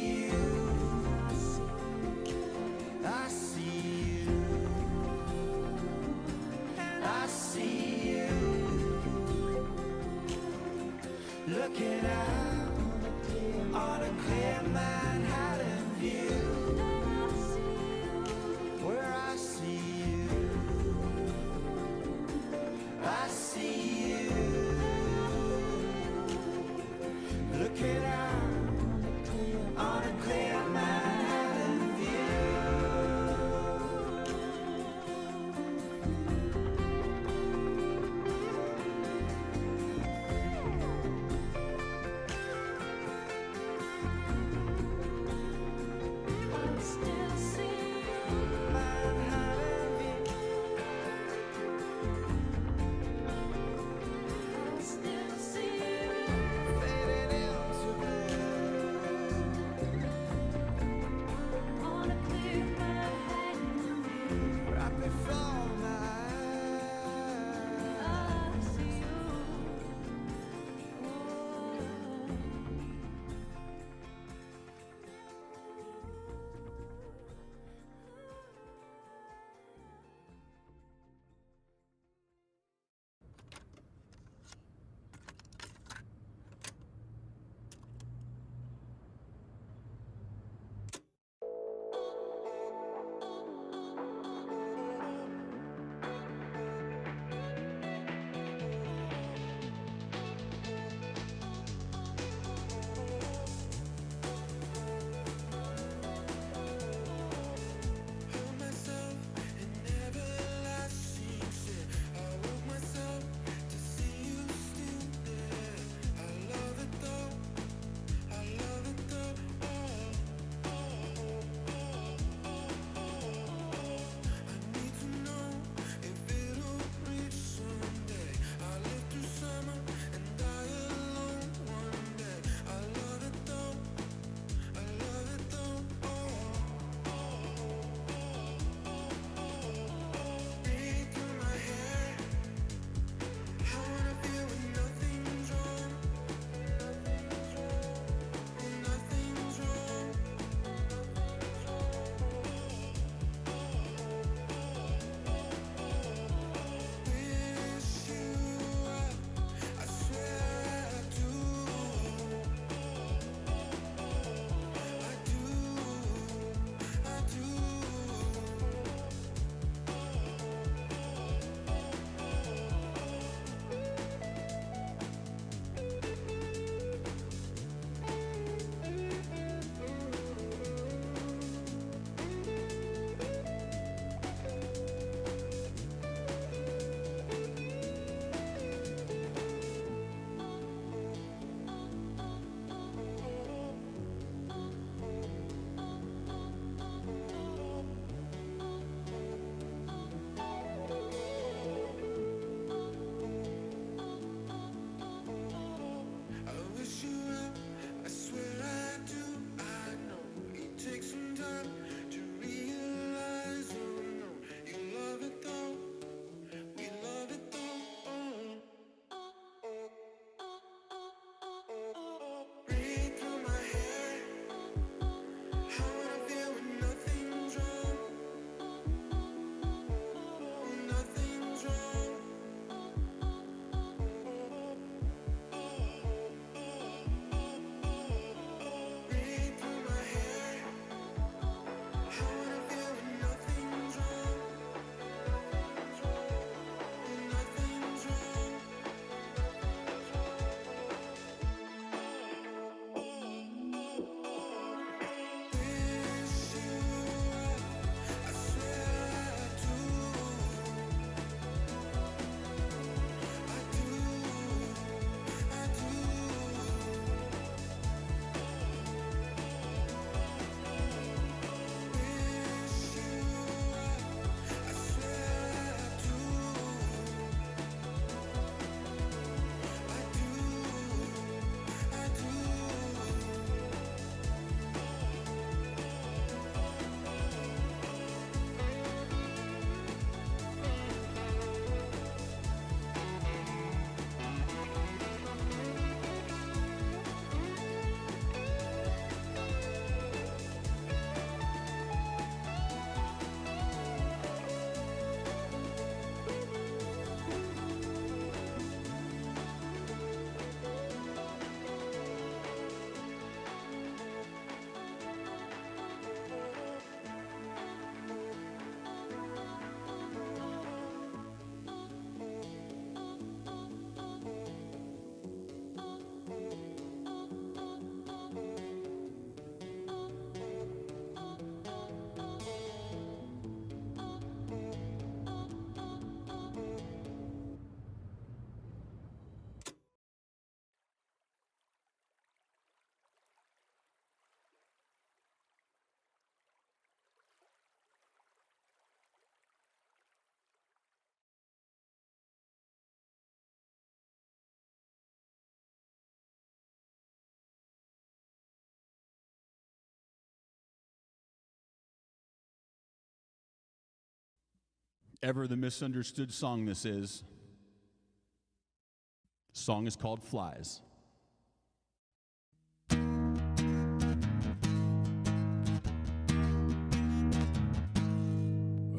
ever the misunderstood song this is. The song is called Flies.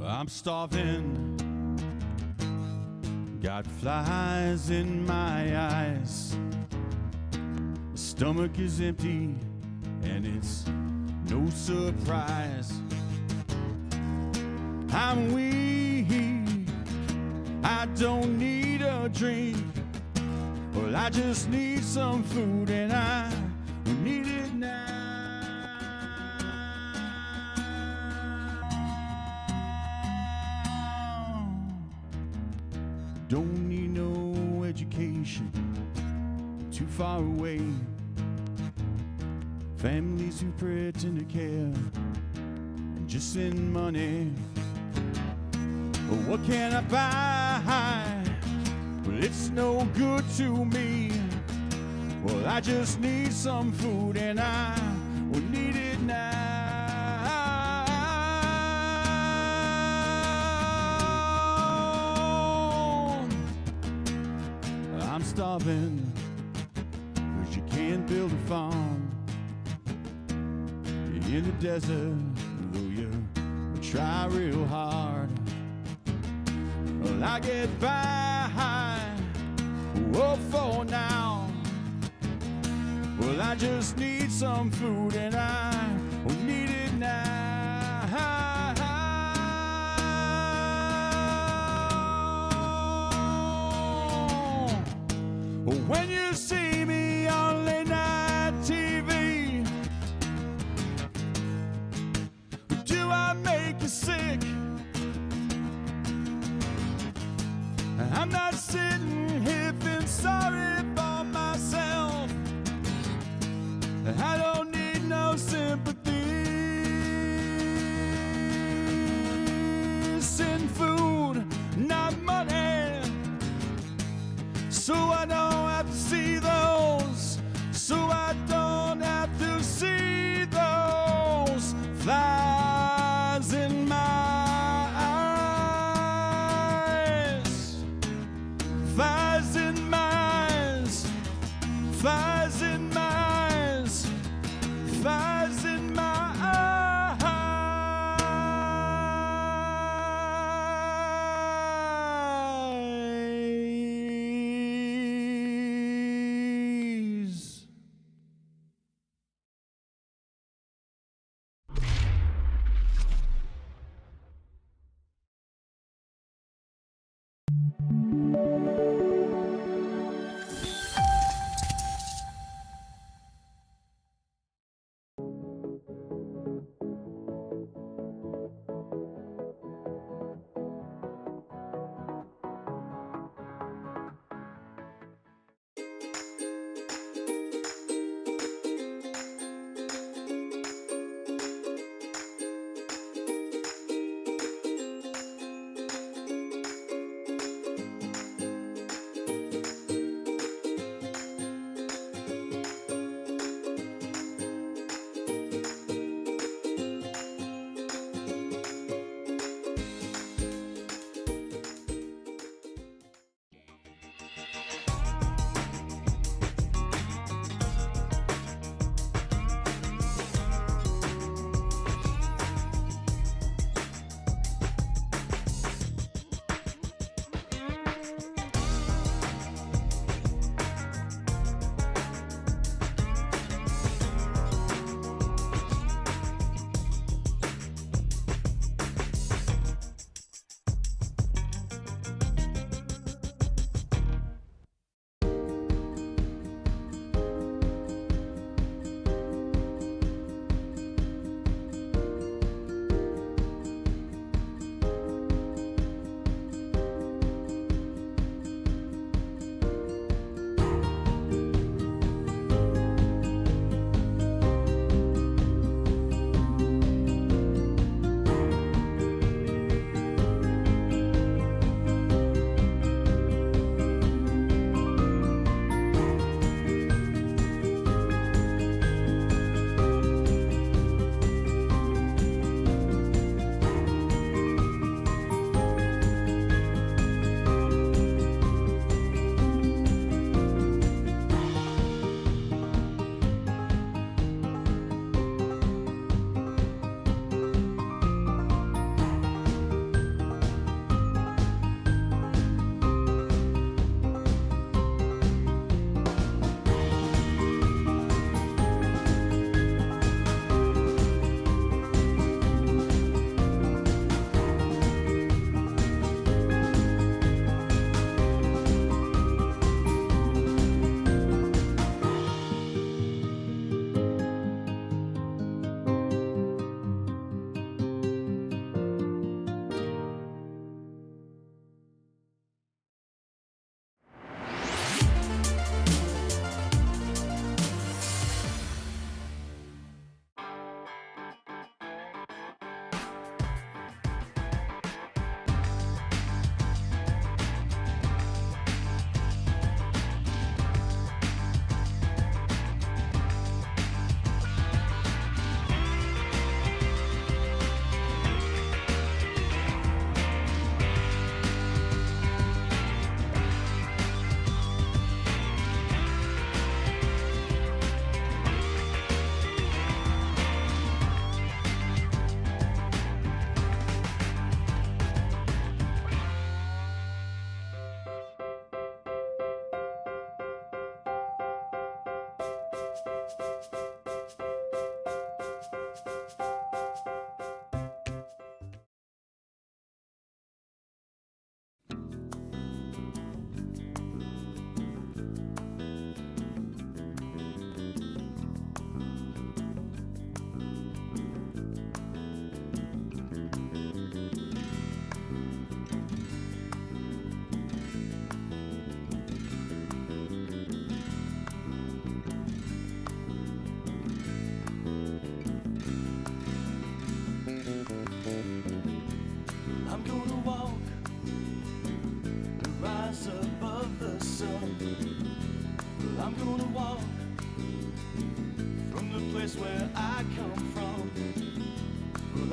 I'm starving, got flies in my eyes. The stomach is empty, and it's no surprise. I'm weak, I don't need a drink. Well, I just need some food, and I need it now. Don't need no education, too far away. Families who pretend to care and just send money. But what can I buy? Well, it's no good to me. Well, I just need some food, and I will need it now. I'm starving, 'cause you can't build a farm in the desert, though you try real hard. Well, I get by, oh, for now. Well, I just need some food, and I need it now. When you see me on late night TV, do I make you sick? I'm not sitting here feeling sorry for myself. I don't need no sympathy. Send food, not money, so I don't have to see those, so I don't have to see those flies in my eyes. Flies in my eyes. Flies in my eyes.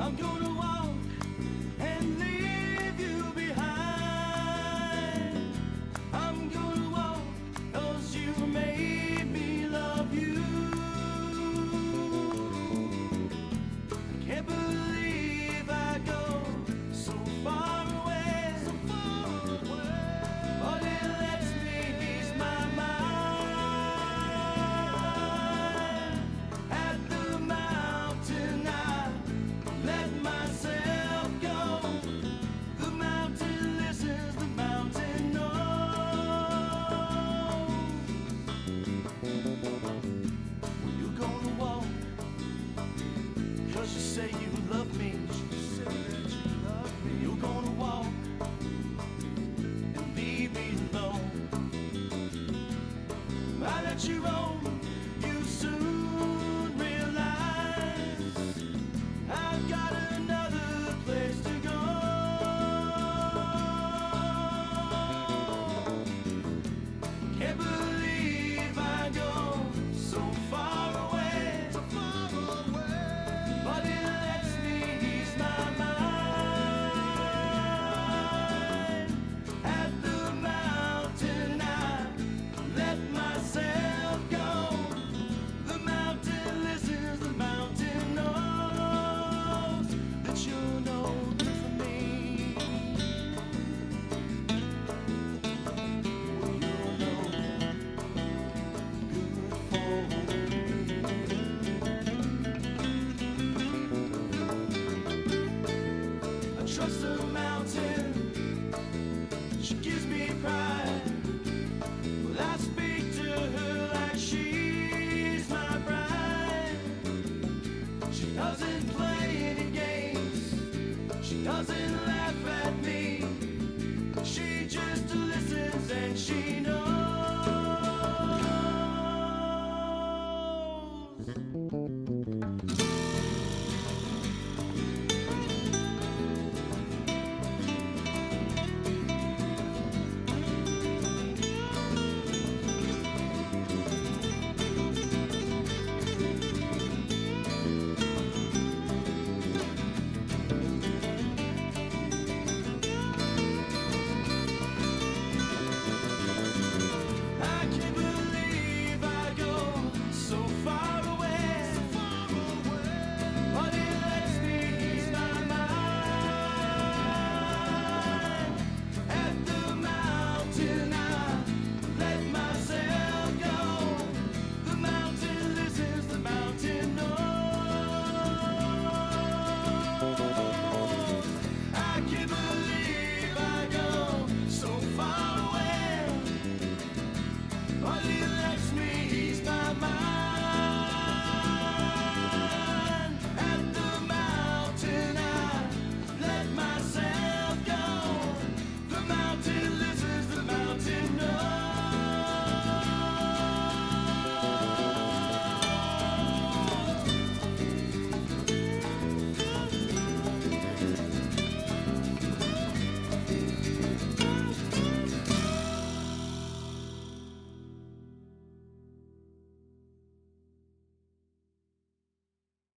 I'm gonna walk and leave you behind. I'm gonna walk 'cause you made me love you. I can't believe I go so far away, but it lets me ease my mind. At the mountain I let myself go. The mountain listens, the mountain knows. Well, you're gonna walk 'cause you say you love me. You're gonna walk and leave me alone. I let you roam, you soon realize I've got another place to go. Can't believe I go so far away, but it lets me ease my mind. At the mountain I let myself go. The mountain listens, the mountain knows that you're no good for me. Well, you're no good for me. I trust the mountain, she gives me pride. Well, I speak to her like she's my bride. She doesn't play any games, she doesn't